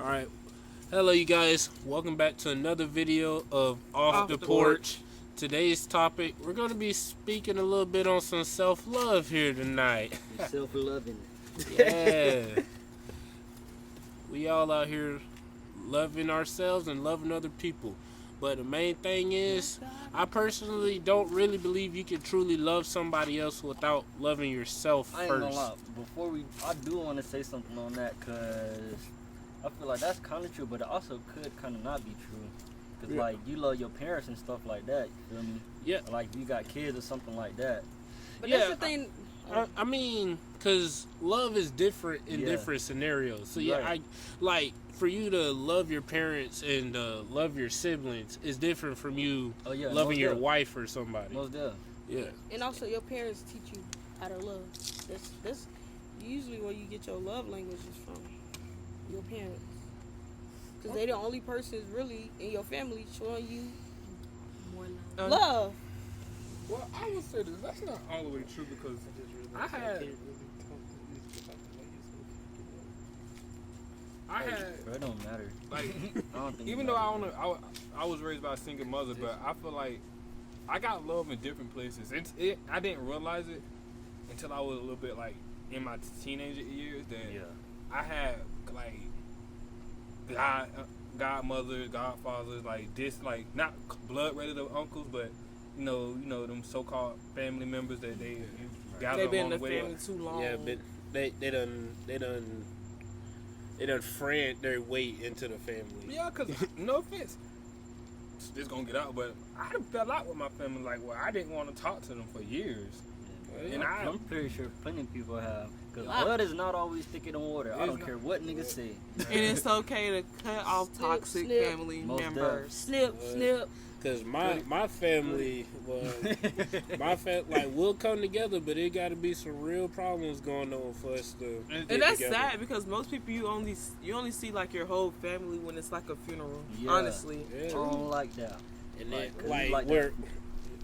Alright, hello you guys, welcome back to another video of Off the Porch. Today's topic, we're going to be speaking a little bit on some self-love here tonight. Self-loving. Yeah. We all out here loving ourselves and loving other people. But the main thing is, I personally don't really believe you can truly love somebody else without loving yourself I ain't first. gonna lie, I do want to say something on that, because I feel like that's kind of true, but it also could kind of not be true. Because, like, you love your parents and stuff like that, you feel me? Yeah. Like, you got kids or something like that. But Yeah, that's the thing. I mean, because love is different in different scenarios. So, yeah, Right. like, for you to love your parents and love your siblings is different from you loving your wife or somebody. Most definitely. Yeah. And also, your parents teach you how to love. That's usually where you get your love languages from. Your parents. Because they're the only persons really in your family showing you more love. Well, I would say this. That's not all the way true, because I had. Bro, it don't matter. Like, I don't think even it though matters. I was raised by a single mother, but I feel like I got love in different places. I didn't realize it until I was a little bit like in my teenager years that I had like godmothers, godfathers, like this, like not blood relative uncles, but you know them so-called family members that they gather They've been along in the the way. family too long. Yeah, but they done friend their way into the family. Yeah, because no offense, this gonna get out, but I done fell out with my family like where I didn't want to talk to them for years. And I'm pretty sure plenty of people have. Because blood is not always thicker than water. I don't care what niggas say. And it's okay to cut off toxic snip. family Most members. Snip. Cause my family was like we'll come together, but it got to be some real problems going on for us to. And that's together. sad, because most people you only see like your whole family when it's like a funeral. Yeah. Honestly. Yeah. I don't like that. And then Like we're.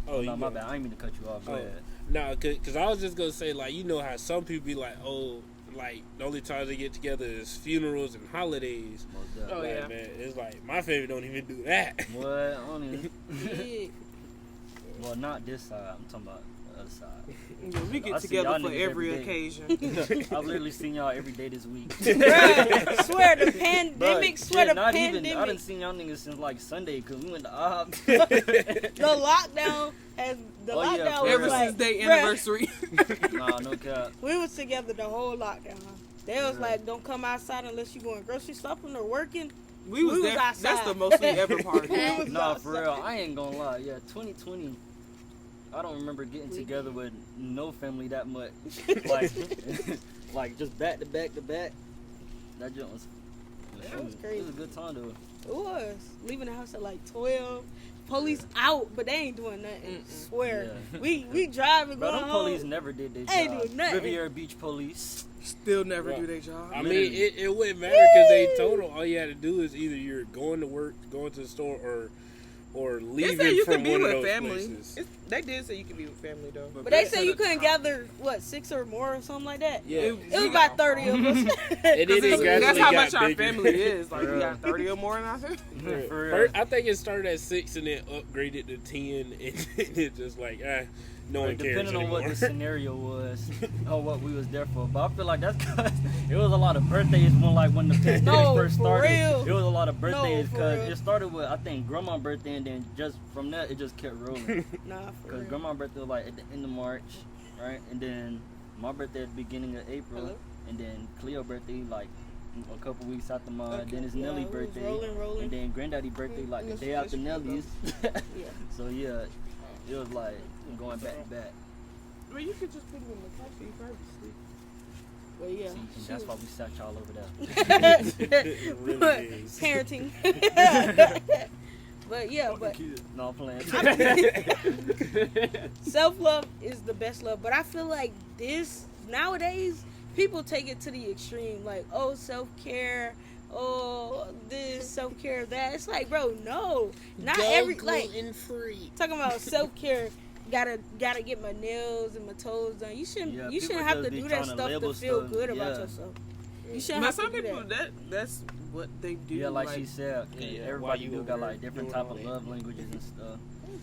Oh, you no, my go. bad. I ain't mean to cut you off. Go ahead. No, cause I was just gonna say, like, you know how some people be like, oh, like the only times they get together is funerals and holidays. Most definitely. Oh, Like, yeah. man, it's like my family don't even do that. What? I don't even. Yeah. Well, not this side. I'm talking about the other side. Yeah, we I get see together y'all for niggas every every day. occasion. I've literally seen y'all every day this week. Bruh, swear the pandemic, Bruh, swear shit, the not pandemic. even. I done seen y'all niggas since like Sunday, because we went to OP. The lockdown has Oh, yeah, lockdown for was Ever real. like, since their bruh, anniversary. Nah, no cap. we was together the whole lockdown. They was like, don't come outside unless you going grocery shopping or working. we was there. outside. That's the most we ever We partied. was Nah, outside. for real. I ain't gonna lie. Yeah, 2020. I don't remember getting together with no family that much. Like, like just back to back to back. That joint was. That was crazy. It was a good time though. It was. Leaving the house at like 12. Police out, but they ain't doing nothing. Swear. Yeah. We driving, Bro, going them home. police never did their Ain't job. doing nothing. Riviera Beach police. Still never Right. do their job. I mean, Literally. it wouldn't matter because they told them all you had to do is either you're going to work, going to the store, or They leaving said you from can be one of with those family. places. They did say you can be with family though. But they say you couldn't gather, what, 6 or more or something like that? Yeah. It was about 30 of us. And then it That's gradually how got much our bigger. family is. Like we For got 30 or more in our family. For real. First, I think it started at 6 and then upgraded to 10, and it just like no one cares Depending on anymore. what the scenario was or what we was there for. But I feel like that's because it was a lot of birthdays when the pandemic No, first for started. real. It was a lot of birthdays for because real. it started with, I think, grandma's birthday, and then just from that it just kept rolling. Nah, for Because real. grandma's birthday was like at the end of March, right? And then my birthday at the beginning of April. Hello? And then Cleo's birthday like a couple weeks after mine. Okay. Then it's Yeah, Nelly's it was birthday. rolling. And then granddaddy's birthday like the Let's- day after let's- Nelly's. Yeah. So yeah, it was like going back to back. Well, you could just put them in the car so you probably sleep. Well, yeah. See, and she that's was- why we sat y'all over there. It really But is. parenting. But yeah, but No, I'm playing. self-love is the best love. But I feel like nowadays, people take it to the extreme. Like, oh, self-care. Oh, this, self-care, that. It's like, bro, no. Not every, like, gluten-free. talking about self-care. Gotta get my nails and my toes done. You shouldn't Yeah, you shouldn't people have just to be do that trying to stuff to label feel stuff. good about Yeah. yourself. You shouldn't But have some to do people that. that's what they do. Yeah, like she said, Yeah, why everybody you do over got there like different doing type all of that? love languages and stuff.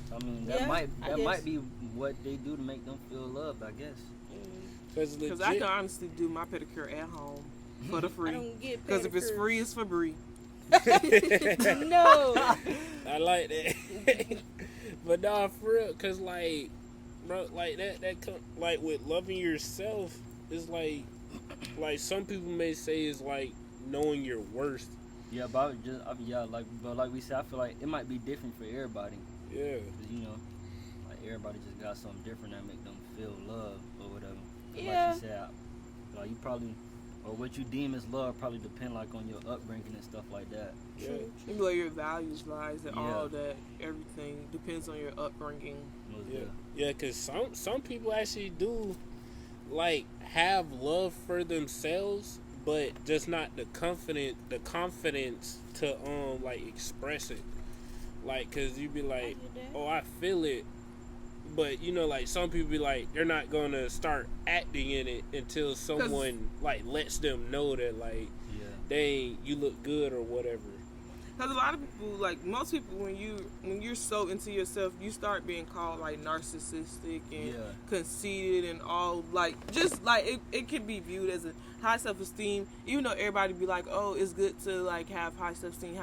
So, I mean, Yeah, that I might guess. be what they do to make them feel loved, I guess. Because I can honestly do my pedicure at home for the I free. don't get Because if it's pedicures. free, it's for free. No. I like that. But nah, for real, cause like, bro, like like with loving yourself is like some people may say is like knowing your worth. Yeah, but like we said, I feel like it might be different for everybody. Yeah. 'Cause, you know, like everybody just got something different that make them feel love or whatever. But Yeah. Like she said, like you probably, or what you deem as love probably depend like on your upbringing and stuff like that. Yeah. Maybe where your values lies and Yeah. all that. Everything depends on your upbringing. Most Yeah. definitely. Yeah, cause some people actually do like have love for themselves, but just not the confidence to like express it. Like, cause you be like, oh, I feel it, but you know, like some people be like, they're not gonna start acting in it until someone like lets them know that like, Yeah. dang, you look good or whatever. Because a lot of people, like most people, when you're so into yourself, you start being called like narcissistic and Yeah. conceited and all. Like just like it can be viewed as a high self-esteem, even though everybody be like, oh, it's good to like have high self-esteem.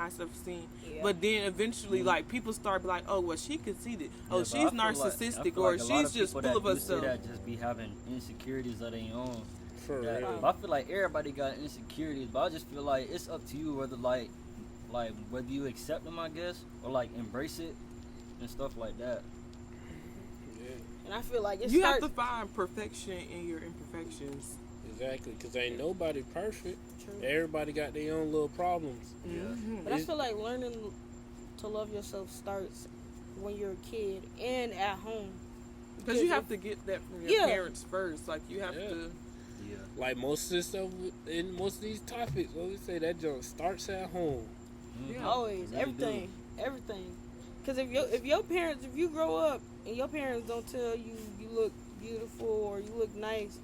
Yeah. But then eventually, like people start be like, oh, well, she conceited. Oh, Yeah, but she's I feel narcissistic, like or a lot she's of just people full of that do say herself. that just be having insecurities of their own. For That, real. but I feel like everybody got insecurities, but I just feel like it's up to you whether like whether you accept them, I guess, or like embrace it and stuff like that. Yeah, And I feel like it You starts. have to find perfection in your imperfections. exactly. Cause ain't nobody perfect. True. Everybody got their own little problems. Mhm. But I feel like learning to love yourself starts when you're a kid and at home. Because you have to get that from your Yeah. parents first. Like you have Yeah. to. Yeah. Like most of this stuff in most of these topics, what we say that junk starts at home. Yeah. Always, Really everything. Because if your parents, if you grow up and your parents don't tell you you look beautiful or you look nice,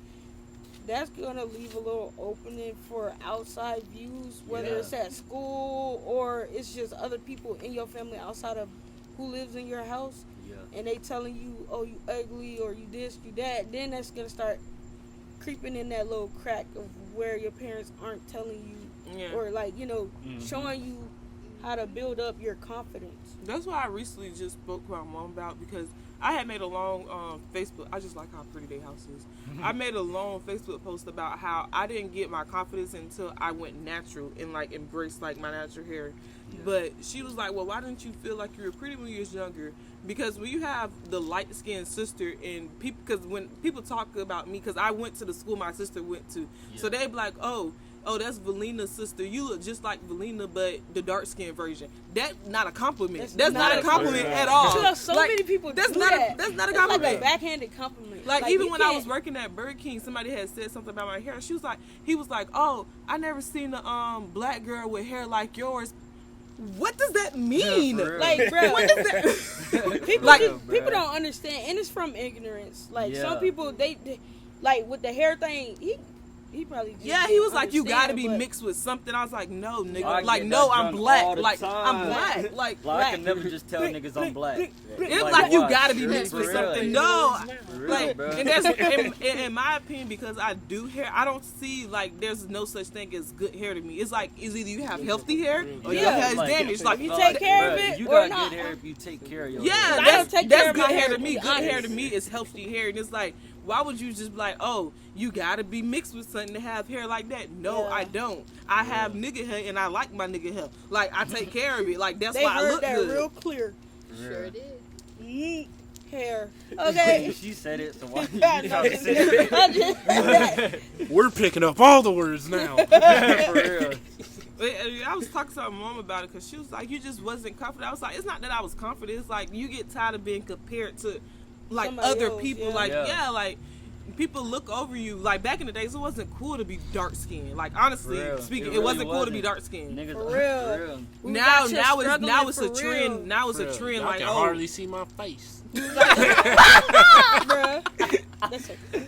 that's gonna leave a little opening for outside views, whether Yeah. it's at school or it's just other people in your family outside of who lives in your house, Yeah. and they telling you, oh, you ugly or you this, you that. Then that's gonna start creeping in that little crack of where your parents aren't telling you Yeah. or like Mhm. showing you how to build up your confidence. That's why I recently just spoke to my mom about, because I had made a long Facebook. I just like how pretty their house is. I made a long Facebook post about how I didn't get my confidence until I went natural and like embraced like my natural hair. Yeah. But she was like, well, why didn't you feel like you were pretty when you was younger? Because when you have the light-skinned sister and people, because when people talk about me, because I went to the school my sister went to, so they be like, oh, that's Valina's sister. You look just like Valina, but the dark-skinned version. That's not a compliment. That's not a compliment at all. You know, so Like, many people that's do not that. a, that's not a It's compliment. like a backhanded compliment. Like even you when I can't- was working at Burger King, somebody had said something about my hair. He was like, "Oh, I never seen a black girl with hair like yours." What does that mean? Yeah, for real. like, bro, What does that? people like, people don't understand, and it's from ignorance. Like Yeah. some people, they like with the hair thing. He probably just yeah, he was like, "You got to understand, be but- mixed with something." I was like, "No, nigga. I Like, get no, that I'm done black. all the Like, I'm time. black. Like, Like I Black. can never just tell niggas I'm black. it's like you Why? got to be Sure, mixed for with real. something. No, For real, like, bro. and that's in my opinion, because I do hair, I don't see like there's no such thing as good hair to me. It's like it's either you have healthy hair or your Yeah. hair is Like, damaged. Like you take care of bruh, it you or got not. good hair if you take care of your yeah, hair. I that's don't take care that's of good my hair hair, to to me. be Good hair to honest. me is healthy hair, and it's like, why would you just be like, oh, you gotta be mixed with something to have hair like that? No, Yeah. I don't. I have nigga hair, and I like my nigga hair. Like I take care of it. Like that's They why I heard look that good. real clear. Sure did. Hair. Okay. She said it, so why I you know. trying to say it? I just- We're picking up all the words now. For real. I was talking to my mom about it because she was like, you just wasn't confident. I was like, it's not that I was confident. It's like you get tired of being compared to like Somebody other else, people. yeah. Like, Yeah. like people look over you. Like back in the days, it wasn't cool to be dark skinned. Like honestly For real. speaking, It it wasn't really cool to be wasn't. dark skinned. Niggas, For real. For real. we Now got you it's struggling a for real. trend. Now it's a trend. Y'all Like can oh, hardly see my face. Bruh. That's okay.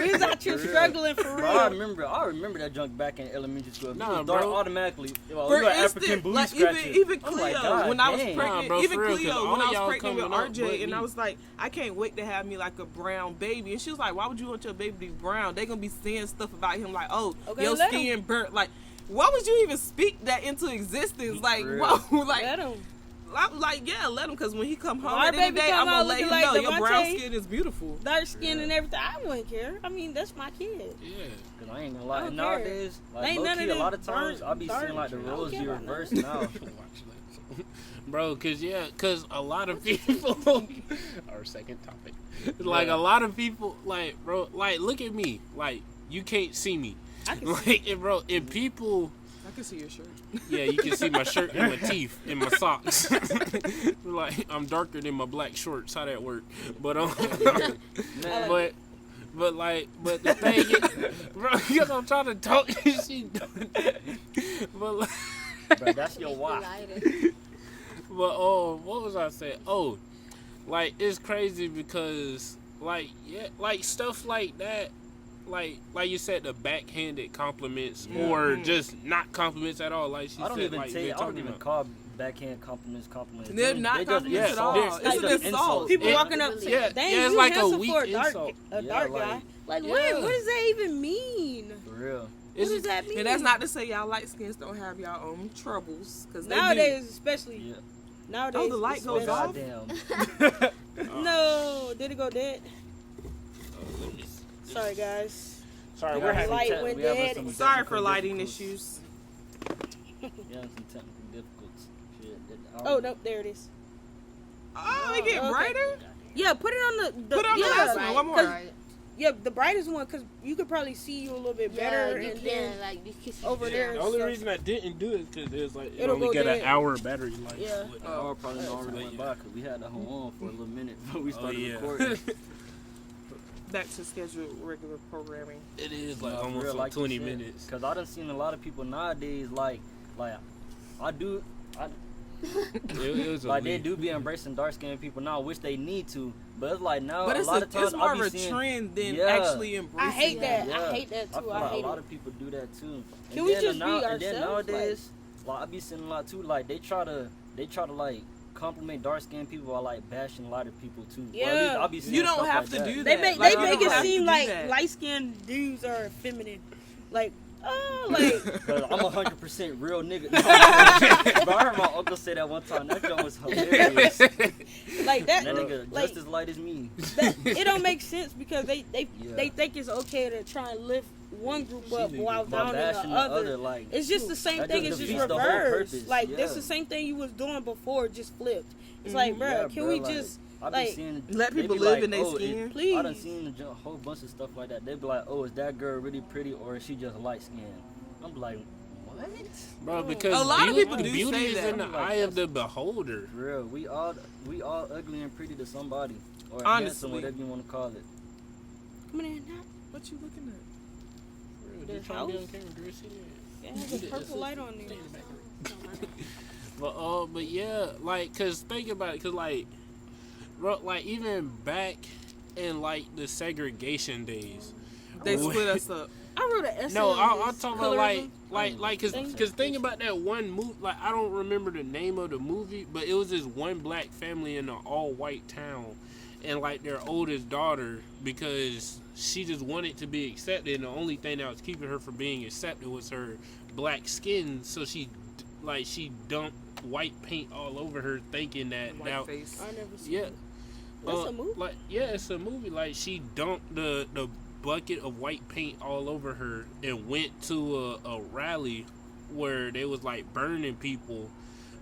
He's out here struggling for Bro, I real. remember that junk back in elementary school. Nah, You dark bro. automatically. Oh, For you're an instance, African booty like scratcher. even I'm Cleo, like, God when I was dang. pregnant, Nah, bro, even for real, 'cause Cleo, all when I y'all was pregnant with coming up RJ, but and I me. was like, I can't wait to have me like a brown baby. And she was like, why would you want your baby to be brown? They gonna be saying stuff about him like, oh, Okay, your let skin burnt. Like, why would you even speak that into existence? Like, For real. whoa, like. Let him. Like, yeah, let him, because when he come home Our at the end of the baby day, come I'm out gonna let him looking know like your brown Devontae. skin is beautiful. Dark skin Yeah. and everything. I wouldn't care. I mean, that's my kid. Yeah. Cause I ain't gonna I lie. don't And care. nowadays, Ain't like low none key, of a them lot of times burnt- I be seeing like the burnt. I don't roles care you about reverse none. now. Watch that. Bro, cause a lot of people our second topic. Like Yeah. a lot of people like bro, like look at me. Like you can't see me. I can Like and bro, if people I can see your shirt. yeah, you can see my shirt and my teeth and my socks. Like I'm darker than my black shorts. How that work? But Man, but the thing is, bro, because I'm trying to talk and she doing that. But like, bro, that's your wife. but oh, what was I saying? Oh, like it's crazy because like yeah, like stuff like that. Like you said, the backhanded compliments Yeah. or just not compliments at all. Like she I don't said, even like say. you're I don't talking even about. call backhand compliments. They're not just compliments at all. insults. It's They an just insult. insults. People Yeah. walking up Yeah, saying, yeah, "Dang, it's you like a handsome weak for a dark, insult. a Yeah, dark like- guy." Like, Yeah. what does that even mean? For real. What It's does that mean? And that's not to say y'all light skins don't have y'all own troubles, because nowadays, especially Yeah. nowadays. Oh, the light goes especially- off? Goddamn. No, did it go dead? Oh, goodness. Sorry, guys. Sorry, We we're having having light tech- went we having dead. some Sorry technical for lighting difficulties. issues. Yeah, some technical difficulties. Shit. Oh no, there it is. Oh, it get Okay. brighter? Yeah, put it on the Put it on the yeah, last one. One more. Right. yeah, the brightest one because you could probably see you a little bit better, Yeah, you and can. then Like, you can see over there The and only stuff. reason I didn't do it because it was like it It'll only go got dead. an hour battery life. Yeah. But, Our probably already yeah. went by because we had the whole on for a little minute before we oh started yeah, recording. Back to scheduled regular programming. it is like No, for almost real, like you 20 said. minutes. Cause I done seen a lot of people nowadays like It was a like they leak. do be embracing dark skinned people now, which they need to. But it's like now But a it's, lot of times it's more I of be a seeing, trend than Yeah. actually embracing I hate it. that. Yeah. I hate that I too. feel I like hate a lot it. of people do that too. Can we just be And then ourselves? nowadays, like I be seeing a lot too. Like they try to like compliment dark skinned people while like bashing lighter people too. Or at Yeah. least I be seeing You don't stuff have like to that. do They that. make Like, they you make don't it have to seem do like that. light skinned dudes are feminine. Like, oh, like Cause I'm 100% real nigga. But I heard my uncle say that one time. That joke was hilarious. like that. That nigga like, just as light as me. that it don't make sense because they Yeah. think it's okay to try and lift one group up while While down in bashing the other. like It's just the same That thing. just It's just defeats the whole reversed. purpose, Like yeah. that's the same thing you was doing before, just flipped. It's like, bro, yeah, can bruh, we like, just I be like seeing Let they people be live like, in their oh, skin. Please. I done seen a whole bunch of stuff like that. They be like, oh, is that girl really pretty or is she just light skinned? I'm like, what? Bro, because A lot of beauty, people do beauty say is that. in the Like, eye of the beholder. For real, we all ugly and pretty to somebody, or Honestly. handsome, whatever you want to call it. come in now? What you looking at? The Just trying to get on house? camera, girl. See that? It has a purple light on there. But yeah, like, cause think about it, cause like, bro, like even back in like the segregation days. They What? split us up. I wrote an essay. No, on I'm this talking about like, colorism. cause think about that one movie. Like I don't remember the name of the movie, but it was this one black family in an all white town, and like their oldest daughter, because she just wanted to be accepted, and the only thing that was keeping her from being accepted was her black skin. So she dumped white paint all over her, thinking that White now, face. I never seen yeah, it. That's a movie. like yeah, it's a movie. Like she dumped the bucket of white paint all over her and went to a rally where they was like burning people,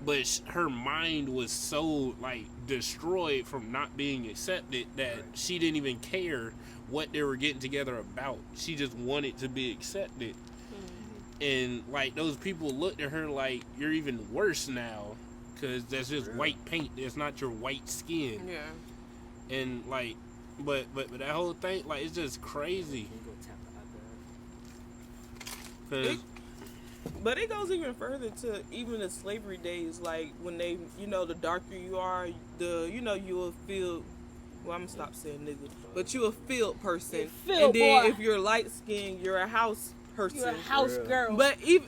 but her mind was so like destroyed from not being accepted that she didn't even care what they were getting together about. She just wanted to be accepted. And like those people looked at her like, you're even worse now because that's just white paint. It's not your white skin. Yeah. And like, but that whole thing, like, it's just crazy. Cause But it goes even further to even the slavery days, like when they, the darker you are, you will feel Well, I'm gonna stop saying nigga. But you a field person. Field and then boy. if you're light skinned, you're a house person. You're a house girl. But even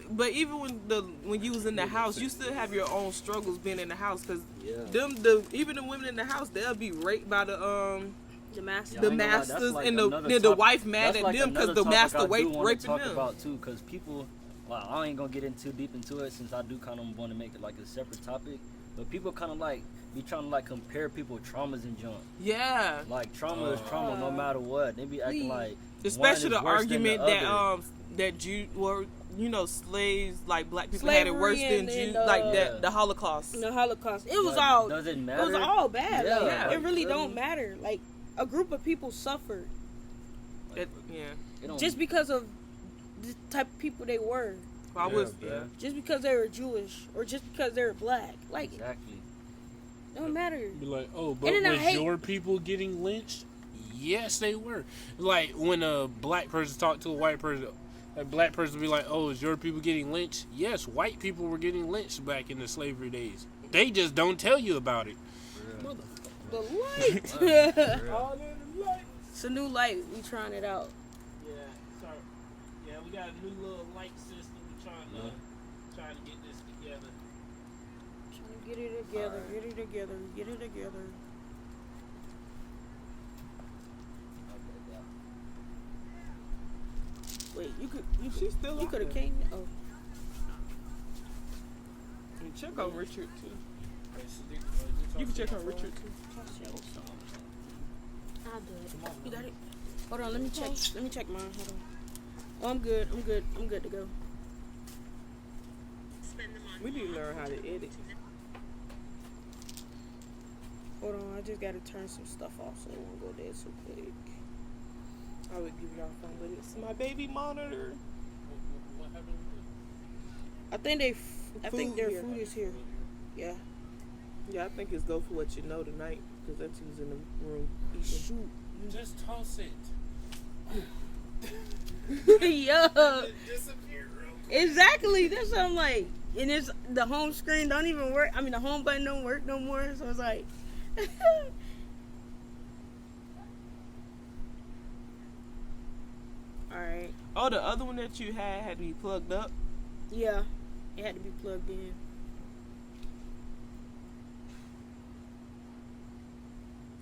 when you was in the house, you still have your own struggles being in the house. Cause even the women in the house, they'll be raped by the master. Yeah, the I ain't gonna lie, masters that's like and another the topic. wife mad That's at like them because another the master topic I do wanna raping talk them. about too, because people, well, I ain't gonna get too deep into it since I do kind of want to make it like a separate topic. But people kind of like be trying to like compare people traumas and junk. Yeah. Like trauma is trauma no matter what. They be acting like Especially the one is worse than argument the that other. that Jew were slaves, like black people had it Slavery worse than and Jews, like, that the Holocaust. The Holocaust. It was Like, all. does it It matter? was all bad. Yeah, Like, it really really. don't matter. Like a group of people suffered Like, Yeah. it don't- just because of the type of people they were. I was Yeah. Just because they were Jewish or just because they were black. Like exactly. it don't matter. Be like, oh, but And then I was hate- your people getting lynched? Yes, they were. Like when a black person talked to a white person, a black person be like, oh, is your people getting lynched? Yes, white people were getting lynched back in the slavery days. They just don't tell you about it. The light. All in the light. It's a new light. We trying it out. Yeah, sorry. Yeah, we got a new little light system. We trying to get this together. Trying to get it together. Get it together. Get it together. Wait, She's still you out could have there. came. Oh, And check on Richard too. You can check on Richard too. I did. You got it. Hold on. Let me check. Let me check mine. Hold on. Oh, I'm good. I'm good. I'm good to go. We need to learn how to edit. Hold on. I just gotta turn some stuff off so it won't go dead so quick. I would give y'all fun, but it's my baby monitor. What happened? I think Food their here. food is here. Yeah. Yeah, I think it's go for what you know tonight because that's who's in the room eating. Shoot. Just toss it. Yeah. Disappear real quick. Exactly. That's what I'm like. And it's the home screen don't even work. I mean, the home button don't work no more. So it's like. All right. Oh, the other one that you had to be plugged up. Yeah. It had to be plugged in.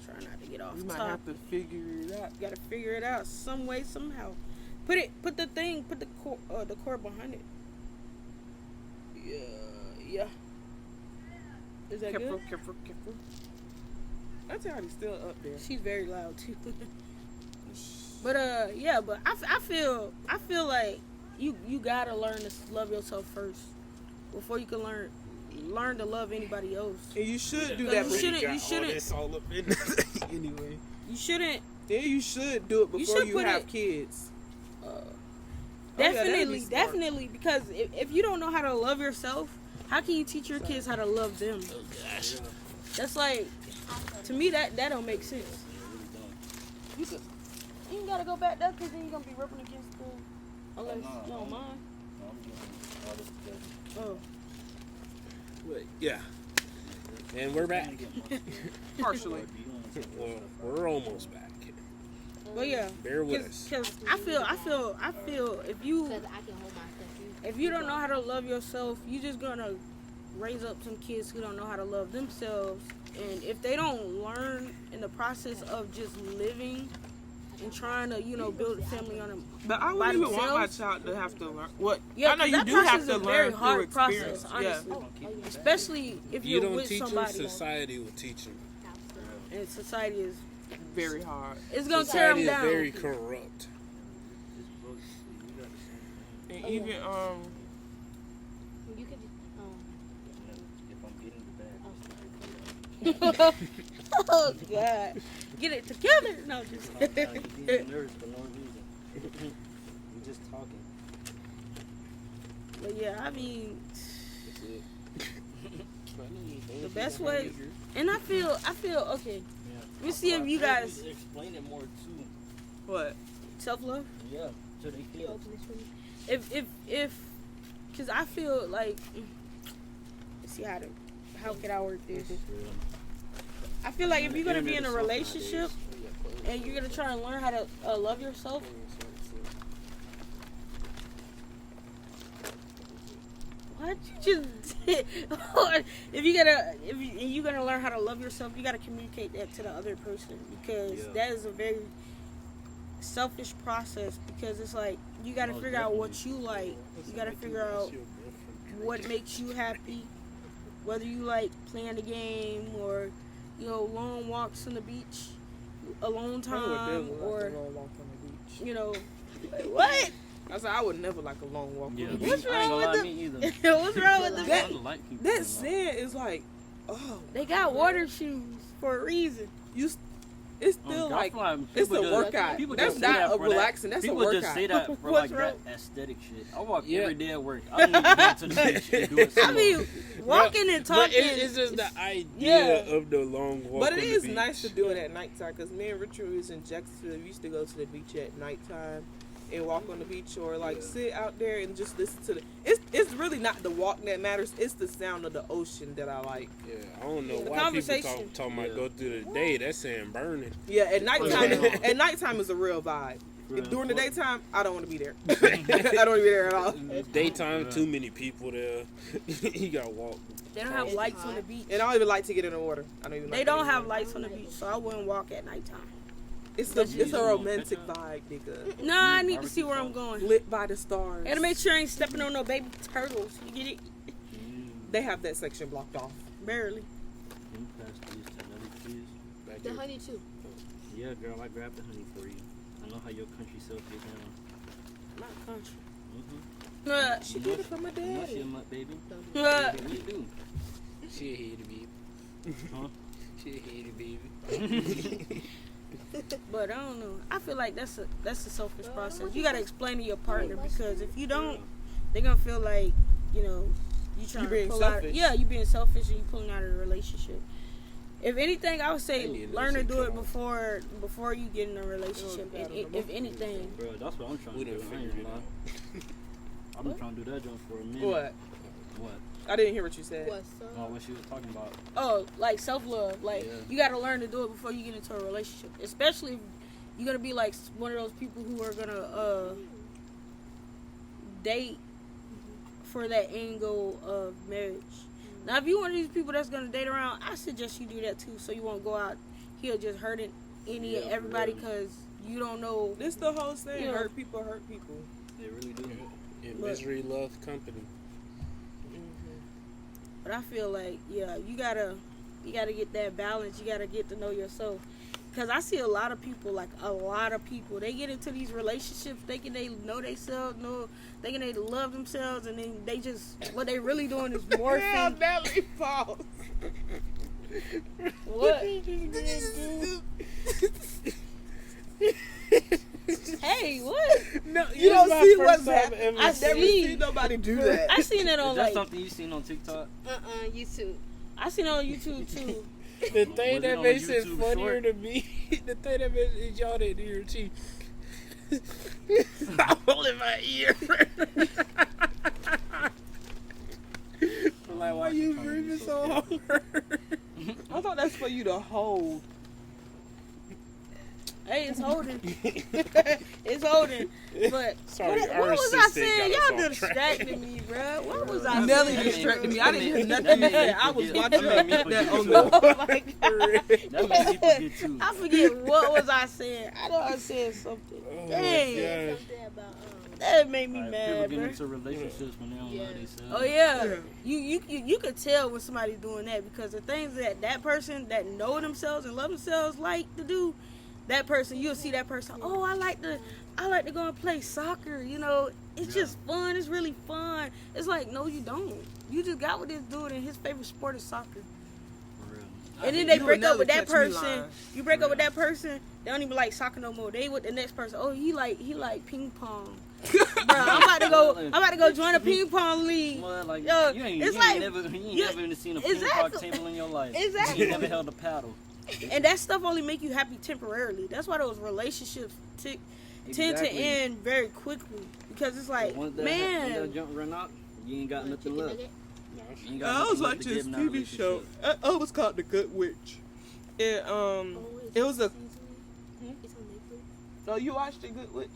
Try not to get off You might top. have to figure it out. You gotta figure it out some way, somehow. Put the cord behind it. Yeah. Is that good? Careful. That's already still up there. She's very loud too. But I feel like you gotta learn to love yourself first before you can learn to love anybody else. And you should do You that. shouldn't- before- you shouldn't- It's all up in anyway. You shouldn't. Yeah, you should do it You before should you put have it- kids. Definitely, that'd be smart. definitely, because if you don't know how to love yourself, how can you teach your kids how to love them? Oh gosh. That's like, to me, that don't make sense. You ain't gotta go back there because then you're gonna be rubbing against the. Unless you don't mind. No, I'm getting all this together. Oh. But, yeah. And we're back. Partially. Well, we're almost back. Well, yeah. Bear with us. Because I feel if you don't know how to love yourself, you're just gonna raise up some kids who don't know how to love themselves. And if they don't learn in the process of just living and trying to, build a family on them. But I by wouldn't even want my themselves. child to have to learn. What? Yeah, I know 'cause you that do have process to is a learn very through hard experience. process, Yeah. honestly. Especially if You you're don't with teach them, somebody. society will teach them. And society is Very hard. it's gonna tear Society them is down. very corrupt. And even You could if I'm getting the bag. Oh God, get it together. No, just. You being nervous for no reason. You just talking. But yeah, I mean, That's it. the best way, and I feel okay. Yeah. Let me see if you guys explain it more too. what? self love. Yeah, so they feel. If, cause I feel like, let's see how could I work this? I feel like if you're gonna be in Internet a is soft relationship and you're gonna try and learn how to love yourself, what you just did? If you're gonna learn how to love yourself, you gotta communicate that to the other person, because that is a very selfish process. Because it's like you gotta figure out what you like. You gotta figure out what makes you happy. Whether you like playing the game or long walks on the beach, alone time, or what? I said I would never like a long walk. Yeah, What's I ain't wrong gonna with lie, me either. What's wrong with I the? don't like people That alone. sand is like, oh, They got water shoes for a reason. it's still I like feel like it's a people just- workout. people That's just say that not a for that. relaxing. That's a People workout. just say that for What's like that wrong? aesthetic shit. I walk Yeah. every day at work. I don't need to go to the beach to do it. I mean, walking and But talking. it's just the idea of the long walk. But it on the is beach. nice to do it at nighttime, because me and Richard was in Jacksonville. We used to go to the beach at nighttime and walk on the beach, or like sit out there and just listen to the. It's really not the walk that matters. It's the sound of the ocean that I like. Yeah, I don't know The why conversation. people talking about Yeah. go through the day. That's saying burning. Yeah, at nighttime. Yeah. At nighttime is a real vibe. Real During the fuck. daytime, I don't want to be there. I don't want to be there at all. Daytime, Yeah. too many people there. You gotta walk. They don't have lights on the beach. And I don't even like to get in the water. I don't even. They like don't to get in have the lights on the beach, so I wouldn't walk at nighttime. It's Jesus. a romantic vibe, nigga. No, I need to see where I'm going. Lit by the stars. Gotta make sure I ain't stepping on no baby turtles. You get it? They have that section blocked off. Barely. Can you pass these to another kids? Back The here. honey too. Yeah, girl, I grabbed the honey for you. I know how your country self get down. Not country. Mm-hmm. She did it for my You know she a daddy. mutt, baby. Uh, What you do? She a hater, baby. Huh? She a hater, baby. but I don't know. I feel like that's a selfish process. You gotta explain to your partner, because if you don't, they're gonna feel like you trying You to being pull out. selfish. Yeah, you being selfish and you pulling out of the relationship. If anything, I would I say need to learn to say do it come on. before you get in a relationship. If anything, Bro, that's what I'm trying We to done do. I ain't figured it gonna lie. out. I've been trying to do that jump for a minute. What? What? I didn't hear what you said. What's Oh, up? what she was talking about. oh, like self love. Like Yeah. you gotta learn to do it before you get into a relationship. Especially if you're gonna be like one of those people who are gonna date for that end goal of marriage. Now, if you one of these people that's gonna date around, I suggest you do that too, so you won't go out here just hurting any and Yeah, everybody, for because you don't know. This the whole thing. Yeah. Hurt people hurt people. They really do. And But- misery loves company. But I feel like you gotta get that balance. You gotta get to know yourself. Cause I see a lot of people, they get into these relationships thinking they know themselves, thinking they love themselves, and then they just what they really doing is morphing. Natalie falls. What? Hey, what? No, You don't see what's happening. I I've never see. seen nobody do that. I seen it on Is that like something you seen on TikTok? YouTube. I seen it on YouTube too. The thing Was that it on makes it YouTube funnier short? to me, the thing that makes it y'all didn't hear too. I'm holding my ear. I'm like, why you breathing so hard? I thought that's for you to hold. Hey, it's holding. It's holding. But Sorry, what our was I assistant saying? got us Y'all off track. distracted me, bro. What was I Nelly saying? distracted me. I didn't hear nothing That you made me said. I was forget. watching That made me that on forget. the. Oh my god. That made me forget too. I forget what was I saying. I know I said something. Oh, Dang. gosh. Something about That made me Like, mad, people bro. get into relationships when they don't Yeah. love themselves. Oh yeah. Yeah. You could tell when somebody's doing that, because the things that person that know themselves and love themselves like to do, that person, you'll see that person, oh, I like to go and play soccer, it's Yeah. just fun, it's really fun. It's like, no, you don't. You just got with this dude and his favorite sport is soccer. For real. And then You they would break up never with that catch me person. lying. You break up with that person, they don't even like soccer no more. They with the next person. Oh, he like ping pong. Bro, I'm about to go join a ping pong league. Well, like, Yo, you ain't, it's you like- ain't never, you- even seen a ping pong exactly. table in your life. Exactly. You ain't never held a paddle. And that stuff only make you happy temporarily. That's why those relationships tend to Exactly. end very quickly, because it's like, Once that man, jump run out, you ain't got nothing left. You ain't got I nothing was left watching to this give in that TV show. relationship. I was called The Good Witch. It wait, it was a. It's on Netflix. Oh, you watched it, Good Witch?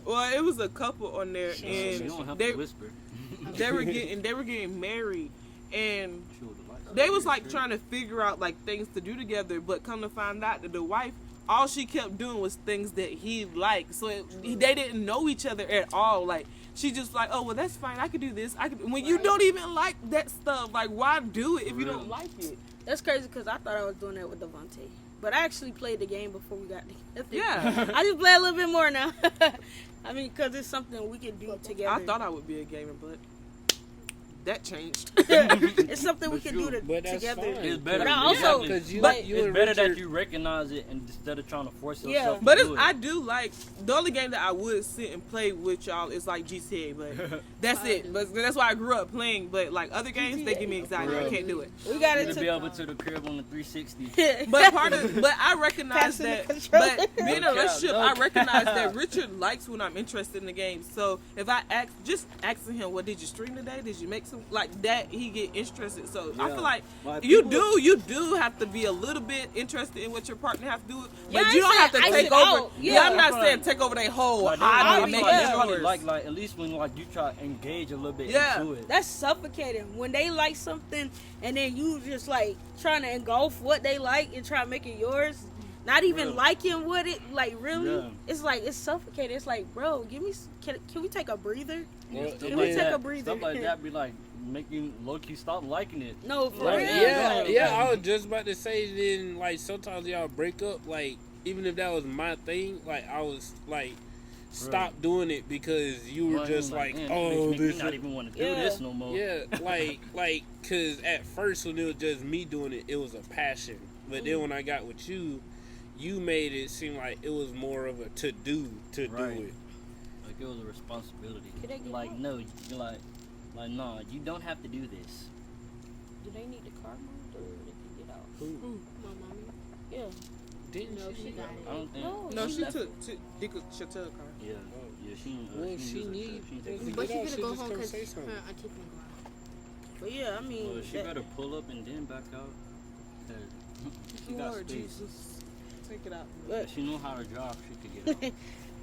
Well, it was a couple on there, You and don't have they to whisper. they were getting married, and Sure, the lights. they was like trying to figure out like things to do together, but come to find out that the wife, all she kept doing was things that he liked. So they didn't know each other at all. Like she just like, oh well, that's fine. I could do this. I could. When you don't even like that stuff, like why do it if you don't like it? That's crazy because I thought I was doing that with Devontae. But I actually played the game before we got together. Yeah. I just play a little bit more now. I mean, because it's something we can do together. I thought I would be a gamer, but that changed. It's something we But can do But that's together. fine. It's better. But I also- Because you, but- you It's and better Richard, that you recognize it and instead of trying to force Yeah. yourself. But to do it. I do like the only game that I would sit and play with y'all is like GTA, but that's it. But that's why I grew up playing. But like other games, they give me anxiety. I can't do it. We got to into be able to the crib on the 360. But but I recognize Passing the that. controller. But being in a No relationship, cap. I recognize that Richard likes when I'm interested in the game. So if I just asking him, "What did you stream today? Did you make some like that?" He get interested. So I Yeah. feel like Like, you people- do have to be a little bit interested in what your partner have to do. Yeah, But I you don't said have to I take said over. out. Yeah, Yeah. I'm not Right. saying take over their whole Like, hobby. I and mean, make yeah. it probably yours. like at least when like you try to engage a little bit Yeah. into it. That's suffocating. When they like something and then you just like trying to engulf what they like and try to make it yours. Not even Real. liking what it, like really. Yeah. It's like, it's suffocating. It's like, bro, can we take a breather? Well, Stuff Can it we is- take a that, breather? Stuff like that be like make you low key stop liking it. No, for Like, real. yeah, Like, yeah. I was just about to say. Then, like, sometimes y'all break up. Like, even if that was my thing, like, I was like, stop doing it because you were Well, just like, like, man, oh, makes me this. not even want to do Yeah. this no more. Yeah, like, cause at first when it was just me doing it, it was a passion. But then when I got with you, you made it seem like it was more of a to do Right. do it. Like it was a responsibility. Could I get Like one? no, you're like no, you don't have to do this. Do they need the car moved or they can get out? Who My mommy. Yeah. didn't No, she got I don't think. No, No, she left took it. Chantel car. Yeah, yeah, she. Well, she she use it, need- she But take But it. she Yeah, gonna she go just home come because say her something. auntie gonna But yeah, I mean, Well, she that- better pull up and then back out. 'Cause she got Lord space. Jesus, take it out. but, If she know how to drive, she could get out.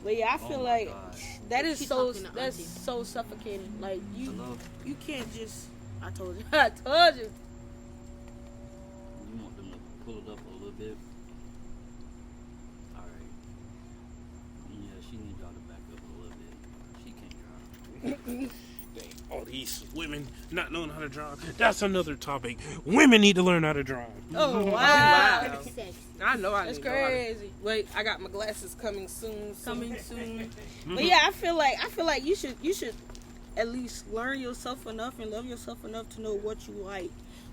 but yeah, I Oh feel my like God. that is She so talking to that's auntie. so suffocating. Like Hello? you can't just. I told you. I told you. You want them to pull it up a little bit. Alright. Yeah, she needs y'all to back up a little bit. She can't drive. Dang, all these women not knowing how to drive. That's another topic. Women need to learn how to drive. Oh wow, Wow. Sex. I know I that's need to know how to- crazy. Wait, I got my glasses coming soon. Coming soon. But yeah, I feel like you should at least learn yourself enough and love yourself enough to know what you like,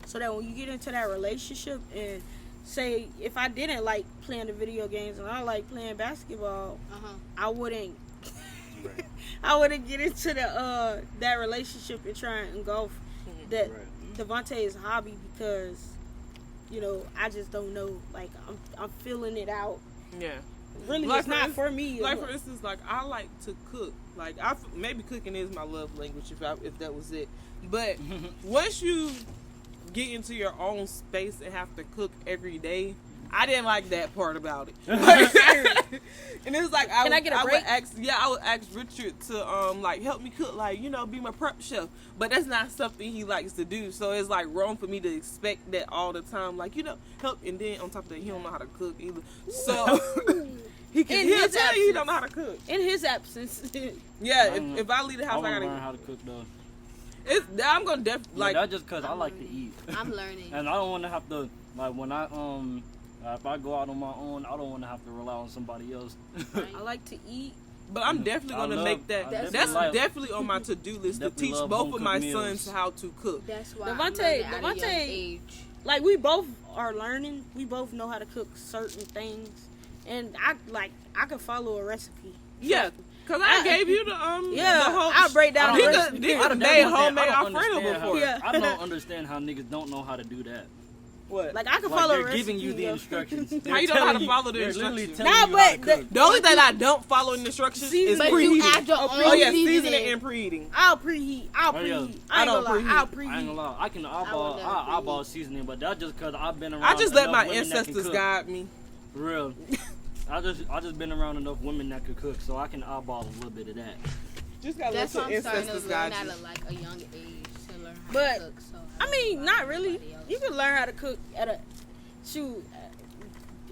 so that when you get into that relationship and say if I didn't like playing the video games and I like playing basketball, I wouldn't. Right. I wouldn't get into the that relationship and try and engulf that Right. Devontae's hobby because I just don't know. Like I'm feeling it out. Yeah. Really, Like it's for not ins- for me. Like for instance, like I like to cook. Like maybe cooking is my love language if that was it. But once you get into your own space and have to cook every day, I didn't like that part about it. And it's like Can I get a break? I would ask Richard to like help me cook, like be my prep chef. But that's not something he likes to do. So it's like wrong for me to expect that all the time. Like help, and then on top of that, he don't know how to cook either. So he'll his tell you he don't absence. know how to cook. In his absence. Yeah, if I leave the I house, I want to gotta. learn how to cook though. I'm gonna Like like. that's just cause I like to eat, I'm learning. and I don't want to have to like when I if I go out on my own, I don't want to have to rely on somebody else. I like to eat. But I'm definitely I gonna love- make that. I That's definitely like- definitely on my to-do list to Definitely teach love both of home-cooked my meals. sons how to cook. That's why I'm Devontae- learning at a young Devontae- age. Like we both are learning. We both know how to cook certain things, and I could follow a recipe. Yeah, cause I I- gave you the Yeah, the whole. I'll break down the Nigga, recipe. nigga I made don't homemade understand Alfredo how- before. Yeah. I don't understand how niggas don't know how to do that. What? Like I can Like follow they're a giving you the recipe, instructions. How you don't know how to They're follow the they're literally instructions? telling Nah, you how to but cook. The only thing I don't follow in the instructions is Seasoning. But you preheating. add your own Oh yeah, seasoning. seasoning and preheating. I'll preheat. I'll Oh, yeah. preheat. I I don't ain't gonna lie. I'll I ain't gonna preheat. lie. I can eyeball, never I preheat. eyeball seasoning, but that's just because I've been around. I just let enough my women that can ancestors cook. guide me. For real. I just been around enough women that could cook, so I can eyeball a little bit of that. Just gotta That's let what your I'm starting to ancestors learn guide at you. like a young age to learn how But, to cook. So I mean, not really. nobody else. You can learn how to cook at a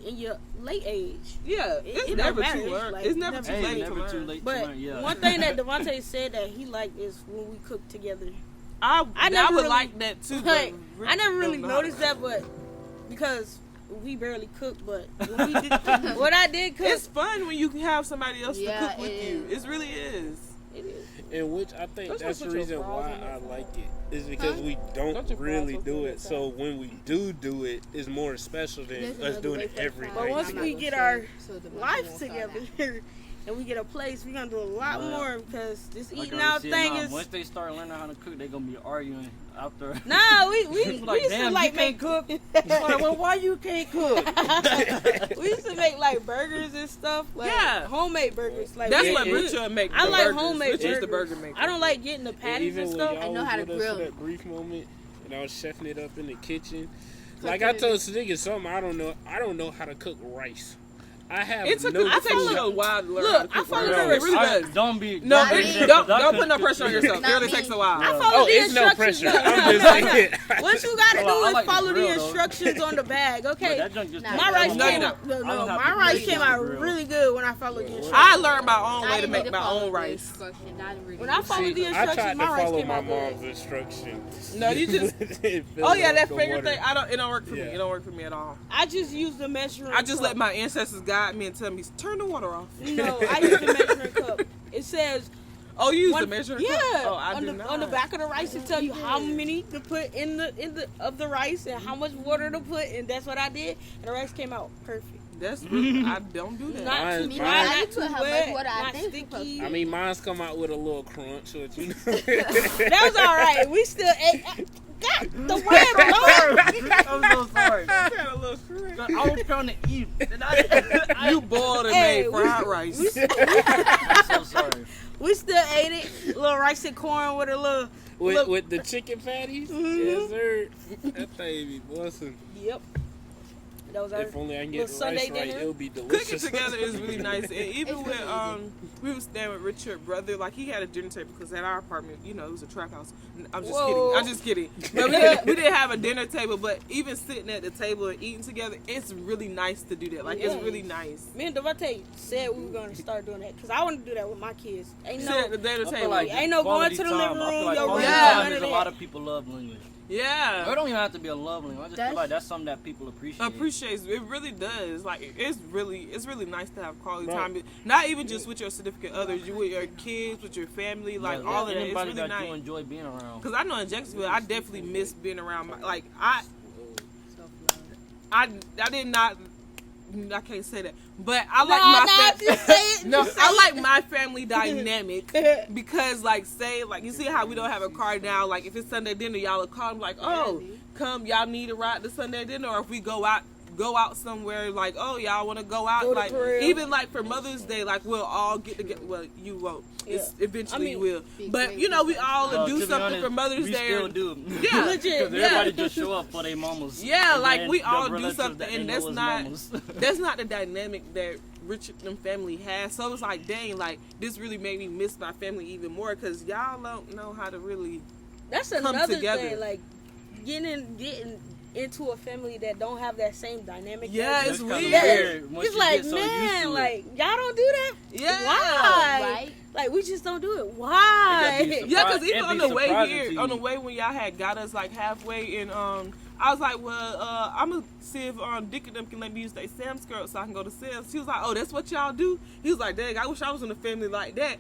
in your late age. Yeah, It it's don't never matter. too It's late. like It's never never too Hey, late never to too learn. late to But learn. Yeah. one thing that Devontae said that he liked is when we cook together. I never would really- like that too. Like, but I never really don't know how to noticed that, but because we barely cook, but when we did, what I did cook, It's fun when you can have somebody else Yeah, to cook with it you. is. It really is. it is. In which I think Don't you that's the put your reason fries why on there? I like it is because we Don't don't your fries really on do there? it. So when we do it, it's more special than There's us another doing way it for every fries. But day. once I'm not we gonna get share our so the life won't start together and we get a place, we're gonna do a lot Yeah. more because this Like eating I out said, thing nah, is. once they start learning how to cook, they gonna be arguing after. Nah, we Like, used damn, to you like can't make cook. Well, why you can't cook? we used to make like burgers and stuff, like Yeah. homemade burgers. Like That's we- what we- Richard make. I the like burgers. homemade Richard's the burgers. burger maker. I don't like getting the And patties even and when stuff. y'all I know was how to with us grill for them. that brief moment, and I was chefing it up in the kitchen. Cooking Like I it told in. Sadiq something, I don't know how to cook rice. I have It took no I take clue. a while to learn Look, how to I cook followed rice. the It really recipe. does. Don't be. No, Not it, me. don't Don't put no pressure on yourself. It Not really me. takes a while. I follow Oh, the it's no instructions. pressure. No, I'm just no, saying. What you gotta I do is like the follow the grill, though. instructions on the bag, But okay? that junk just Nah, My rice No, came you out. No, I no, don't have my to rice grill. came out Grill. really good when I followed the instructions. I learned my own way I to didn't make need my follow own the rice. instructions. I didn't really When I need to followed the I instructions, tried to my rice follow came my out good. mom's instructions. No, you just. It Oh felt yeah, like that the finger water. thing. It don't work for me. Yeah. It don't work for me at all. I just used the measuring I just cup. let my ancestors guide me and tell me turn the water off. No, I use the measuring cup. It says Oh, you use one- the measuring yeah, cup? Oh, I on do the not. on the back of the rice it tell you how many to put in the of the rice and how much water to put, and that's what I did, and the rice came out perfect. That's really, I don't do that. Not too Mine- dry, mine- not I too put how much wet, water I not think you're supposed sticky. to. I mean, mine's come out with a little crunch, but you know. That was all right. We still ate. God, the word, Lord. I'm so sorry. Had a little shrimp. I was trying to eat. And I, You boiled and Hey, made we- fried rice. I'm so sorry. We still ate it. Little rice and corn with a little. with the chicken patties? Mhm. Yes, sir. That thing be busting. Yep. That was our. If only I can little get the rice Sunday right, dinner. it'll be Cooking delicious. together is really nice. And even It's when really we was staying with Richard's brother, like he had a dinner table because at our apartment, you know, it was a trap house. I'm just Whoa. kidding. I'm just kidding. But we didn't have a dinner table. But even sitting at the table and eating together, it's really nice to do that. Like it's Yeah. really nice. Me and Devontae said we were gonna start doing that because I want to do that with my kids. Ain't Sit no. at the dinner I feel table. like Ain't no going quality to the time. living I feel room, like your quality room, time none is of a lot that. of people love language. Yeah. It don't even have to be a love language. I just That's- feel like that's something that people appreciate. Appreciates it really does. Like it's really nice to have quality Right. time. Not even just with your significant others, you with your kids, with your family, like Yeah, all of that. It's anybody really that you nice. enjoy being around. Cause I know in Jacksonville, I definitely miss being around. I did not. I can't say that, but I like my just say it. No, Just say I it. like my family dynamic because, like, say, like, you see how we don't have a car now. Like, if it's Sunday dinner, y'all will call me like, oh, come, y'all need a ride to Sunday dinner, or if we go out somewhere, like, oh, y'all want to go out, Go to like, Pearl. even like for Mother's Day, like, we'll all get together. Well, you won't. It's eventually I mean, will, big but thing you know, we for all To do be something honest, for Mother's we Day. still do. Yeah. Legit. Because Yeah. everybody just show up for their mamas. Yeah, And like, then we the all do relatives something, that they and know that's as not- mamas. That's not the dynamic that Richard and family has. So it's like, dang, like this really made me miss my family even more because y'all don't know how to really. That's come another together. thing. Like getting into a family that don't have that same dynamic. Yeah, as it's kinda weird. weird once It's you like, get so used man, to it. like y'all don't do that. Yeah. Why? Right? Like we just don't do it. It Why? gotta be Yeah, because It'd even be on the way surprising here, to on the you. way when y'all had got us like halfway, and I was like, well, I'm gonna see if Dick and them can let me use their Sam's card so I can go to Sam's. He was like, oh, that's what y'all do. He was like, dang, I wish I was in a family like that.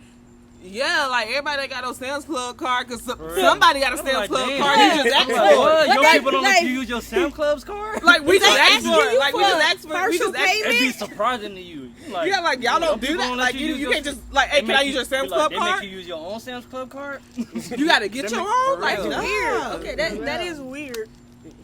Yeah, like everybody that got a Sam's Club card because real. somebody got a I'm Sam's like, Club damn. card. Yeah. He just asked I'm for like, it. what? Your Like- people don't let like- you use your Sam Club's card? Like we just asked asking for it. you Like we for just asked for it. We partial just asked. It'd be surprising to you. You like, Yeah, like y'all your don't do people that. let Like you you use can't your- just like, hey, they can I make use you- your Sam's like, Club they card? make you use your own Sam's Club card? You gotta get They your make- own. for Like real. nah. Weird. Okay, that is weird.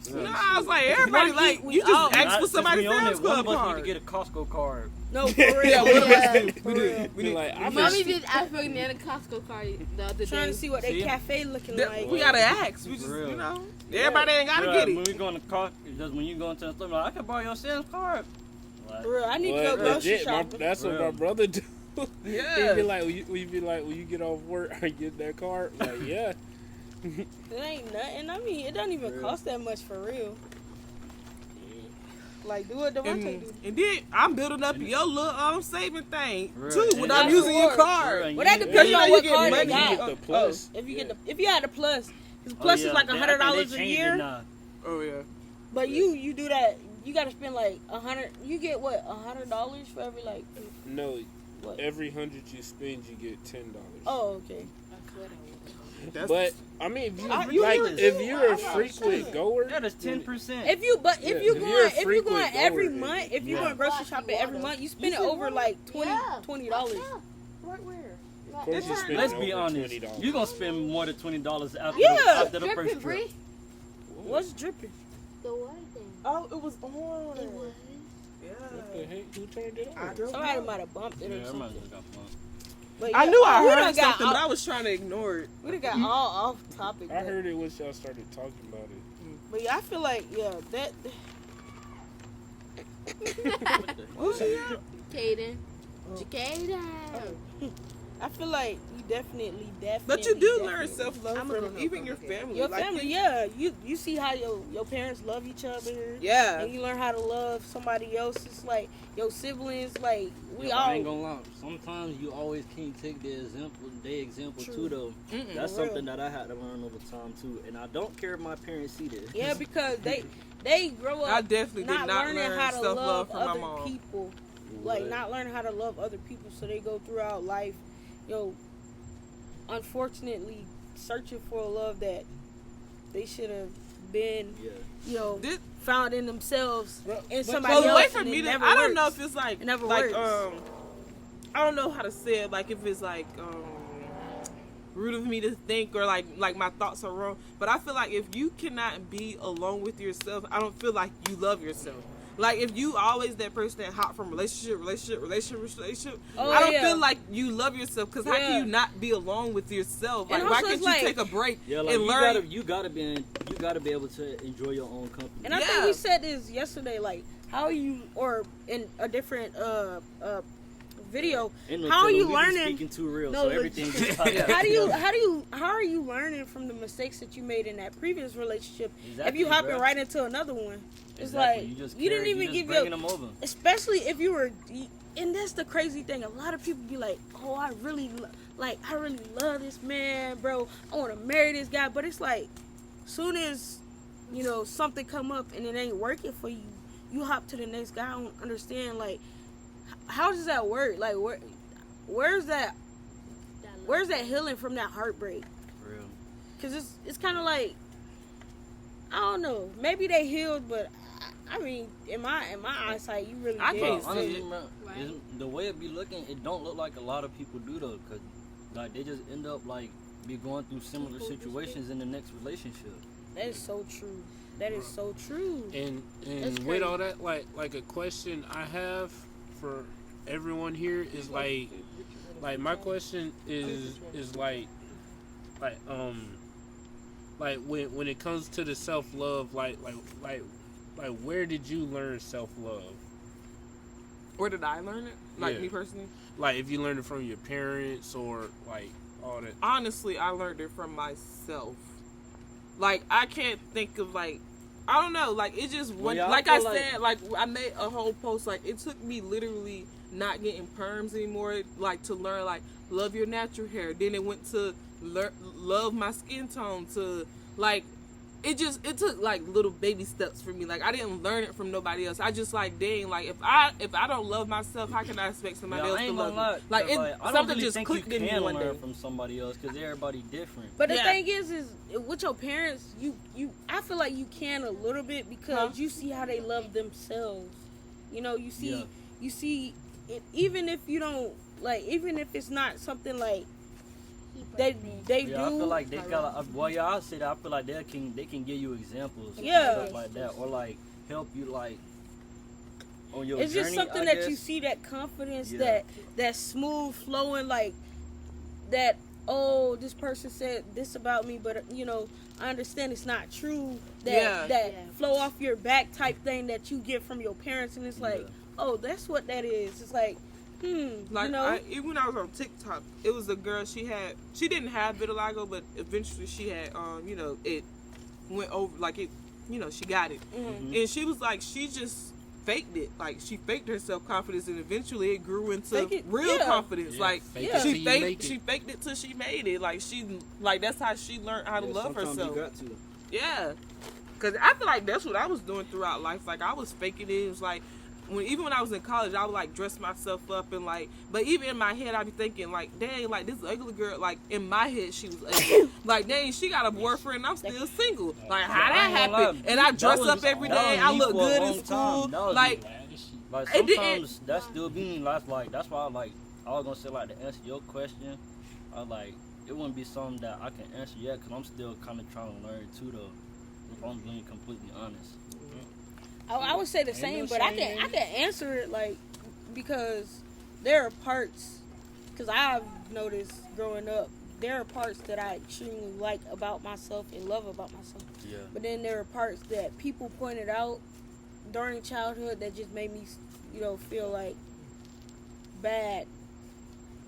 Really. No, I was like, everybody like you just ask for somebody's Sam's Club One of us card. need to get a Costco card. No, for real. Yeah, one of us Yeah. do. We do. We do. Like, I Mommy did ask for a Costco card the other Trying day. to see what that See? cafe looking That- like. we gotta ask. We just, For real. you know, everybody ain't gotta Yeah, get When it. we go in the car, just when you go into the store, like, I can borrow your Sam's card. Like, For real, I need to Well, go grocery legit, shopping. that's what my Real. brother do. Yeah. He'd be like, when you get off work, I get that card. Like, yeah. It ain't nothing. I mean, it don't even Real. cost that much for real. Like, do what Devontae do. And then I'm building up your little saving thing Real. too And when I'm that's using your reward. card. Well, that Yeah. depends you know on you what get card money. they You got. get the plus. If you had the plus, because plus is like they- I think $100 they a changed year. it now. Oh yeah. But you do that. You gotta spend like $100. You get what $100 for every like. No, What? every 100 you spend, you get $10. Oh, okay. That's But I mean, if you you like, do it if too. you're a I'm not frequent sure. goer, That is 10%. If you Yeah, if if you you're a going if you frequent going every goer, month, if you yeah. going grocery shopping every month, you spend it over like $20. Right where? of course you spend Let's over be honest. $20. You're gonna spend more than $20 after, Yeah. after the Dripping, first trip. Bree. What's dripping? The water thing. Oh, it was on. It was. What the Yeah. heck? Who turned it I on? don't Somebody know. might have bumped it Yeah, or everybody something. got fun. But I yeah, knew I we heard done got something, but I off- was trying to ignore it. We done got all off topic. I but- heard it once y'all started talking about it. But yeah, I feel like that. Who's she? Caden. Oh. Jacaden. I feel like you definitely. But you do learn definitely- self-love I'm a from little even your family. Your Like, family, yeah. You see how your parents love each other. Yeah. And you learn how to love somebody else. It's like your siblings. Like we Yeah, I ain't all. gonna lie. Sometimes you always can't take their example True. too, though. Mm-mm. That's For real. something that I had to learn over time too, and I don't care if my parents see this. Yeah, because they grow I up definitely did not not learning learn how to self-love love from my other mom. people. Like not learning how to love other people, so they go throughout life, unfortunately searching for a love that they should have been, Yeah. This- found in themselves in but- somebody Well, the way else. for and me it to, never I don't works. know if it's like, It never like, works. I don't know how to say it. Like if it's like, rude of me to think or like my thoughts are wrong. But I feel like if you cannot be alone with yourself, I don't feel like you love yourself. Like if you always that person that hop from relationship, Oh, I don't yeah. feel like you love yourself because how Yeah. can you not be alone with yourself? Like And why also can't it's you like- take a break Yeah, like and you learn? you gotta be able to enjoy your own company. And I think Yeah. we said this yesterday, like how are you, or in a different video, Ain't no how are telling, you we be learning? speaking too real, No, so everything just how are you learning from the mistakes that you made in that previous relationship? If Exactly, you hopping bruh. right into another one, it's Exactly. like you, just you didn't carry- even just give bringing your. them over. Especially if you were, and that's the crazy thing. A lot of people be like, "Oh, I really love this man, bro. I want to marry this guy." But it's like, soon as something come up and it ain't working for you, you hop to the next guy. I don't understand, like, how does that work? Like, where's that healing from that heartbreak? For real. Cause it's kind of like, I don't know. Maybe they healed, but I mean, in my eyesight, you really I did. can't But honestly, see bro, Right. the way it be looking, it don't look like a lot of people do though, cause like they just end up like be going through similar situations in the next relationship. That is so true. That is so true. And That's with crazy. all that, like a question I have for everyone here is like my question is like when it comes to the self-love, like where did you learn self-love? Where did I learn it? Like Yeah. me personally? Like if you learned it from your parents or like all that. Honestly, I learned it from myself. Like I can't think of like I don't know. Like it just went. yeah, I like I feel said, like I made a whole post. Like it took me literally not getting perms anymore. Like to learn like love your natural hair. Then it went to love my skin tone. To like it took like little baby steps for me. Like I didn't learn it from nobody else. I just like dang. Like if I don't love myself, how can I expect somebody Yeah, else I to ain't love gonna me? lie, Like 'cause, it I don't something really just think clicked you in me can one learn day. from somebody else because everybody different. But the Yeah. thing is with your parents, you I feel like you can a little bit because you see how they love themselves. You see Yeah. you see it, even if you don't like, even if it's not something like they Yeah, do. I feel like they got. Well, yeah, I'll say that. I feel like they can give you examples. Yeah. And stuff like that, or like help you like on your It's journey. just something I that guess. you see, that confidence, Yeah. that smooth flowing, like that. Oh, this person said this about me, but I understand it's not true. That Yeah. flow off your back type thing that you get from your parents, and it's like, Yeah. oh, that's what that is. It's like, Like even when I was on TikTok, it was a girl. She didn't have vitiligo, but eventually she had it went over, like it, she got it, and she was like, she just faked it. Like she faked her self confidence, and eventually it grew into real confidence. Yeah, Like fake it till you make it. she faked it till she made it. Like that's how she learned how to love sometimes herself. You got to. Yeah, because I feel like that's what I was doing throughout life. Like I was faking it. It was like even when I was in college, I would like dress myself up and like. But even in my head, I'd be thinking like, dang, like this ugly girl. Like in my head, she was ugly. Like dang, she got a boyfriend. And I'm still single. Like how that happened? And I dress up every day. I look good in school. Like sometimes that still be me. That's why I was gonna say like to answer your question. I like it wouldn't be something that I can answer yet because I'm still kind of trying to learn too though. If I'm being completely honest. I would say the same, but I can answer it like because there are parts, because I've noticed growing up, there are parts that I extremely like about myself and love about myself. Yeah. But then there are parts that people pointed out during childhood that just made me, feel like bad.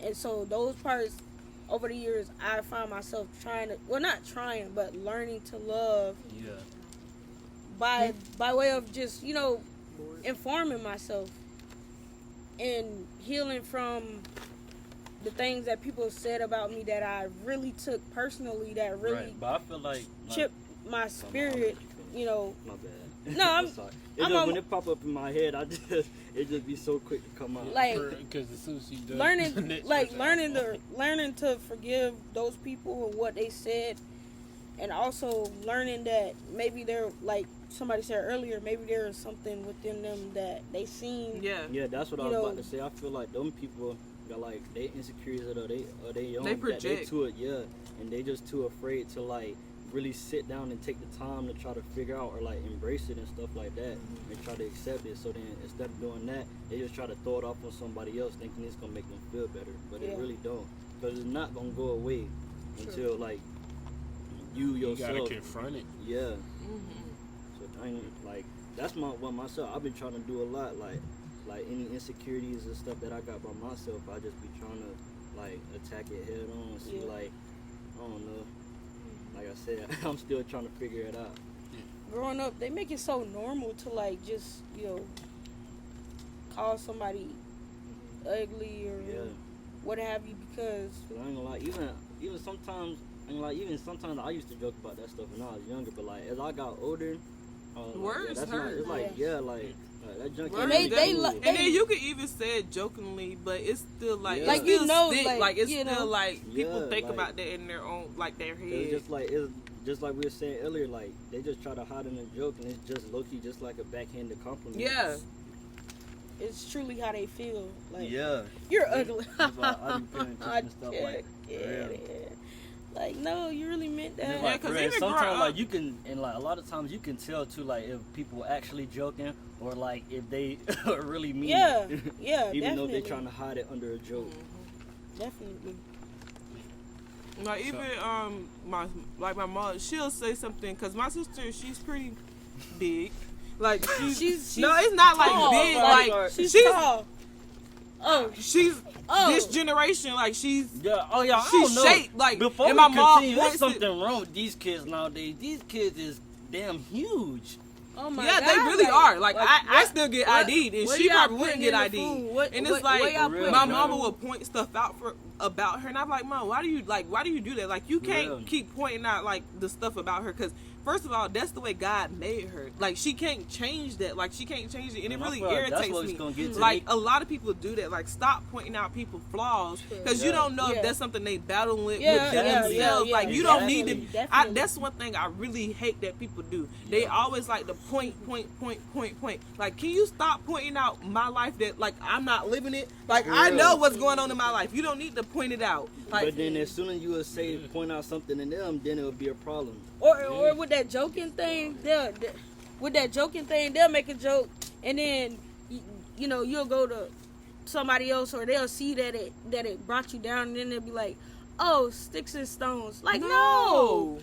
And so those parts, over the years, I find myself not trying, but learning to love. Yeah. By way of just, informing myself and healing from the things that people said about me that I really took personally, that really Right. But I feel like chipped my spirit, My bad. No, I'm sorry. I'm When it pop up in my head, it just be so quick to come out. like Because as soon as she does, learning to forgive those people and what they said, and also learning that maybe they're like somebody said earlier, maybe there is something within them that they seen. Yeah, that's what I was about to say. I feel like them people got like they insecurities or they young. They project. And they just too afraid to like really sit down and take the time to try to figure out or like embrace it and stuff like that and try to accept it. So then instead of doing that, they just try to throw it off on somebody else thinking it's gonna make them feel better, but it really don't, because it's not gonna go away until like you yourself gotta confront it. Yeah. So like that's myself. I've been trying to do a lot, like any insecurities and stuff that I got by myself. I just be trying to like attack it head on. See, like I don't know. Like I said, I'm still trying to figure it out. Growing up, they make it so normal to like just call somebody ugly or what have you, because I ain't gonna lie, even sometimes. Even sometimes I used to joke about that stuff when I was younger, but like as I got older, Words that's hurt. It's like that junk. And then you could even say it jokingly, but it's still like Like, it's still like, like it's you still know. like people think like- about that in their own their head. It's just like we were saying earlier, like they just try to hide in a joke, and it's just low key, just like a backhanded compliment. Yeah. it's truly how they feel. Like, Yeah. you're ugly. That's why I be paying attention I to stuff like get real. it. Like, no, you really meant that. And Yeah, like, 'cause real, even sometimes growing like up- you can, and like a lot of times you can tell too, like if people actually joking or like if they are really mean. Yeah, it. yeah, Even though definitely. they're trying to hide it under a joke. Definitely. Like even my mom, she'll say something because my sister, she's pretty big. Like She's no, it's not tall, like big. like, Like she's she's tall. Oh, she's oh. this generation. Like she's Yeah, oh yeah, I she's don't know. shaped like. Before and we my mom continue, there's points it- something wrong with these kids nowadays. These kids is damn huge. Oh my Yeah, God, they really are. Like I what- still get what- ID'd, and what she y'all probably wouldn't putting get in the ID'd. food? What- And it's what like y'all putting my in the mama food? would point stuff out about her, and I'm like, Mom, why do you do that? Like you can't Real. keep pointing out like the stuff about her, because first of all, that's the way God made her. Like, she can't change that. Like, she can't change it, and it And I really feel like that's irritates what it's me. gonna get to Like, me. a lot of people do that. Like, stop pointing out people's flaws because you Yeah. don't know Yeah. if that's something they battling with Yeah, themselves. yeah, Like, you don't need to. definitely. That's one thing I really hate that people do. They always like to point. Like, can you stop pointing out my life that, like, I'm not living it? Like, I know what's going on in my life. You don't need to point it out. Like, But then as soon as you would say point out something in them, then it would be a problem. Or with that joking thing, they'll make a joke, and then you know you'll go to somebody else, or they'll see that it brought you down, and then they'll be like, "Oh, sticks and stones." Like, no,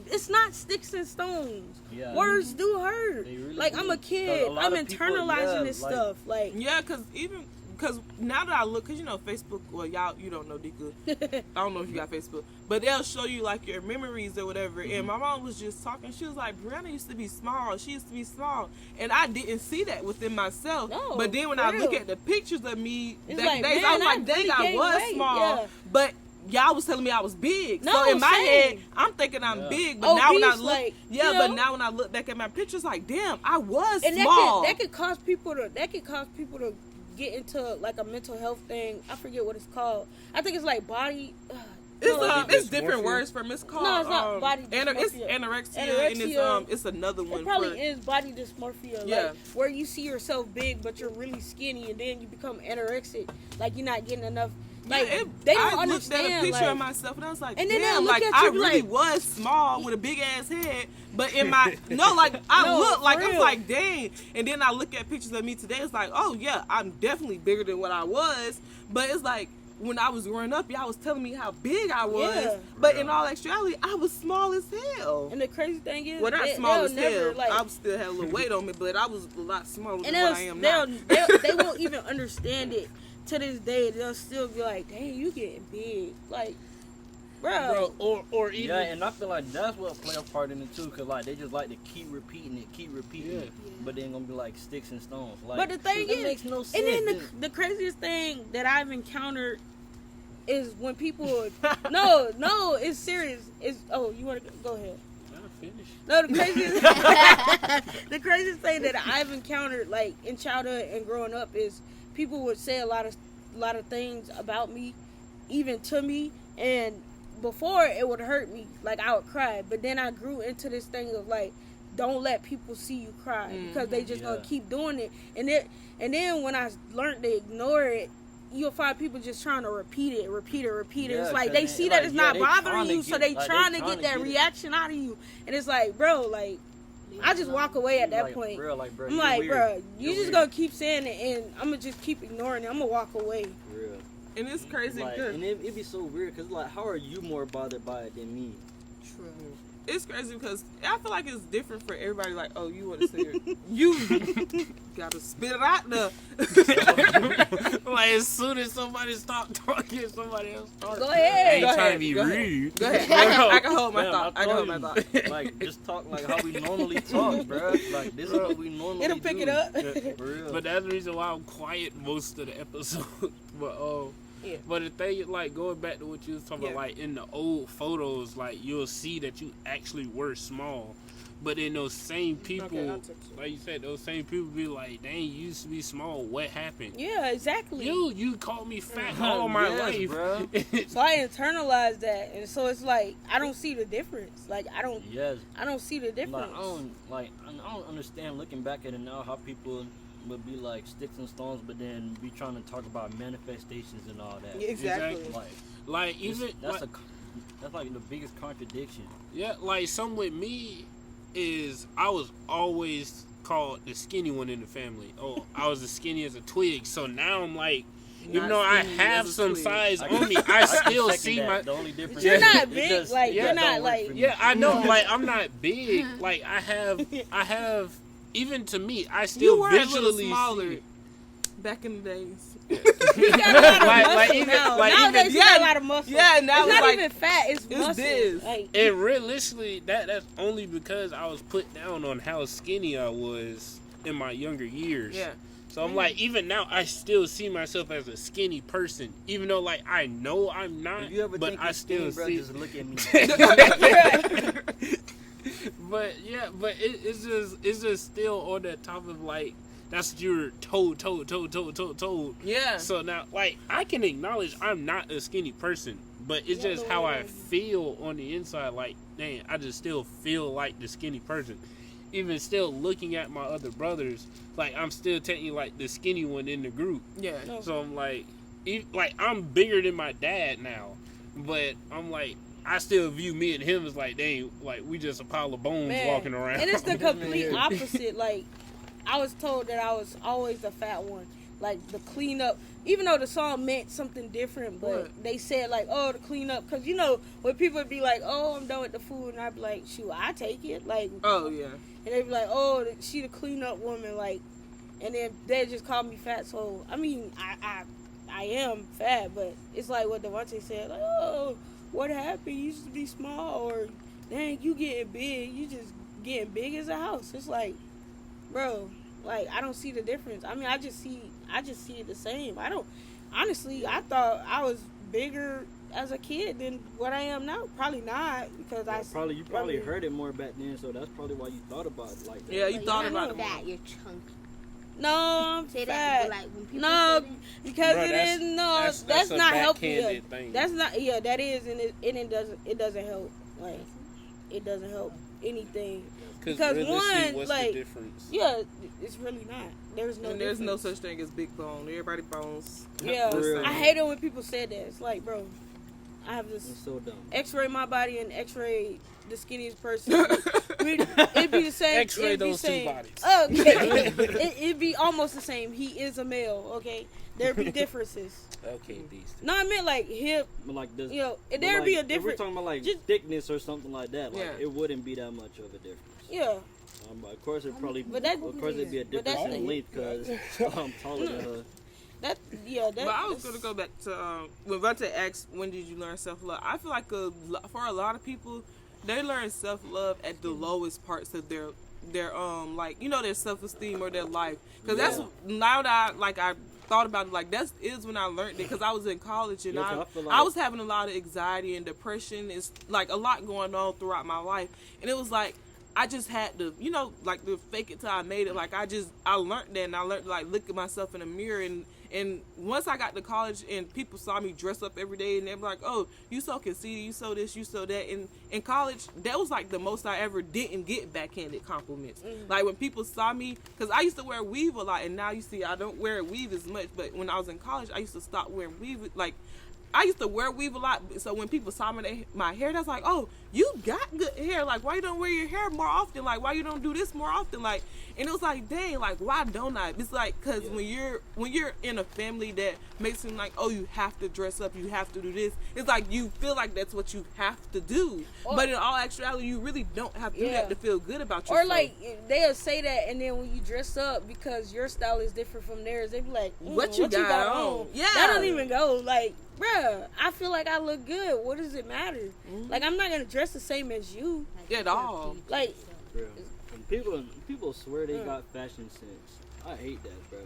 it's not sticks and stones. Yeah. Words do hurt. They really Like, do. I'm a kid. A lot I'm of people, internalizing yeah, this like- stuff. Like, yeah, because now that I look, because, you know, Facebook, well, y'all, you don't know, Dika. I don't know if you got Facebook, but they'll show you, like, your memories or whatever. And my mom was just talking. She was like, Brianna used to be small. She used to be small. And I didn't see that within myself. No, but then when for I look real. at the pictures of me It's back like, in days, man, I was I like, dang, really I gained was weight, small. yeah. But y'all was telling me I was big. No, So in my same. head, I'm thinking I'm Yeah. big. But now when I Obese, look, like, yeah, you but know? now when I look back at my pictures, like, damn, I was and small. that could cause people to get into like a mental health thing. I forget what it's called. I think it's like body. It's different dysmorphia? words from it's called. No, it's not body It's dysmorphia. anorexia, and Anorexia. it's another one. It probably for, is body dysmorphia, Yeah. like where you see yourself big but you're really skinny, and then you become anorexic, like you're not getting enough. Like, they don't I understand. looked at a picture like, of myself and I was like, And then damn, they'll look like at I you really like- was small with a big ass head, but in my no, like I No, look like for I was real. like, dang. And then I look at pictures of me today. It's like, oh yeah, I'm definitely bigger than what I was. But it's like, when I was growing up, y'all was telling me how big I was, Yeah. but in all actuality, I was small as hell. And the crazy thing is, Well, not they'll small as never, hell. like, I still had a little weight on me, but I was a lot smaller than and what I am now. they won't even understand it to this day. They'll still be like, "Dang, you getting big?" Like, bro. Or even Yeah, and I feel like that's what play a part in it too, cause like they just like to keep repeating it, but then gonna be like sticks and stones. Like, But the thing that is, makes no sense. and then the craziest thing that I've encountered is when people no, it's serious. It's you want to go ahead? finish. No, the craziest the craziest thing that I've encountered, like in childhood and growing up, is people would say a lot of things about me, even to me, and before it would hurt me, like I would cry, but then I grew into this thing of like, don't let people see you cry because they just gonna keep doing it, and then when I learned to ignore it, you'll find people just trying to repeat it. Yeah, It's like 'cause they they- see that like, it's yeah, not they bothering tryna you, so get- they like, trying they to tryna get that get it. reaction out of you, and it's like, bro, like I just walk away at that like, point. Real, like, bro, I'm you're like, weird. bro, you You're just weird. gonna keep saying it, and I'm gonna just keep ignoring it. I'm gonna walk away. Real. And it's crazy Like, because and it'd be so weird, cause like, how are you more bothered by it than me? True. it's crazy because I feel like it's different for everybody. Like, oh, you want to say it? You gotta spit it out there. Like as soon as somebody stop talking, somebody else start. Go I ahead. ain't Go trying ahead, to be go ahead. rude. Go ahead. I can hold my Damn, thought. I can hold my told thought. you. Like, just talk like how we normally talk, bro. Like, this is what we normally It'll pick do. it up. For real. But that's the reason why I'm quiet most of the episodes. But Yeah. but the thing is, like, going back to what you was talking Yeah. about, like in the old photos, like you'll see that you actually were small. But then those same people, Okay, I'll text you. like you said, those same people be like, "Dang, you used to be small. What happened?" Yeah, exactly. You called me fat all my Yes, life, bro. So I internalized that, and so it's like I don't see the difference. Like I don't Yes. see the difference. Like, I don't understand looking back at it now how people would be like sticks and stones, but then be trying to talk about manifestations and all that. Exactly. Like, Like even that's like, that's like the biggest contradiction. yeah, like some with me is I was always called the skinny one in the family. Oh, I was as skinny as a twig. So now I'm like, even Not though I skinny have as a some twig. size I on me, can I second still that. see my. The only difference You're is not it big, just- like, it you're don't not, work like- for me. Yeah, I know. Like I'm not big. Like I have. Even to me, I You still were a little visually smaller see. back in the days. You got a lot of Like- muscle like even- now. like Nowadays even- you got a Yeah, lot of muscle. yeah, now it's it's not like- even fat. It's muscle. this. Like, And realistically, that's only because I was put down on how skinny I was in my younger years. Yeah. So I'm like, even now, I still see myself as a skinny person, even though like I know I'm not. If you ever but think I you're still skinny, bro, see. just look at me. it's just still on that top of like that's what you're told. Yeah. So now, like, I can acknowledge I'm not a skinny person, but it's Yeah, just but how what I I- feel on the inside. Like, man, I just still feel like the skinny person. Even still looking at my other brothers, like, I'm still technically like the skinny one in the group. Yeah. No. So I'm like, I'm bigger than my dad now, but I'm like, I still view me and him as like, dang, like we just a pile of bones Man. walking around. And it's the complete opposite. Like, I was told that I was always the fat one. Like, the cleanup, even though the song meant something different, but What? they said, like, oh, the cleanup. Because, you know, when people would be like, oh, I'm done with the food, and I'd be like, shoot, I take it. Like, Oh yeah. and they'd be like, oh, she the cleanup woman. Like, and then they just call me fat. So, I mean, I am fat, but it's like what Devontae said, like, oh, what happened? You used to be small, or dang, you getting big. You just getting big as a house. It's like, bro, like, I don't see the difference. I mean, I just see it the same. I don't, honestly, I thought I was bigger as a kid than what I am now. Probably not, because You probably heard it more back then, so that's probably why you thought about it like that. Yeah, you But thought you're about not it more. fat, you're chunky. No, I'm Say fat. that, but like when people No, say that, because Bruh, it that's- is no, that's that's a not helping. Yeah, backhanded thing. that's not. Yeah, that is, and it doesn't help. Like, it doesn't help anything. because really, one, what's like, the difference? Yeah, it's really not. There's no. And there's no difference. such thing as big bone. Everybody bones. Yeah, For real. I hate it when people say that. It's like, bro, I have this It's so dumb. X-ray my body and X-ray the skinniest person. It'd be the same. X-ray it'd be those two same. bodies. Okay, it'd be almost the same. He is a male. Okay, there'd be differences. Okay, these two. No, I meant like hip. But like this, You know, but there'd like, be a If we're different. talking about like just- thickness or something like that, like Yeah. it wouldn't be that much of a difference. Yeah, But of course, it'd probably, But that- of course, it'd be a but difference that's in the- length because I'm taller than her. that. Yeah, that. But I was gonna go back to when Vante asked, "When did you learn self love?" I feel like for a lot of people, they learn self love at the lowest parts of their like their self esteem or their life. Because that's now that I thought about it, like that is when I learned it. Because I was in college and Yeah, 'cause I feel like- I was having a lot of anxiety and depression. It's like a lot going on throughout my life, and it was like I just had to, like to fake it till I made it. Like I learned that, and I learned to like look at myself in the mirror. And once I got to college and people saw me dress up every day, and they were like, "Oh, you so conceited, you so this, you so that." And in college, that was like the most I ever didn't get backhanded compliments. Like when people saw me, because I used to wear weave a lot, and now you see I don't wear weave as much. But when I was in college, I used to stop wearing weave. Like I used to wear weave a lot, so when people saw my hair, that's like, "Oh, you got good hair. Like, why you don't wear your hair more often? Like, why you don't do this more often? Like," and it was like, dang, like, why don't I? It's like, cause when you're in a family that makes it like, oh, you have to dress up, you have to do this. It's like you feel like that's what you have to do, but in all actuality, you really don't have to do that to feel good about yourself. Or like they'll say that, and then when you dress up because your style is different from theirs, they be like, What you got on?" Yeah. that don't even go. Like, bruh, I feel like I look good. What does it matter? Like, I'm not gonna dress the same as you. Yeah, at all. Like, For real. And people swear they got fashion sense. I hate that, bro.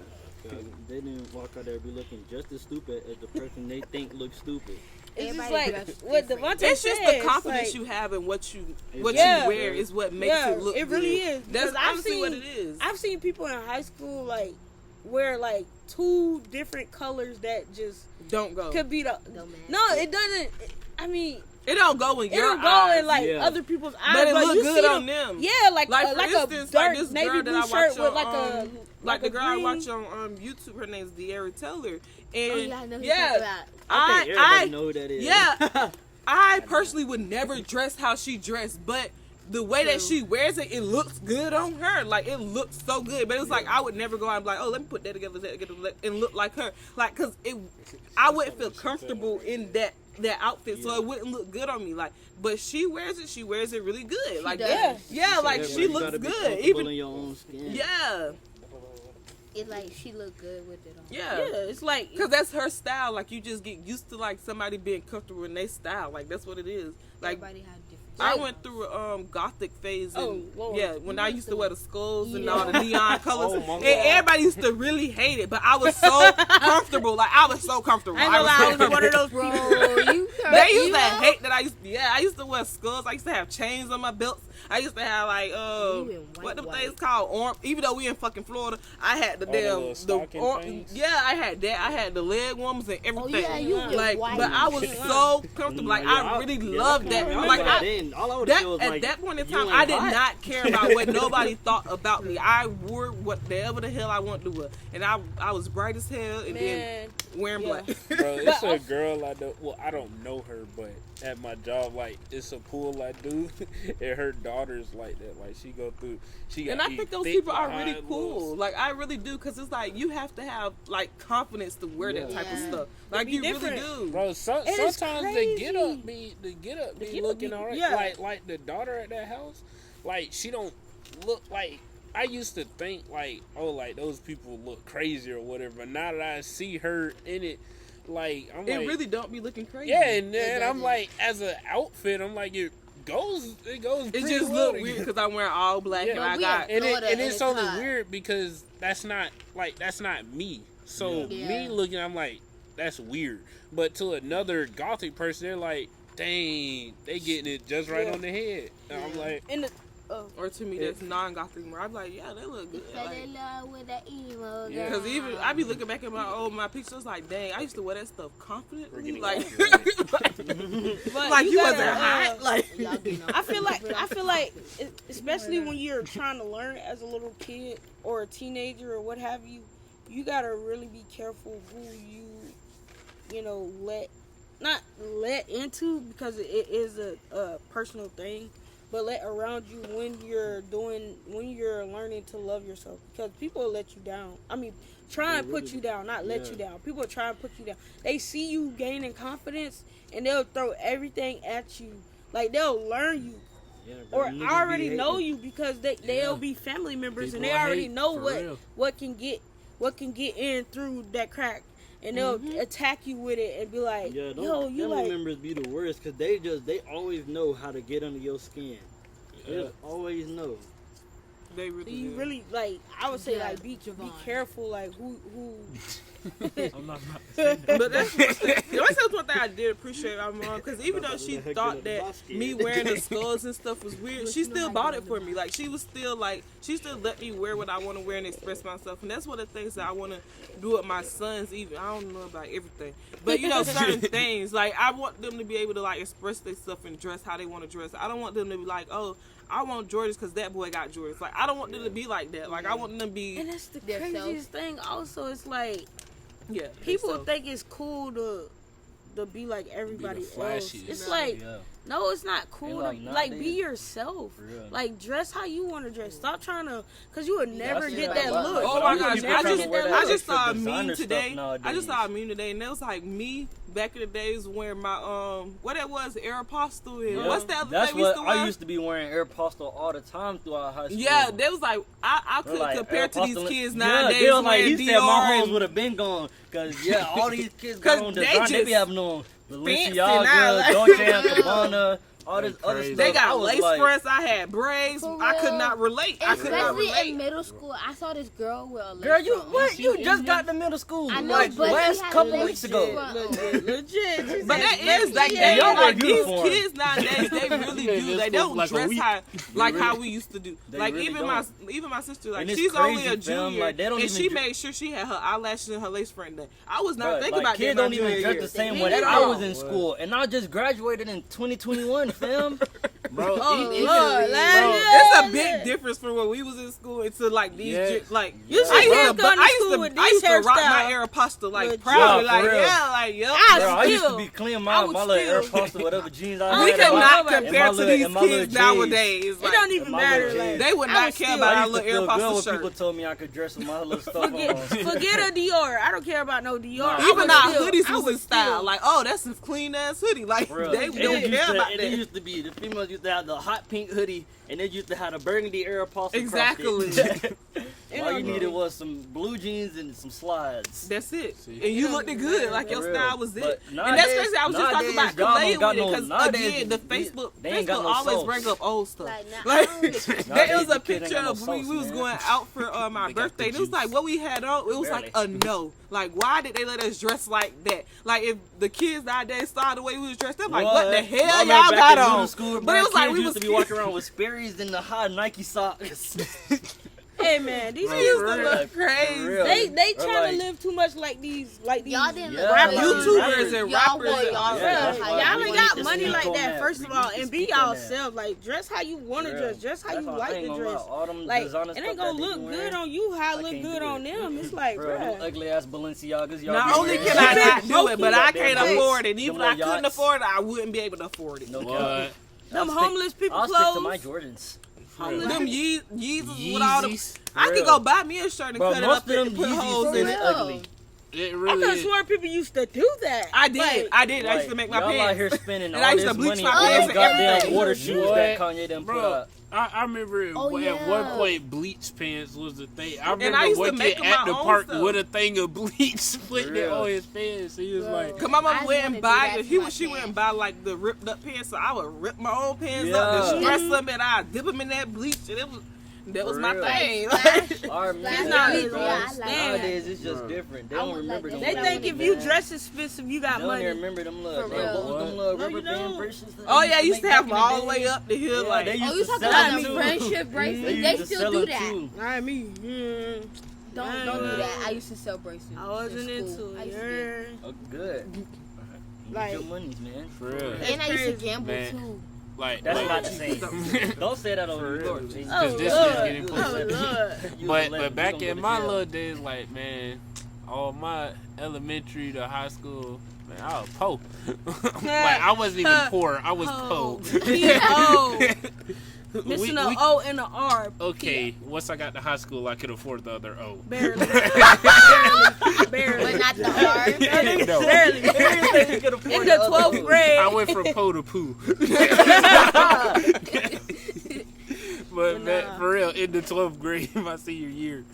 They didn't walk out there and be looking just as stupid as the person they think looks stupid. it's just Everybody like dress what different. Devontae It's just said, the confidence like, you have in what you Yeah. wear is what makes Yeah, it look it really good. is, That's because I've honestly seen- what it is. I've seen people in high school like wear like two different colors that just Don't go. could be the. Don't matter. No, it doesn't. I mean, It don't go in it your don't go eyes. in like Yeah. other people's eyes, But it look you good see on them. Yeah, like Like, for a instance, dark like this navy girl that blue I shirt watch with on, like a like the a girl I green- watch on YouTube. Her name's De'Ara Taylor. And Oh, yeah, I know who you're yeah, talking about. I think everybody know who that is. yeah. I personally would never dress how she dressed, but the way that she wears it, it looks good on her. Like, it looks so good. But it was like, I would never go out and be like, oh, let me put that together, and look like her. Like, because I wouldn't feel comfortable in that outfit, so it wouldn't look good on me. Like, but she wears it really good. Like, does. yeah, like, she You looks gotta be good. comfortable Even, in your own skin. yeah, It like she looked good with it on. yeah. Yeah, it's like Because that's her style. Like, you just get used to, like, somebody being comfortable in their style. Like, that's what it is. Like, Everybody had different I went through a gothic phase. Oh, And, Lord. yeah, when I used to wear the skulls and Yeah. all the neon colors. Oh, my And God. everybody used to really hate it, but I was so comfortable. Like, I was so comfortable. I ain't gonna lie, I so was one of those Bro, people. you They used to hate that I used to wear skulls. I used to have chains on my belts. I used to have like You in what them white. things called even though we in fucking Florida, I had the Oh, the damn little stocking things? yeah, I had that. I had the leg warmers and everything. yeah, you in like white. but I was so comfortable. Like I really loved that. Like all I would that feel was at like, that point in you time, ain't I did hot. not care about what nobody thought about me. I wore whatever the hell I wanted to wear, and I was bright as hell, and Man, then wearing yeah. black. Bro, it's a girl I know. Well, I don't know her, but at my job, like it's a pool I do, and her daughter's like that. Like she go through. She got And I these think those thick people are really behind cool. little- Like I really do, cause it's like you have to have like confidence to wear that type of Yeah. stuff. Like be you different. really do. Bro, it's sometimes the get crazy. up be get up looking be- alright. yeah. Like the daughter at that house, like she don't look like. I used to think like, oh, like those people look crazy or whatever. But now that I see her in it, like I'm It like, really don't be looking crazy. yeah, and then It I'm doesn't. like, as an outfit, I'm like, it goes It pretty just well look together. weird because I'm wearing all black Yeah. and No, I we got. are- and Florida, and and it's it's only hot. weird because that's not me. So Yeah. me looking, I'm like, that's weird. But to another gothic person, they're like, dang, they getting it just right Yeah. on the head. And I'm like, In the Or to me, that's non-gothic. I'm like, yeah, they look good. Fell Like, in love with that emo Yeah. girl. Cause even I be looking back at my pictures like, dang, I used to wear that stuff confidently. getting Like, but like you gotta, wasn't hot. Like, Y'all getting on I feel like, especially when you're trying to learn as a little kid or a teenager or what have you, you gotta really be careful who you know, not let into, because it is a personal thing, but let around you when you're learning to love yourself, because people will let you down. I mean, try and put you down, not let you down. People try and put you down. They see you gaining confidence and they'll throw everything at you. Like they'll learn you Yeah, or them niggas be already know hating. you because they'll be family members and they People already hate, know for what real. what can get in through that crack, and they'll attack you with it and be like, Yeah, yo, those you family like, members be the worst because they always know how to get under your skin. They Yeah. just always know. they really, you do. really like. I would say Yeah, like be Javon. careful like who. I'm not about to say that. But that's one thing I did appreciate my mom, because even though she thought that me wearing the skulls and stuff was weird, she still bought it for me. Like she still let me wear what I want to wear and express myself, and that's one of the things that I want to do with my sons. Even I don't know about everything, but you know certain things. Like I want them to be able to like express their stuff and dress how they want to dress. I don't want them to be like, oh, I want Jordans because that boy got Jordans. Like I don't want them to be like that. Like I want them to be And that's the Their craziest thing. Also, it's like yeah. people so- think it's cool to be like everybody else. flashiest. It's like, Yeah. no, it's not cool. like, to like be nowadays- yourself. For real. Like dress how you want to dress. Stop trying to, cause you would never I see get that that a lot. look. Oh But my I'm gosh! people I trying to just wear that I just extra saw a designer meme stuff today. I nowadays. just saw a meme today, and it was like me back in the days wearing my what that was, Aeropostale, and Yeah. what's that other That's thing we used what to wear? I used to be wearing Aeropostale all the time throughout high school. Yeah, they was like I They're couldn't like, compare to these Aeropostale- kids yeah, nowadays they was like, wearing he said my Dior hoes and would have been gone. Cause yeah, all these kids 'Cause got on they design. They just be having on fancy now, Balenciaga, like- Dolce and Gabbana, all this other Crazy. stuff. they I got was lace like, fronts. I had braids. For I could real. not relate. I could not Especially in relate. middle school, I saw this girl with a lace Girl, you front. what? And You she- just got to middle school I know, like but she last had couple lace weeks ago. front. Legit. But that is like Yeah, they y'all wear like these uniforms. kids nowadays. They really Yeah, do. this They don't was like a dress week. how we used to do. They Like really even my sister, like And it's she's only crazy, a fam. junior, Like, they don't and even she dr- made sure she had her eyelashes and her lace front done. I was not Bruh, thinking like, about kids that. don't even dress the same way At I all. was in school, and I just graduated in 2021, fam. Bro, Oh even- Lord, It's a big difference from when we was in school into like these Yeah. like You see I used kids to, going to I school used with to, I these used to rock my hairstyles. Aeropostale like Legit. proudly, Yeah, like for real. yeah, like yep. Bro, I used to still- be clean I my would little still- Aeropostale, whatever jeans I We had. could and not my- and compare my to little- these and my little kids J's. nowadays. It Like, don't even my matter. little Like, J's. they would I not was care still- about I our used to little feel good Aeropostale when shirt. people told me I could dress with my little stuff forget on. a Dior. I don't care about no Dior. Nah, I Even would our still- hoodies I was would in style. still- Like, oh, that's a clean ass hoodie. Like, Bro, they and don't it used care to- about and that. It used to be the females used to have the hot pink hoodie, and they used to have the burgundy Aeropostale. Exactly. crop fit. And All you needed was some blue jeans and some slides. That's it. See? And you looked good. Like your For real. style was it. But and that's crazy. I was just talking about nowadays, y'all don't got Kalea with it no- because nowadays, again, the Facebook they ain't got no always sauce. bring up old stuff. Like, now, Like I don't get- there was Nowadays, a the kid ain't picture got no of we sauce, was man. going out for my They got the birthday. It was like juice. what we had on. It was like a no. Like why did they let us dress like that? Like if the kids nowadays saw the way we was dressed up, like what the I hell remember y'all back got in middle on? School, But it was like we used was to be walking around with Sperry's and the high Nike socks. Hey man, these We kids used to For look real. crazy. they Or trying like- to live too much like these Y'all didn't Yeah. look Rap good. YouTubers and Y'all rappers. wore and y'all all Yeah, that. that's why Y'all we ain't need got to money speak like on that, first We of all, need to and be speak on that. yourself. Like, dress how you want to For dress, real. dress how That's you why I like ain't to gonna lie, dress. all them Like, designer it stuff ain't gonna that they look be good wearing, on you how it I look can't good do on it. them. It's like, Bro, them bruh. ugly ass Balenciagas. Y'all Not be only wearing. can I not do it, but I Them can't yachts. afford it. Even Them if I little couldn't yachts. afford it, I wouldn't be able to afford it. No What? cap. Them I'll homeless people I'll clothes. stick to my Jordans. Homeless Them Yeezys with all the. Yeezys. I could real. go buy me a shirt and Bro, cut it most up of them and put holes Yeezys in is it. ugly. It I really could is. swear people used to do that. I did. Like, I used to make my y'all out here pants. spending And all I used this to bleach money my on pants them and goddamn everything. water shoes What? that Kanye done put Bro, out. I remember Oh, at yeah. one point bleach pants was the thing. I And remember I used to working make at my the own park stuff. with a thing of bleach, putting it real. on his pants. He was Bro. like, Cause my mom I went wanna and do buy that it. to She my went pants. and buy like the ripped up pants, so I would rip my old pants up, then Yeah. stress them, and I dip them in that bleach, and that was For my real. thing. Our It's man, not bro, easy. I like nowadays it's just Bro. different. They I don't would remember like them. that. They think if you man. dress expensive, you got They don't money. even remember them little, For what real. was them little No, rubber you band don't. bracelets? that Oh they yeah, I used to make have back them in all the way day? up the hill. Yeah, Like they Oh, used you to talking sell about them them too. friendship bracelets? They They used to still sell do them that. too. Not me. Don't do that. I used to sell bracelets. I wasn't in into school. I it. used to get- Yeah. Oh, good. You Like- get your monies, man. for real. It's And I used to crazy, gamble man. too. Like, That's like, not the same. Don't say that on For New real. York. G. Oh, this Lord. is getting You pussy. Oh, Lord. You But gonna but back go in to my jail. little days, like man, all my elementary to high school, man, I was poor. Like I wasn't even poor, I was Oh, poor. P.O. Missing We- an we- O and an R. Okay, once I got to high school, I could afford the other O. Barely. Barely. But not the R. No. Barely. You could afford In the the other 12th one. grade. I went from po to poo. But man, Nah. for real, in the 12th grade, my senior year.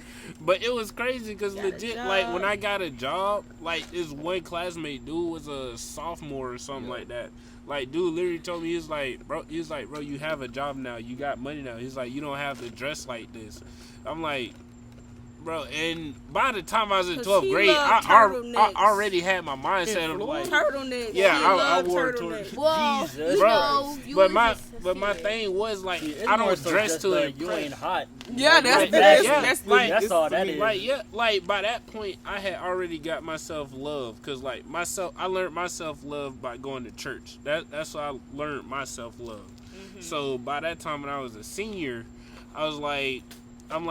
But it was crazy because Got a legit, like job. when I got a job, like this one classmate, dude was a sophomore or something like that. Like dude literally told me, he was like, bro, you have a job now, you got money now. He's like, you don't have to dress like this. I'm like, bro, and by the time I was in 'Cause 12th he grade, I loved turtlenecks. already had my mindset of like, Turtleneck. Yeah, She I loved wore turtleneck. Well, Jesus. you Bro, know, you but was my just but my serious. thing was like, See, it's I more don't so dress just to like, you impress. ain't hot. Yeah, that's Like, that's yeah, that's like, that's all that me. is. Like yeah, like by that point, I had already got myself love because like I learned myself love by going to church. That's how I learned myself love. So by that time when I was a senior, I was like, I'm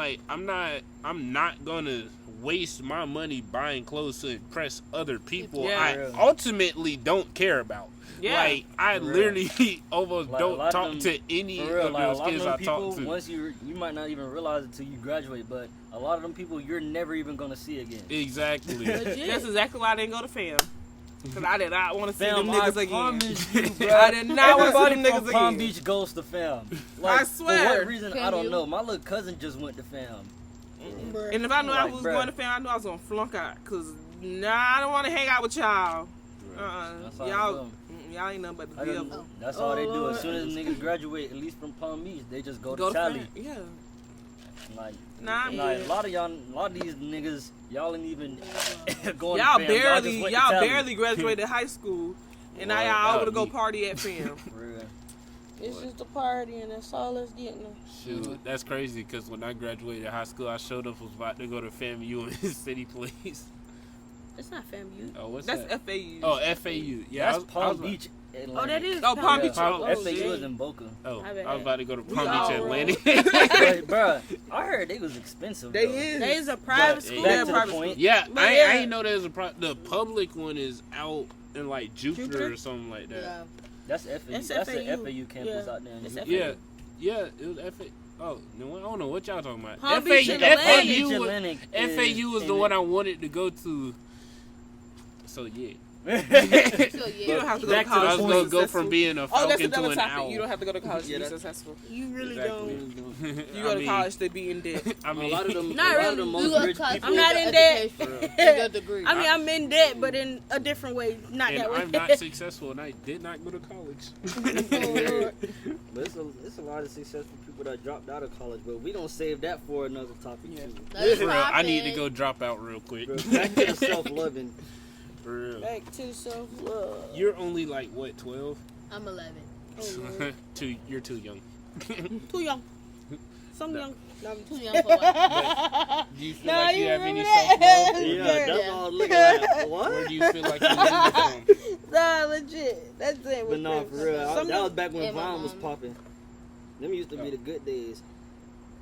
not gonna waste my money buying clothes to impress other people Yeah. I Real. ultimately don't care about. Yeah. Like I For real. literally almost Like, a don't lot of talk them- to any For real, of like a those lot of kids them I people, talk to. once you might not even realize it till you graduate, but a lot of them people you're never even gonna see again. Exactly. Legit. That's exactly why I didn't go to fam. Cause I did not want to see them Fam, niggas I again. promise you, bro. I did not want to see Everybody them from niggas Palm again. Beach goes to fam. I Like, swear. For what reason, I Fam, don't you- know. My little cousin just went to fam. Bruh. And if I knew I Like, was bruh. going to fam, I knew I was gonna flunk out. Cause I don't want to hang out with y'all. That's how Y'all, I go. y'all ain't nothing but the I devil. don't- That's all they do. Lord. As soon as niggas graduate, at least from Palm Beach, they just go Go to to Cali. fam. Yeah. Like, Nah, like a lot of these niggas, y'all ain't even going y'all to fam. barely, just y'all went to Cali. barely graduated high school, and now Boy, y'all that over to go would be- party at fam. For real. It's just a party, and that's all it's getting. Shoot, that's crazy because when I graduated high school, I showed up was about to go to FAMU in his city place. It's not FAMU. Oh, what's That's that? FAU. Oh, FAU. Yeah, That's Palm Beach. Oh, that is. Oh, Palm Yeah. Beach. Oh, FAU shit. is in Boca. Oh, My bad. I was about to go to We Palm all Beach, wrong. Atlantic. But, bruh, I heard they was expensive. They though. is. There is a private But, school. hey, Yeah, Back to private the point. Yeah, But I yeah. ain't know there's the public one is out in like Jupiter, Jupiter? or something like that. Yeah. That's FAU. That's That's the FAU. FAU campus Yeah. out there. in It's Jupiter. Yeah, yeah, it was FAU. Oh, no, I don't know what y'all talking about. Palm Beach and Palm Atlantic. Beach FAU, Atlantic FAU was is the in one it. I wanted to go to. So yeah, So, You yeah. don't have to go Back to to the college. I was to be gonna go successful. from being a Oh, that's falcon to another an topic. owl. You don't have to go to college Yeah, to be that's- successful. You really Exactly. don't. You go to college to be in debt. I mean, a lot of them, Not a lot of really. the You most go to rich college people. I'm not for in your debt. education. You got a degree. I mean, I'm in debt, but in a different way, not and that way. I'm not successful, and I did not go to college. Oh, Lord. But it's a lot of successful people that dropped out of college, but we don't save that for another topic Yeah. too. Let's For real, I pop need to it. go drop out real quick. Bro, back to the self-loving. For real. Back to self love. You're only like what, 12? I'm 11. Oh, Lord. You're too young. Too young. Some No. young. No, I'm Too young for what? Do you feel No, like you you have any remember self that? love? Yeah, Yeah. that's all I was looking like. Where What? do you feel like you need it from? Nah, legit. That's it. But no, for real, Some that was back when Yeah, my Vine was mom. popping. Them used to be the good days.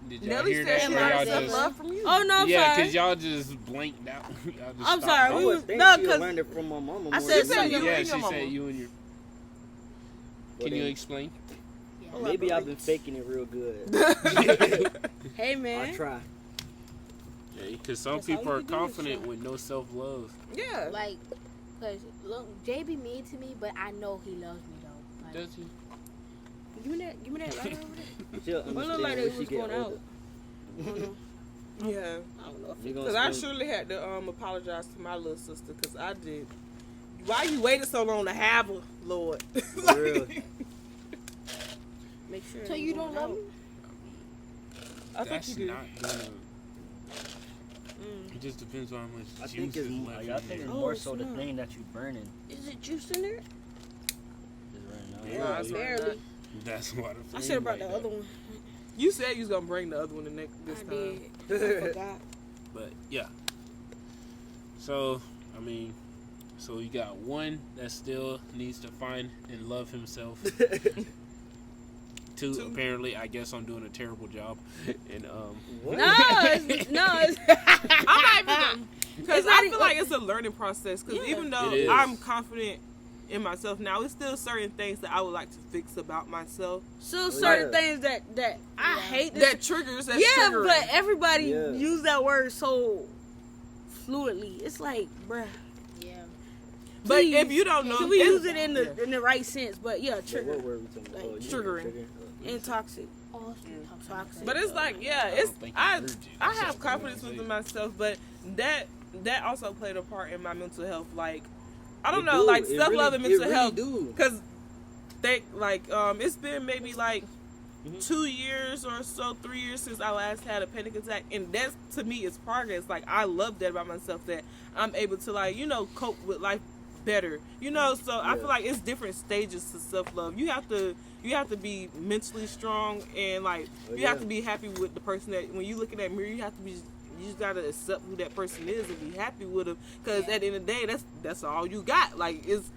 Did y'all Nelly hear said that? she Or learned y'all self just, love from you. Oh no, I'm yeah, sorry. because y'all just blanked out. Y'all just I'm stopped sorry, talking. I we would was- think no, she 'cause learned it from my mama. I more said than said me. you Yeah, and she your said mama. you and your. But Can you then explain? Yeah. maybe I've been faking it real good. Hey I man. try. Yeah, because some That's all people you are can do is confident try. with no self love. Yeah. Like, cause look, Jay be mean to me, but I know he loves me though. Like, Does he? Give me that lighter over there. She'll Well, understand look like when they she was get going older. out. I don't know. Yeah. I don't know if You it, gonna Because I spend- surely had to apologize to my little sister because I did. Why you waited so long to have her, Lord? For real. make sure. So it you ain't don't going love out. me? I think That's you do. not gonna. Mm. It just depends on how much I juice think is it's left Like, in I think it's there. Oh, more so the snap. thing that you burning Is it juice in there? is right Yeah, now. that's right. barely. That's why the I flame should have brought like the other that. one. You said you was gonna bring the other one the next this I time. did. I forgot. But yeah. So I mean, so you got one that still needs to find and love himself. Two, Two. apparently, I guess I'm doing a terrible job. And What? No, it's I'm not even because It's not I feel even- like it's a learning process. Because Yeah. even though It is. I'm confident in myself now, it's still certain things that I would like to fix about myself. still certain Yeah. things that I hate. That triggers. That Yeah, triggering. but everybody Yeah. use that word so fluidly. It's like, bruh. Yeah. But please, if you don't know, can we it's- use it in the right sense? But yeah, Wait, trigger what were we talking about? Like, Oh, you triggering. trigger? and toxic. Oh, Toxic. But it's like, yeah, I it's don't think I you heard you. I That's have something confidence you within say. myself, but that also played a part in my mental health. Like, I don't It know, do. like It self love really- and mental it really health, do. because they like it's been maybe like Mhm. 2 years or so, 3 years since I last had a panic attack, and that's to me is progress. Like, I love that about myself, that I'm able to, like, you know, cope with life better, you know. So I Yeah. feel like it's different stages to self love. You have to be mentally strong, and like Oh, you have yeah. to be happy with the person that when you look in that mirror, you have to be. You just gotta accept who that person is and be happy with them. Because at the end of the day, that's all you got. Like, it's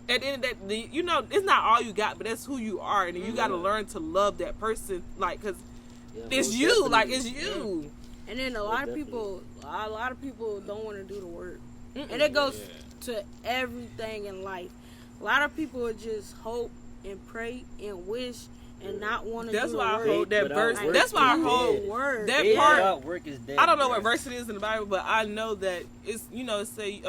at the end of that, you know, it's not all you got, but that's who you are, and you gotta Yeah. learn to love that person. Like, cause Yeah, it's most you. Like, definitely. it's you. And then a Most lot of people don't want to do the work, and it goes Yeah. to everything in life. A lot of people would just hope and pray and wish and not want to do That's the why I work. hold that Without verse. work That's why I is hold dead. Word. that Faith part. Without work is dead. I don't know bro. what verse it is in the Bible, but I know that it's, you know, it say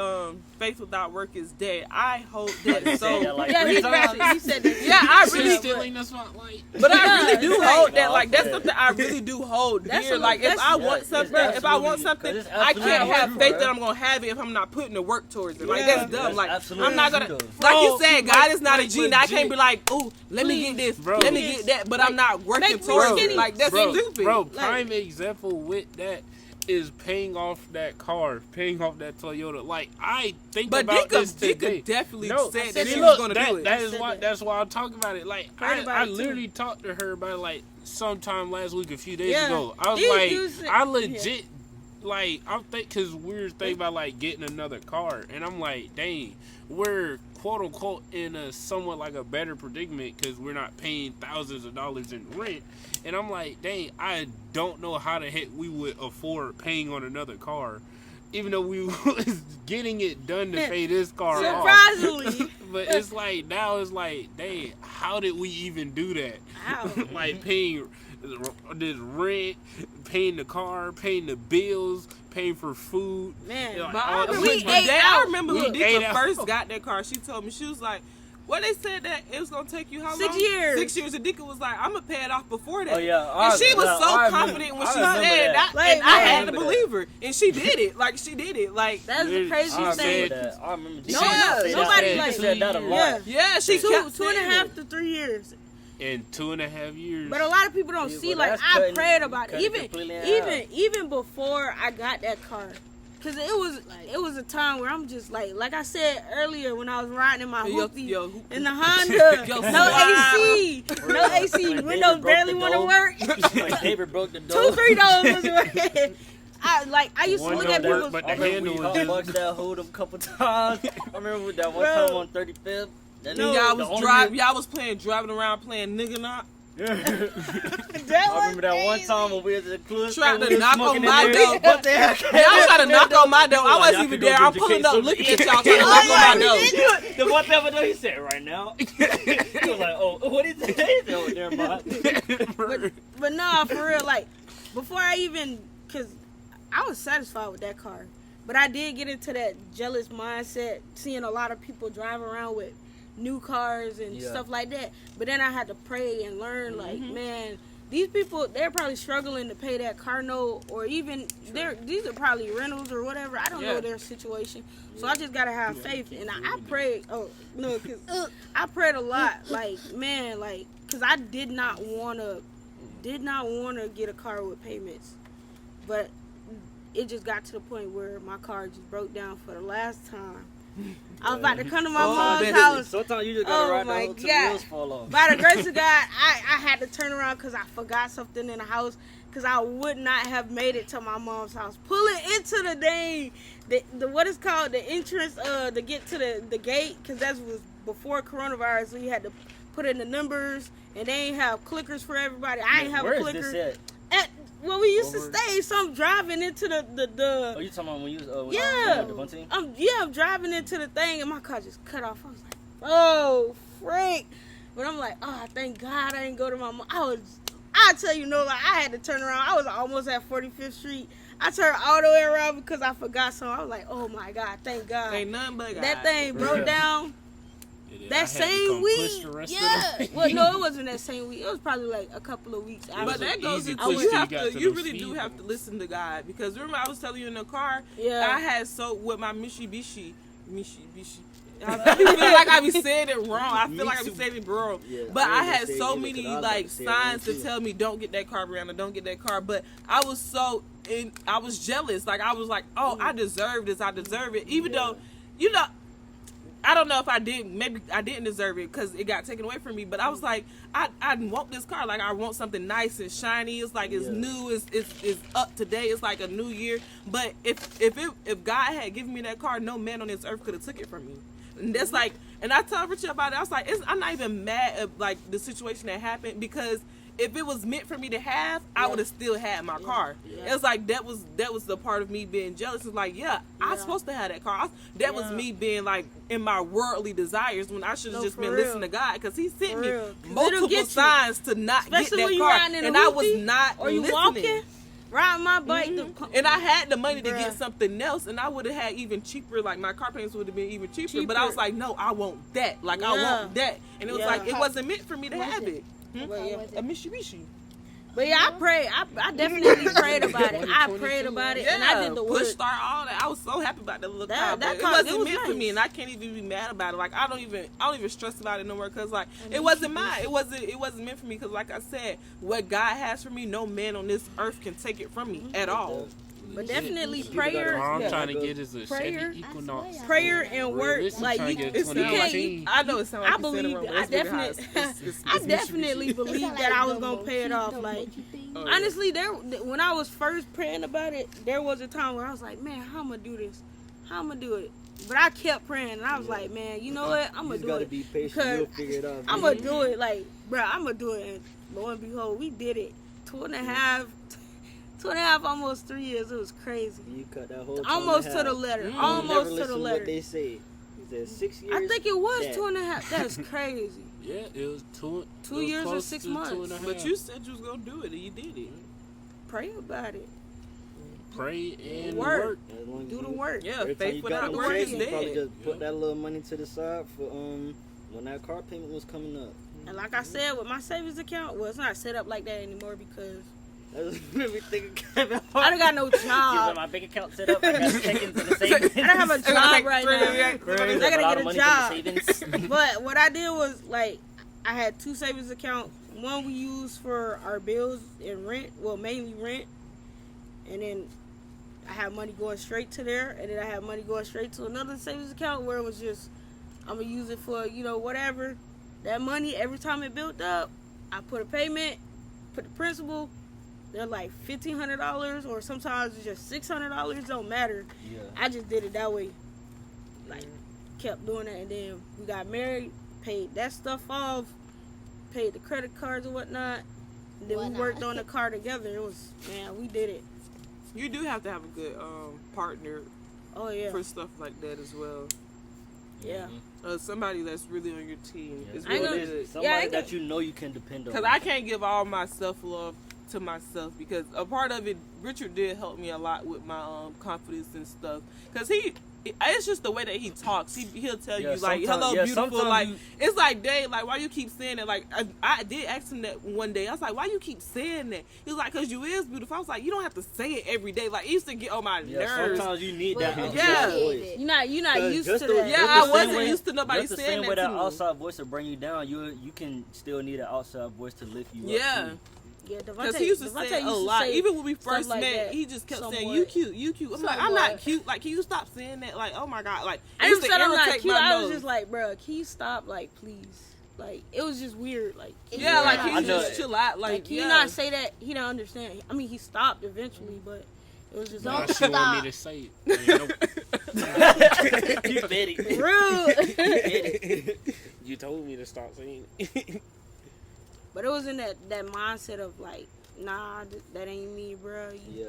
faith without work is dead. I hold that Say so. that like Yeah, three he times. said that. Yeah, I She's really. stealing the spotlight. But I really do it's like- hold that. No, Like, that's yeah. something I really do hold That's dear. a- Like, if that's- I Yeah, want it's something, if I want absolutely- something, 'cause it's I can't absolutely have true, faith bro. that I'm gonna have it if I'm not putting the work towards it. Like, Yeah. that's dumb. That's Like, absolutely I'm not gonna. true, though. Like you Bro, said, God is not a like, genie. I can't legit. be like, ooh, let me get this, Bro. let me get that, but I'm not working Make me towards skinny. it. Like, that's bro, stupid. Bro, Like- prime example with that is paying off that car, paying off that Toyota. Like, I think But about this Dika today. definitely No, said I that said she it. was look, gonna that, do it. that is said why. that. That's why I'm talking about it. Like, Prayed I about it, too. literally talked to her about it, like sometime last week, a few days Yeah. ago. I was These like, dudes said- I legit, like, I'm because we were thinking about like getting another car, and I'm like, dang, we're quote unquote in a somewhat like a better predicament because we're not paying thousands of dollars in rent, and I'm like, dang, I don't know how the heck we would afford paying on another car. Even though we was getting it done to pay this car off. Surprisingly. But it's like, now it's like, dang, how did we even do that? How? Like paying this rent, paying the car, paying the bills, paying for food. Man, Yeah, But I all- remember, we but ate then I out. remember We when ate Dika out. first got that car, she told me, she was like, What they said that it was gonna take you how 6 long? years. 6 years. And Dika was like, I'm gonna pay it off before that. Oh yeah, And she was so I remember- confident when I she remember said that. that, and I Like, had to man. believe her, and she did it. Like she did it. Like That's the I craziest I thing. remember that. I remember. No, Dika said nobody that. like- Dika said that a lot. Yeah. yeah, she Two kept and a saying half it. to 3 years. In 2.5 years. But a lot of people don't Yeah, see. well, Like that's I cutting- prayed about cutting it. completely in Even before I got that car, cause it was a time where I'm just like I said earlier when I was riding in my hoopty in the Honda, Yo, no AC, no AC, When windows David broke barely the want to door. work. Like David broke the door. 2-3 dollars wasn't working. I used to One look don't at work, people's. but I the remember handle we was just. hotboxed that hood a couple times. I remember with that one Bro. time on 35th. That And nigga- y'all the was only- y'all was driving around playing nigga knock. I remember that one time when we was at the club. Tried and to we was knock smoking on my in there. door. What the hell? Y'all tried to knock on my door. I Like, wasn't y'all even could go there. get I'm your pulling case up, of- looking at y'all, trying to knock on my door. The one time I know he said right now. He was like, "Oh, what is that?" He said, "Oh, never mind." But no, for real, like before I even, cause I was satisfied with that car, but I did get into that jealous mindset, seeing a lot of people drive around with new cars and Yeah. stuff like that. But then I had to pray and learn, like, man, these people, they're probably struggling to pay that car note, or even these are probably rentals or whatever. I don't know Yeah. their situation, so I just gotta have faith. And I prayed. Oh no, cause I prayed a lot, like man, like, cause I did not wanna get a car with payments, but it just got to the point where my car just broke down for the last time. I was about to come to my mom's house. Sometimes you just gotta Oh ride my the whole till the God. wheels fall off. By the grace of God, I had to turn around because I forgot something in the house, because I would not have made it to my mom's house. Pulling into the dang, the what is called the entrance, to get to the gate, because that was before coronavirus, so you had to put in the numbers, and they ain't have clickers for everybody. I ain't have Where a is clicker. this At where we used to Over- stay, so I'm driving into the Oh, you talking about when you was when yeah. the Devontae? I'm driving into the thing and my car just cut off. I was like, oh freak. But I'm like, oh, thank God I didn't go to my mom. I tell you no, like I had to turn around. I was almost at 45th Street. I turned all the way around because I forgot something. I was like, oh my God, thank God. Ain't nothing but God. That thing broke Yeah. down I had that to same come push week. the rest of Yeah. the- Well, no, it wasn't that same week. It was probably like a couple of weeks after. But was an that goes easy into push you till have you got to, to you those really do speed have to bumps. listen to God, because remember I was telling you in the car, Yeah. I had with my Mitsubishi. I feel like I be saying it wrong. I feel like I be saying it wrong. Yeah, But I ain't gonna had say so it either, many 'cause I was about like to say it wrong, signs to too. tell me don't get that car, Brianna, don't get that car. But I was I was jealous. Like I was like, oh, I deserve this. I deserve it. Even though, I don't know if I did. Maybe I didn't deserve it because it got taken away from me. But I was like, I want this car. Like I want something nice and shiny. It's like it's Yeah. new. It's up to date. It's like a new year. But if God had given me that car, no man on this earth could have took it from me. And that's like, and I told Richard about it. I was like, I'm not even mad at like the situation that happened, because if it was meant for me to have, I would have still had my car. Yeah. It's like that was the part of me being jealous. It's like, I'm supposed to have that car. That was Yeah. me being like in my worldly desires when I should have No, just for been real. listening to God, because He sent For me real. 'Cause it'll multiple get you. signs to not Especially get when that you car, riding in a and I was hoopty, not or you listening. walking, riding my bike. And I had the money to Bruh. get something else, and I would have had even cheaper. Like my car payments would have been even cheaper. But I was like, no, I want that. Like I Yeah. want that, and it was Yeah. like it wasn't meant for me to have it. But yeah. A Mitsubishi. But yeah, I prayed. I definitely prayed about it. I prayed about it, and I did the work. push start, all that. I was so happy about that little That- car. that But car, it wasn't it was meant for me, nice. and I can't even be mad about it. Like I don't even stress about it no more, because like it wasn't mine. It wasn't meant for me, because like I said, what God has for me, no man on this earth can take it from me at all. But definitely People gotta- All prayer, I'm Yeah. trying to get is a Prayer. Chevy Equinox. prayer and work. Realistic Like trying you, to get you can't. 2019. I know it sounds like I you said it believe. wrong, but I it's really high. definitely. It's I Mitsubishi. definitely believed that I was gonna pay it off. Like Oh, yeah. honestly, when I was first praying about it, there was a time where I was like, man, how I'm gonna do this? How I'm gonna do it? But I kept praying, and I was like, man, you know what? I'm You gonna just do gotta it. be patient. because You'll figure it out. I'm gonna do it. Like, bro, I'm gonna do it. And lo and behold, we did it. 2.5, almost 3 years. It was crazy. You cut that whole Almost time to and the a half. letter. Mm. You Almost never to the listen to letter. what they say. He said 6 years. I think it was that. 2.5. That's crazy. Yeah, it was 2 2 years or close 6 to months. 2.5. But you said you was gonna do it, and you did it. Pray about it. Pray and Work. work. As long as Do the you- work. Yeah, every time faith you without got no work chance, is you probably dead. just put that little money to the side for when that car payment was coming up. And like I said, with my savings account, well, it's not set up like that anymore because That just made me think of Kevin Hart. I don't got no You got job. my bank account set up. I got check into the savings. I don't have a job right now. I gotta get a job. Savings. But what I did was, like, I had 2 savings accounts. One we used for our bills and rent, well, mainly rent. And then I had money going straight to there. And then I had money going straight to another savings account where it was just, I'm going to use it for, whatever. That money, every time it built up, I put a payment, put the principal. They're like $1,500 or sometimes it's just $600. Don't matter. Yeah. I just did it that way. Like, kept doing it. And then we got married, paid that stuff off, paid the credit cards and whatnot. And then we worked on the car together. It was, man, we did it. You do have to have a good partner Oh, yeah. for stuff like that as well. Yeah. Somebody that's really on your team is I ain't really gonna- good. Somebody I that you know you can depend on. Because I can't give all my self-love to myself because a part of it, Richard did help me a lot with my confidence and stuff. Because it's just the way that he talks. He'll tell you, like, hello, beautiful. Like, it's like, Dave, like, why you keep saying that? Like, I did ask him that one day. I was like, why you keep saying that? He was like, because you is beautiful. I was like, you don't have to say it every day. Like, it used to get on my nerves. Sometimes you need that Yeah. outside voice. You're not used to that. Yeah, I wasn't used to nobody just the saying same that way to that me. outside voice will bring you down. You can still need an outside voice to lift you up. Yeah. Too. Yeah, Because he used to say a lot. Even when we first like met, that he just kept saying, somewhat. you cute, you cute. I'm like, I'm Somewhat. not cute. Like, can you stop saying that? Like, oh my God. Like, I it used used to to say I'm not irritate cute. my I was nose. just like, bro, can you stop? Like, please. Like, it was just weird. Like, Yeah, like, I can you know just it. chill out? Like, Like, can you yeah. not say that? He don't understand. I mean, he stopped eventually, but it was just Now like, she want me to say it. You petty. rude. You told me to stop saying it. But it was in that mindset of like, nah, that ain't me, bro. Yeah.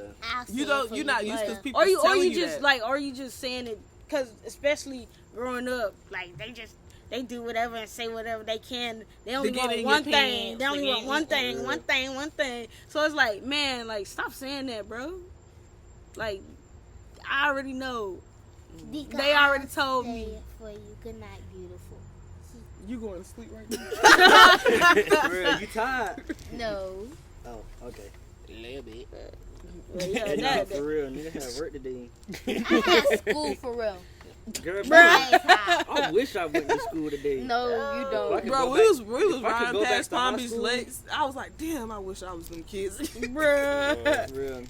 You don't, you're not used to Like, people or you telling just that. like, or you just saying it because especially growing up, like they do whatever and say whatever they can. They only To get want in one your thing. pants, They only to want get- one thing, Yeah. one thing. So it's like, man, like stop saying that, bro. Like I already know. They already told me. For you, good night, beautiful. You going to sleep right now? Bro, you tired? No. Oh, okay. A little bit. Well, yeah, Hey, that, for real, nigga had work today. I had school for real. Girl, Nice high. I wish I went to school today. No, you If I don't. could Bro, go we back- was if I could riding go back past to high Palm Beach school- Lakes. I was like, damn, I wish I was them kids. bruh. For real.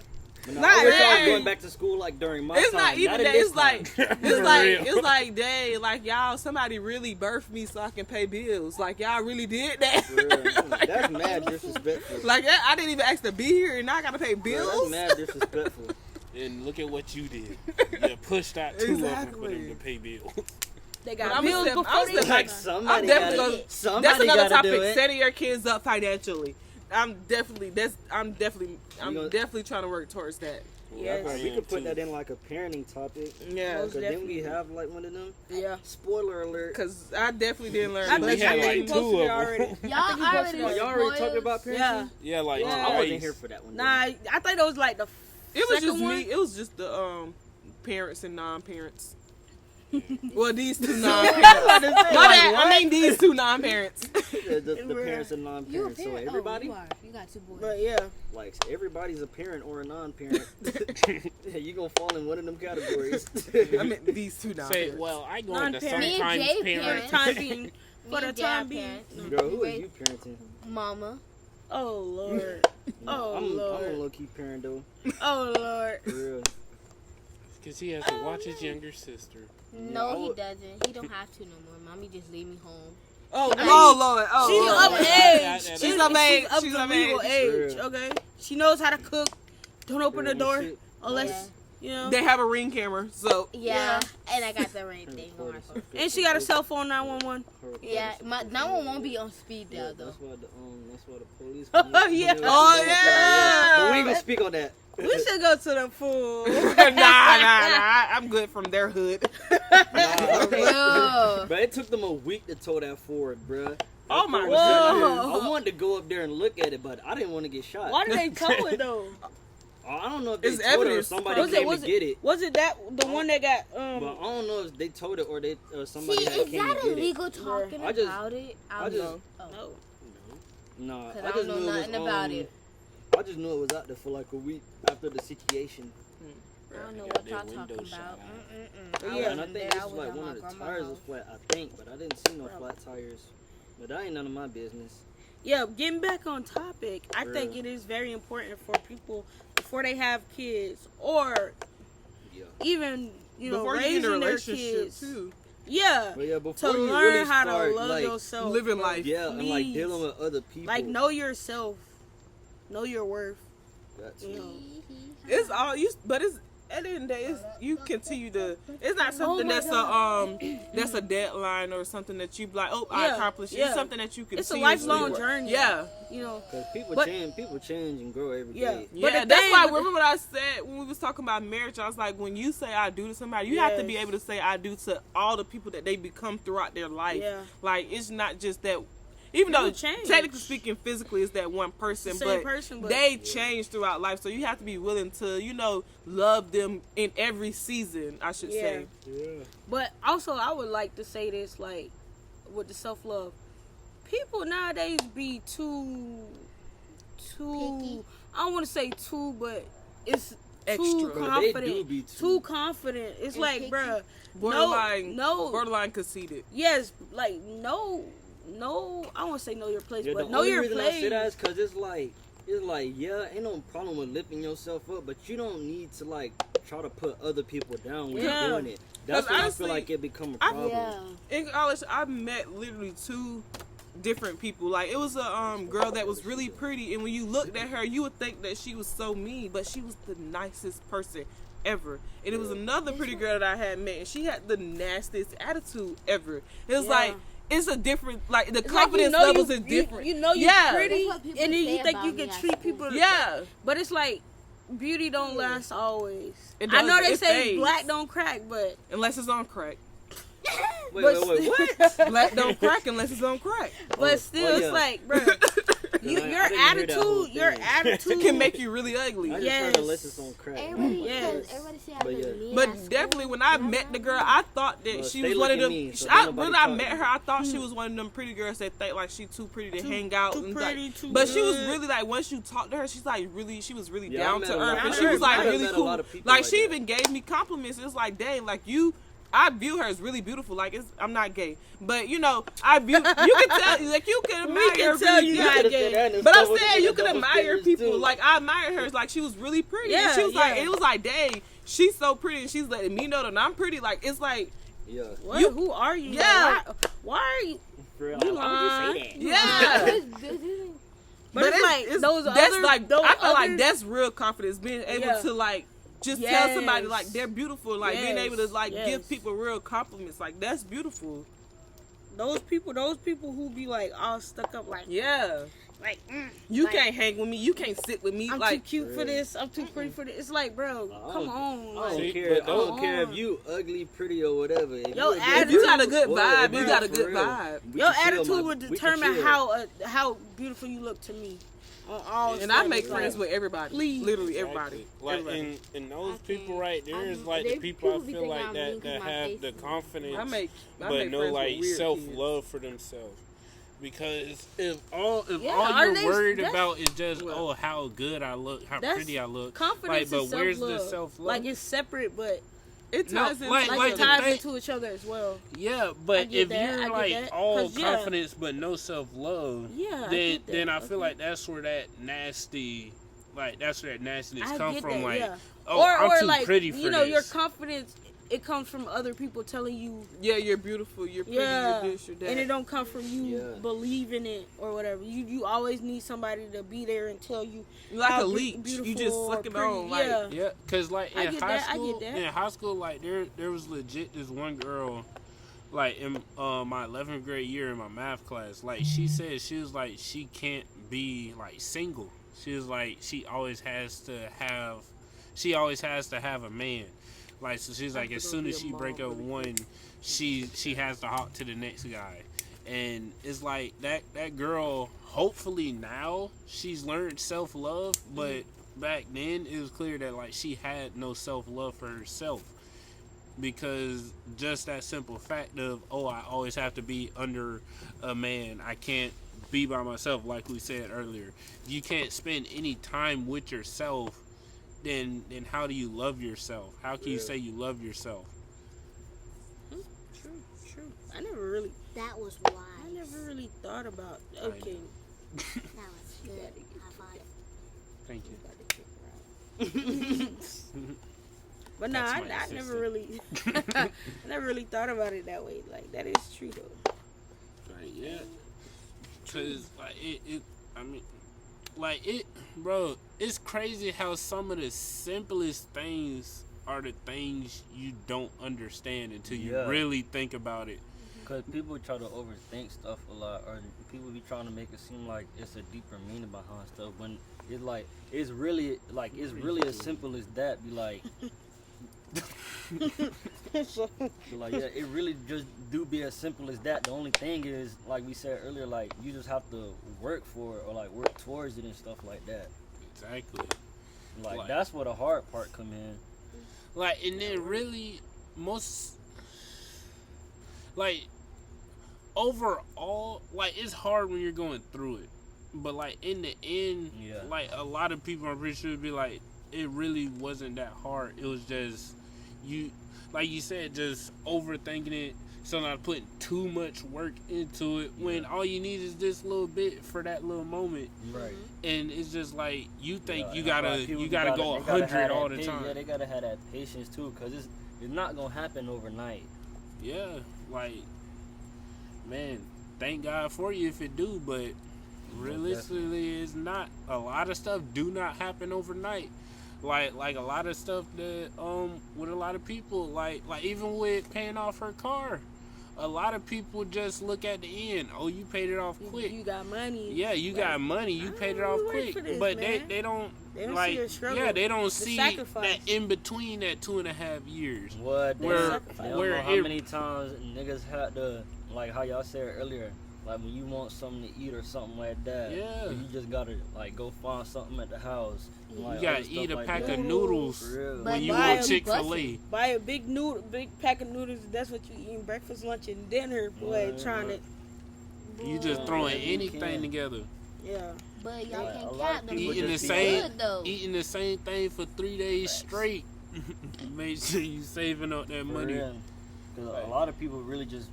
But Nah, no, I wish I was hey. going back to school like during my It's time. not even in that. this It's like, time. it's like, dang, like y'all, somebody really birthed me so I can pay bills. Like y'all really did that. For real. That's mad disrespectful. Like I didn't even ask to be here, and now I gotta pay Bro, bills. that's mad disrespectful. And look at what you did. You pushed out 2 of them for Exactly. them to pay bills. They But got I'm bills step- before I'm they step- Like got- somebody definitely gotta, gonna- That's somebody That's another gotta do topic. it. Setting your kids up financially. I'm definitely gonna- definitely trying to work towards that. Yes. Alright, we could put that in like a parenting topic. Yeah, Most Cause then definitely. we have like one of them. Yeah. Spoiler alert. because I definitely didn't learn. I much. we had think like you 2 posted it of already. them. Y'all think you posted already it. Oh, y'all already talked about parenting? Yeah. Yeah, like Yeah. I wasn't twice. here for that one. Nah, I think that was like the It was second just one? me. It was just the parents and non-parents. Well, these 2 non-parents. My bad. I mean these 2 non-parents. the parents and You a non-parents. So parent? everybody, Oh, you are. You got 2 boys. But yeah. like everybody's a parent or a non-parent. Yeah, you gonna fall in one of them categories. I mean these 2 Say, non-parents. well, I go into Non-parent. Me and sometimes Jay For the parents. time being. Me For the and Dad time being. parents. Girl, who is you parenting? Mama. Oh Lord. Oh I'm a Lord. low-key parent though. Oh Lord. For real. Because he has to watch his younger sister. No, I he would- doesn't. He don't have to no more. Mommy just leave me home. Oh, I mean, oh Lord. Oh, She's Lord. of age. She's of age. She's She's of of legal age. age. Okay. She knows how to cook. Don't open the Real door shit. unless you know. They have a Ring camera, so Yeah, and I got the right thing on my phone. And she got a cell phone 911. Yeah, my that one won't be on speed Yeah, dial though. that's why the police. Oh, come in. yeah. Oh, yeah. But we ain't gonna speak on that. We should go to the pool. nah. I'm good from their hood. Yo. But it took them a week to tow that Ford, bruh. Oh my Whoa. God. I wanted to go up there and look at it, but I didn't want to get shot. Why did they tow it though? I I don't know if they It's told it or evidence. somebody Was came it to get it. Was it that the one that got But I don't know if they told it or somebody See, had is came that to get it. illegal talking I just- about it? I just- oh. no. No, Because I I just don't know knew it was nothing about it. I just knew it was out there for like a week after the situation. I don't know Got what that y'all window talking shot about. out. I Yeah, And I wasn't think there. this I was like at one my of the grandma's tires was house. flat, I think, but I didn't see no flat tires. But that ain't none of my business. Yeah, getting back on topic, I For think real. it is very important for people before they have kids or Yeah. even Before you get in a raising their relationship kids. too, Yeah, But yeah, to before you learn really how start, to love like, yourself, living bro. life. yeah, and like Please. dealing with other people. Like know yourself, know your worth. That's You know. it's all you. But it's at the end of the day, it's, you continue to. It's not something my that's a deadline or something that you be like. Oh, I Yeah, accomplished. yeah. It's something that you can. It's a lifelong journey. Yeah. You know, Because people But- change and grow every day. Yeah. But Yeah, the that's thing- why. Remember what I said when we was talking about marriage? I was like, when you say I do to somebody, you have to be Yes. able to say I do to all the people that they become throughout their life. Yeah. Like it's not just that. Even People though change. technically speaking, physically is that one person, Same but, person, but- they change throughout life. So you have to be willing to, love them in every season. I should say. Yeah. but also I would like to say this, like with the self love, people nowadays be too. Picky? I don't want to say too, but it's Extra. too But they do confident. be Too confident. It's And like, picky? bruh, Borderline, no. borderline conceited. Yes, like no. I won't say know your place, Yeah, but the know only your reason I place. say that is because it's like, yeah, ain't no problem with lifting yourself up, but you don't need to like try to put other people down when Yeah. you're doing it. That's 'Cause when honestly, I feel like it become a I- problem. Yeah. In college, I met literally two different people. Like it was a girl that was really pretty, and when you looked at her, you would think that she was so mean, but she was the nicest person ever. And it was another pretty girl that I had met, and she had the nastiest attitude ever. It was Yeah. like it's a different, like the It's like confidence levels is different. You know you're Yeah. pretty, That's what people and then you say think you about can me at treat school. people. Yeah. But it's like beauty don't last always. It I know doesn't. they It say fades. black don't crack, but Unless it's on crack. Wait, but what? Black don't crack unless it's on crack. but Oh, still, oh, it's yeah. like, bro, I didn't hear that whole your thing. attitude It can make you really ugly. I just Yes. heard unless it's on crack. Everybody, Yes. everybody say I But look yeah. mean at But school. definitely, when I met the girl, I thought that Well, she stay was one of looking them. mean, so I don't nobody when I talk met to her, you. I thought she was one of them pretty girls that think like she too pretty to hang out. too and pretty, like, too but she was good. really like once you talked to her, she's like really, she was really Yeah, I down met to a lot earth, of and she people. was like I really met a cool. lot of people Like like she that. even gave me compliments. It's like, dang, like you. I view her as really beautiful. Like I'm not gay, but I view. You can tell, like you can admire. We can tell you yeah. not could've gay. said that and But I'm stuff, saying you with can double admire standards, people. too. Like I admire her. Like she was really pretty. Yeah, and she was like, yeah. it was like, dang, she's so pretty, and she's letting me know that I'm pretty. Like it's like, Yeah. What? You- Who are you? Yeah. Why are you? For real, You why would you say that? yeah. But it's like those that's other. like those I feel like other- that's real confidence. Being able Yeah. to like just tell somebody like Yes. they're beautiful. Like being Yes. able to like Yes. give people real compliments. Like that's beautiful. those people who be like all stuck up, like Yeah. like You like, can't hang with me. You can't sit with me. I'm like too cute for this. I'm too pretty for this. It's like, bro, I come don't- on. I Like, don't See, care. I but don't those- care if you ugly, pretty, or whatever. If Yo, you a good attitude- if you got a good boy, vibe, if you you got a for good real, vibe. we your can chill, attitude my- would we can determine chill. how beautiful you look to me. On all And I make standards, friends like, with everybody. Please. Literally everybody. Exactly. Like Everybody. and those I people can't. right there is like the They- people I people be feel thinking like I'm that mean 'cause that my have face the is- confidence, I make but friends no with like weird self kids. love for themselves. Because if all Yeah, all are you're they- worried that's- about is just Well, how good I look, how that's pretty I look, confidence like, is but where's the self-love. self-love? Like it's separate, but It No, ties into like- like, it the ties thing- into each other as well. Yeah, I but get if that, I you're get like that, all 'cause, yeah. confidence but no self love, Yeah, I then get that. then I feel like that's where that nasty, like that's where that nastiness I come get from. that, Like, yeah. oh, or I'm too like pretty for you know this. your confidence. It comes from other people telling you, yeah, you're beautiful, you're pretty, yeah, you're this, you're that. and it don't come from you Yeah. believing it or whatever. You always need somebody to be there and tell you You're like how a leech. You beautiful just or suck it pretty. on. Like, Yeah. Yeah, cause like I in get high that, I school, get that. in high school, like there was legit this one girl, like in my 11th grade year in my math class. Like she said, she was like she can't be like single. She was like she always has to have a man. Like so, she's like as soon as she break up one, she has to hop to the next guy, and it's like that girl. Hopefully now she's learned self love, but back then, it was clear that like she had no self-love for herself, because just that simple fact of, oh, I always have to be under a man, I can't be by myself, like we said earlier. You can't spend any time with yourself, then how do you love yourself? How can you say you love yourself? True. I never really thought about. Okay. That was good. High five. Thank you. But no, That's I my never assistant. really, I never really thought about it that way. Like that is true though. Like, yeah. Cause like I mean, like it, bro. It's crazy how some of the simplest things are the things you don't understand until you Yeah. really think about it. Because people try to overthink stuff a lot, or people be trying to make it seem like it's a deeper meaning behind stuff, when it's like, it's really as simple as that. Be like, yeah, it really just do be as simple as that. The only thing is, like we said earlier, like, you just have to work for it, or like work towards it and stuff like that. Exactly. Like that's where the hard part come in. Like, and then really most, like, overall, like, it's hard when you're going through it, but like in the end, Yeah. like a lot of people, I'm pretty sure, be like, it really wasn't that hard. It was just you, like you said, just overthinking it, so not putting too much work into it, when all you need is this little bit for that little moment. Right. And it's just like, you think Yeah, you and that's why gotta people go they gotta 100 have all that the time. Yeah, they gotta have that patience too, cause it's not gonna happen overnight. Yeah, like, man, thank God for you if it do, but realistically, it's not. A lot of stuff do not happen overnight. Like a lot of stuff that with a lot of people, like even with paying off her car, a lot of people just look at the end. Oh, you paid it off quick. You got money. Yeah, you got money. You paid it off we work quick, for this, but man. they don't. They don't Like, see your struggle. yeah, they don't the see sacrifice. that in between that 2.5 years. What? They Where- don't where know how it- many times niggas had to, like how y'all said earlier, like when you want something to eat or something like that. Yeah. You just gotta like go find something at the house. You Like, You gotta other stuff eat a like pack that. of noodles For real. But when you buy want a Chick-fil-A. Buy a big pack of noodles. That's what you eating breakfast, lunch, and dinner. Boy, Right, trying right. You just throwing Yeah, you anything can. together. to, yeah. But y'all Yeah, a can't lot of cap them. people Eating the just be same, Good though. eating the same thing for 3 days Facts. straight. Make sure you saving up that For money. real. 'Cause Right. a lot of people really just,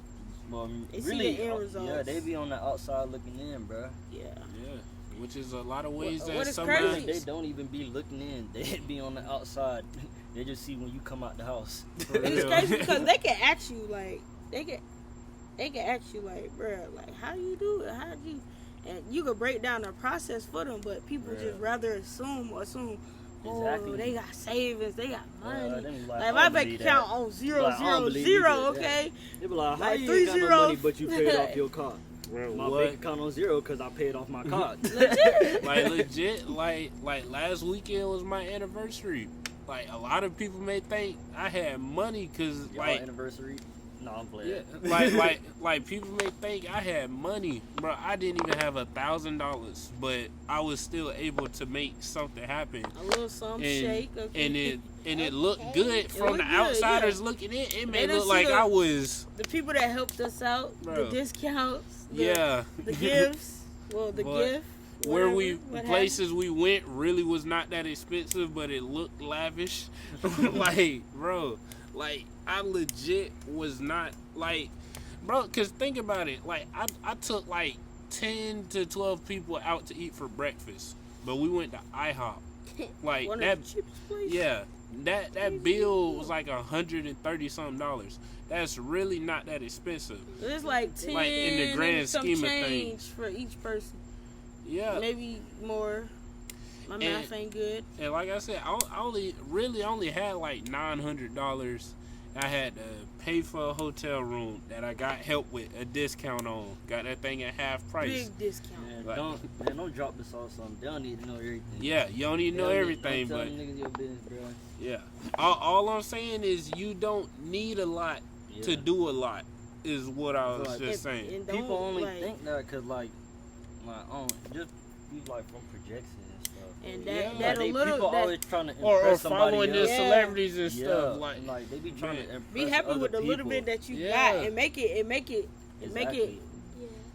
well, They see really, the end results. yeah, they be on the outside looking in, bro. Yeah. Yeah, which is a lot of ways What that is somebody. crazy- They don't even be looking in. They be on the outside. They just see when you come out the house. For And it's real. crazy because they can ask you like they can ask you like, bruh, like how do you do it? How do you? And you could break down the process for them, but people Yeah. just rather assume. Oh, Exactly. they got savings, they got money. They be like I my don't bank believe account that. on zero, Like, I don't zero, believe you zero. did that. Okay, They be like, how Like you 3 ain't got no zeros. money, but you paid off your car? My What? bank account on zero because I paid off my car. Like legit, like last weekend was my anniversary. Like a lot of people may think I had money because Y'all like anniversary? No, I'm playing. yeah, like people may think I had money, bro. I didn't even have $1,000, but I was still able to make something happen. a little some shake. Okay. And it looked Okay. good It from looked the good, outsiders yeah. looking in. It They may didn't look see like the- I was, the people that helped us out, Bro. the discounts, the, yeah. the gifts. Well, the But gift. Where whatever, what places we went really was not that expensive, but it looked lavish. Like, bro, like I legit was not like, bro. Cause think about it. Like I took like 10 to 12 people out to eat for breakfast, but we went to IHOP. Like One that, of the cheapest places. yeah. That bill was like $130 something. That's really not that expensive. It's like 10 Like, in the grand and some scheme of change things. for each person. Yeah. Maybe more. My math ain't good. And like I said, I only had like $900. I had to pay for a hotel room that I got help with a discount on. Got that thing at half price. Big discount. Man, Like- don't drop this on something. They don't need to know everything. Yeah, you don't need to know They don't everything, don't tell but them niggas your business, bro. yeah. All I'm saying is you don't need a lot to Yeah. do a lot. Is what I was Like, just saying. And don't, People only like, think that because like just be like from projections and stuff. And Yeah. that a little people that, always trying to or impress somebody following the else. Yeah. celebrities and Yeah, stuff. Like, they be trying to impress be happy other with the little people. bit that you Yeah. got and make it Exactly.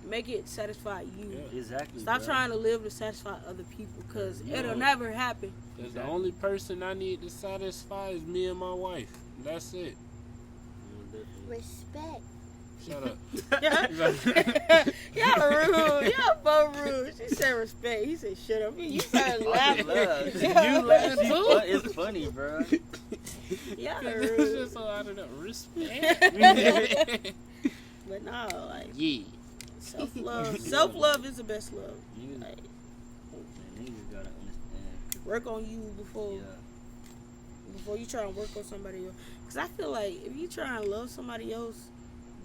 make it satisfy you. Yeah. Exactly. Stop bro. trying to live to satisfy other people, because Yeah. it'll never happen. cause the only person I need to satisfy is me and my wife. That's it. Respect. Shut up. Y'all rude. Y'all both rude. She said respect. He said shut up. You started laughing. You laugh too? It's funny, bro. Y'all It's rude. just so out of the respect. But no, like Yeah. self love. Self love is the best love. Niggas, Like, niggas gotta understand. work on you before Yeah. you try and work on somebody else. Cause I feel like if you try and love somebody else,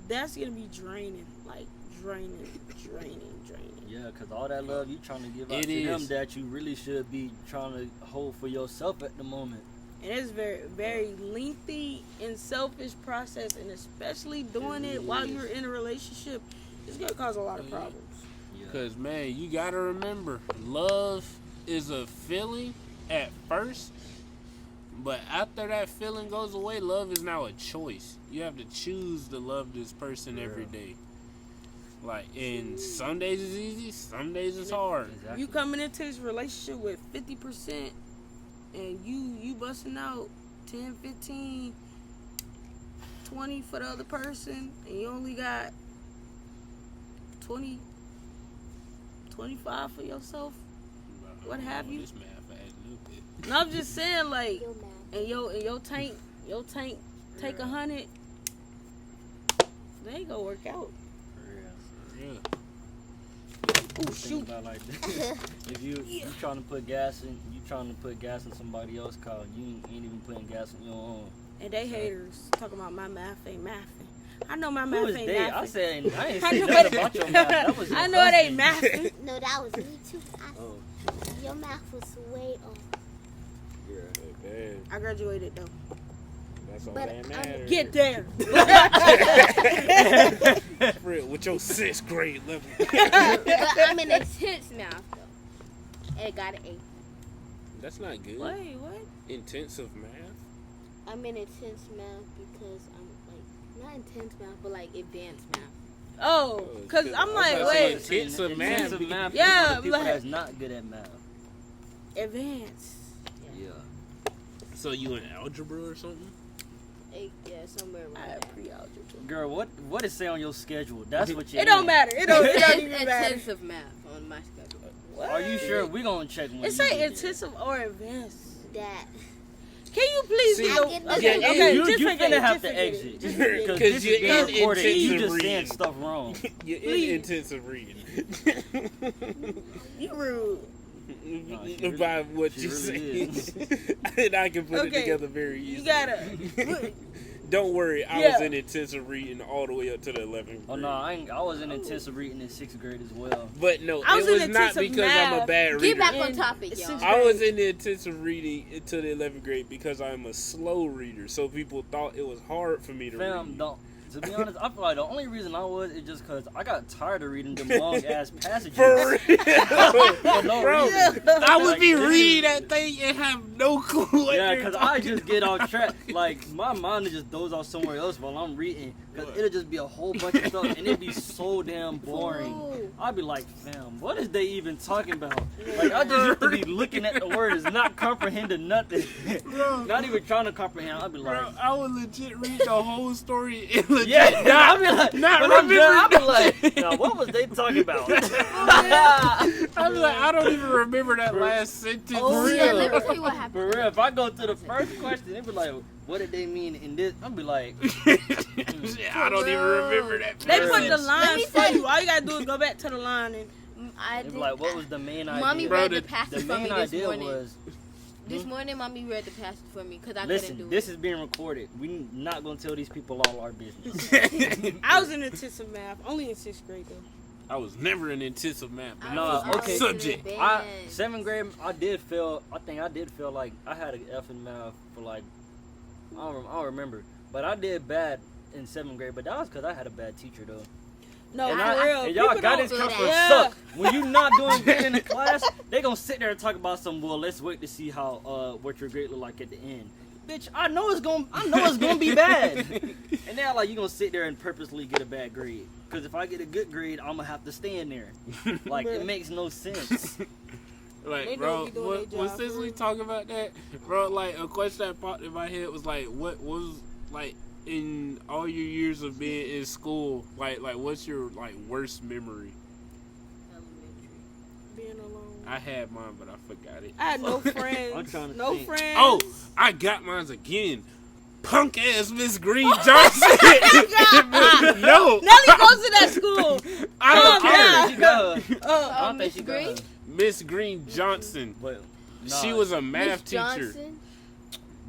that's gonna be draining. Like draining. Yeah, because all that love you trying to give out It to them is. that you really should be trying to hold for yourself at the moment. And it's very, very lengthy and selfish process, and especially doing it while you're in a relationship, it's gonna cause a lot of problems. Yeah. Cause man, you gotta remember, love is a feeling at first, but after that feeling goes away, love is now a choice. You have to choose to love this person every day. Like, and some days is easy, some days it's hard. Exactly. You coming into this relationship with 50%, and you busting out 10, 15, 20 for the other person, and you only got 20, 25 for yourself. What have you? This math add a little bit. No, I'm just saying, like, Yo, man. and your tank take 100. They ain't gonna work out. For real. Yeah. Oh Think shoot! about like this. If you trying to put gas in somebody else's car, you ain't even putting gas in your own. And they haters talking about my math ain't mathing. I know my Who math is ain't they? mathing. I ain't say know nothing it- about your math. That was your I know it ain't husband. mathing. No, that was me too. Oh, Your math was way off. Man, I graduated though. that's all But, that matters. Get there. For real, with your 6th grade level. But I'm in intense math though. And got an A. That's not good. Wait, what? Intensive math. I'm in intense math because I'm like not intense math, but like advanced math. Oh, cause I'm like, I was about to say, wait, intensive math. Intensive math. Yeah, Yeah, people like- that's not good at math. advanced. Yeah. So you in algebra or something? Yeah, somewhere I around had there. pre-algebra. Girl, what it say on your schedule? That's what you. It don't matter. It don't even matter. Intensive math on my schedule. What? Are you sure? We gonna check when It you say get there. intensive or advanced. That Can you please See, be I the get okay? that. Okay, you just you forget finna it. have Just to forget it. exit Just forget it. because Because this you're is being in recorded. You intensive just saying reading. stuff wrong. You're Please. in intensive reading. You rude. No, she really- By what she you really say. And I can put it Okay, together very easily. You gotta. Don't worry, I Yeah. was in intensive reading all the way up to the 11th grade. Oh no, I was in intensive reading in 6th grade as well. But no, I was it in was not intensive because I'm a math. bad reader. get back on And topic, it's y'all. six- I was in the intensive reading until the 11th grade because I'm a slow reader. So people thought it was hard for me to Fam, read. don't. To be honest, I feel like the only reason I was is just because I got tired of reading them long ass passages. For real. For no Bro, reason. I would Like, be this is- reading that thing and have no clue what Yeah, they're because I talking just get off track. Like, my mind will just goes off somewhere else while I'm reading. Because it'll just be a whole bunch of stuff, and it'd be so damn boring. Ooh. I'd be like, fam, what is they even talking about? Like, I just used to be looking at the words, not comprehending nothing. Not even trying to comprehend. I'd be like, Bro, I would legit read the whole story and legit yeah, I'd be like, not when I'm done, I'd be remember like, now, what was they talking about? I'm like, I don't even remember that last sentence. Oh, For yeah, real. let me tell you what happened. For real, if I go to the first question, it'd be like, what did they mean in this? I'd be like, I don't even remember that. They put the passage. lines for tell you. All you gotta do is go back to the line and I it'd did. be like, what was the main idea? Mommy Bro, read the- the passage The for me main this idea morning. was, This morning, mommy read the passage for me because I couldn't listen, do this it. is being recorded. We not gonna tell these people all our business. I was in intensive math, only in 6th grade though. I was never an intensive math. But No, I was okay. a subject. I 7th grade, I think I did feel like I had an F in math for like, I don't remember, but I did bad in 7th grade. But that was because I had a bad teacher though. No, And, for real. and y'all People guidance don't- counselors Yeah. suck. When you not doing good in the class, they gonna sit there and talk about some. Well, let's wait to see how what your grade look like at the end. Bitch, I know it's gonna be bad. And they're like, you gonna sit there and purposely get a bad grade. Cause if I get a good grade, I'm gonna have to stay in there. Like it makes no sense. Like, They bro, don't be doing what, their was job, since for we real. talking about that, bro, like, a question that popped in my head was, like, what was, like, in all your years of being in school, like, what's your, like, worst memory? Being alone. I had mine, but I forgot it. I had no friends. I'm trying to no think. friends. Oh, I got mine again. Punk ass Miss Green Johnson. No, Nelly goes to that school. I don't Calm care. down. She good. Oh, I don't think she Green? good. Miss Green Johnson. But She was a math Miss teacher. Johnson?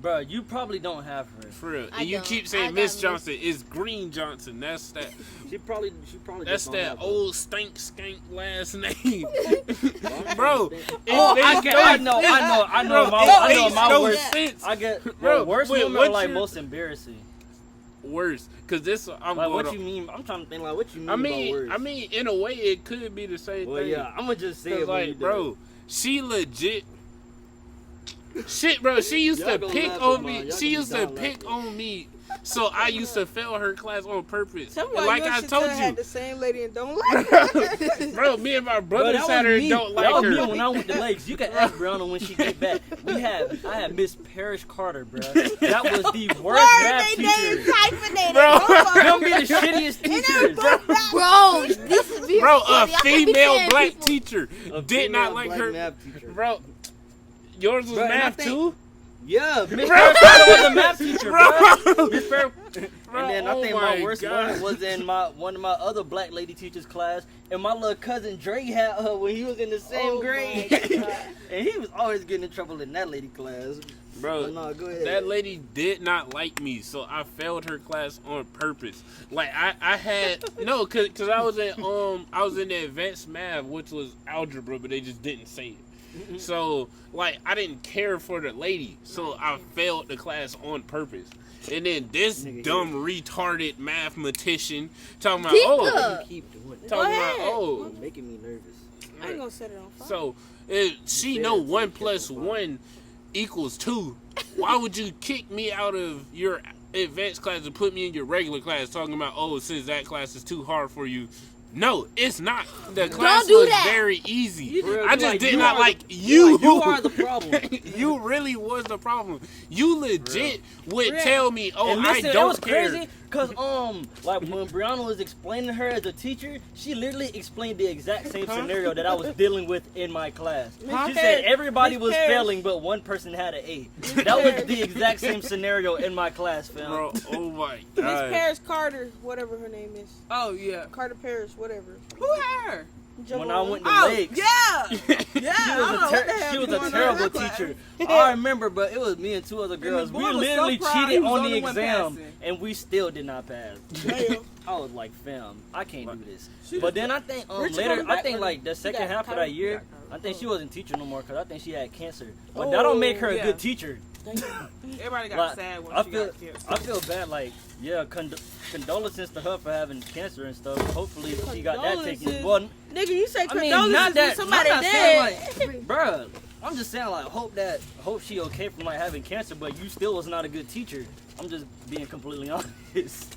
bro, you probably don't have her. For real. I And you don't. keep I saying got Miss Miss- Johnson. It's Green Johnson. That's that. She probably That's just don't that have her. old skank last name. Bro. Oh, I know Bro, my it makes my no worst. sense. I get Bro, worst wait, moment or what's like your- most embarrassing. Worse. Because this, I'm Like going what on. you mean? I'm trying to think like what you mean I by worst. mean, in a way, it could be the same well, thing. yeah, I'm gonna just say 'Cause, it. when you like, do bro, she legit. Shit, bro, she used Y'all to gonna pick laugh on at mine. me. Y'all She gonna used be to down pick laughing. on me. So I used to fail her class on purpose. Tell me And why like you I and told Chantel had you, the same lady and don't like her. bro, me and my Bro, brother that sat was her and me. don't That like was me her. when I went to Lakes. You can ask Brianna when she get back. I had Miss Parrish Carter, bro. That was the worst math They names teacher. hyphenated. Bro. Them be the shittiest teachers. Bro, this is beautiful. Bro, a Y'all can't be female saying black people- teacher A did not female like black her. math teacher. Bro, yours was Bro, and I math think- too? Yeah, Miss Parrish Carter was a math teacher, bro. Miss Parrish. Bro, And then I oh think my my worst God. moment was in one of my other black lady teachers' class, and my little cousin Dre had her when he was in the same Oh grade, my God. and he was always getting in trouble in that lady class. Bro, But no, go ahead. that lady did not like me, so I failed her class on purpose. Like I had no, cause I was in the advanced math, which was algebra, but they just didn't say it. So like I didn't care for the lady, so I failed the class on purpose. And then this Nigga, dumb retarded mathematician talking about Dick oh, up. Keep doing it. talking about ahead. oh. You're making me nervous. I ain't gonna set it on fire. So she said know it, so 1 you plus kept on 1 equals 2. Why would you kick me out of your advanced class and put me in your regular class talking about, oh, since that class is too hard for you? No, it's not. The class do was that. very easy. For real, I you just like- did you not are like the- you. You are the problem. You really was the problem. You legit would Real. tell me, oh, And listen, I it don't was care. crazy because like when Brianna was explaining her as a teacher, she literally explained the exact same scenario that I was dealing with in my class. Huh? She said everybody Miss was Parrish. failing, but one person had an A. That was the exact same scenario in my class, fam. Bro, oh my Miss God. Paris Carter, whatever her name is. Oh yeah. Carter Paris, whatever. Who had her? When I went to Oh Lakes, yeah. Yeah. she was a terrible class. teacher. I remember, but it was me and 2 other girls. the We boy was so literally proud he cheated was on the the only one exam, passing. and we still did not pass. Damn. I was like, fam, I can't do this. She But was- then I think Where'd you later, come I back think from? like the second got half of Cairo? that year, Yeah, I think she wasn't teaching no more because I think she had cancer. But Oh, that don't make her a yeah. good teacher. Everybody got Like, sad when I she feel, got cancer. I feel bad. Like, yeah, condolences to her for having cancer and stuff. Hopefully she got that taken. Condolences? Well, Nigga, you say I mean, condolences not that. when somebody I'm not saying, dead. like, bruh, I'm just saying like, hope she okay from like having cancer, but you still was not a good teacher. I'm just being completely honest.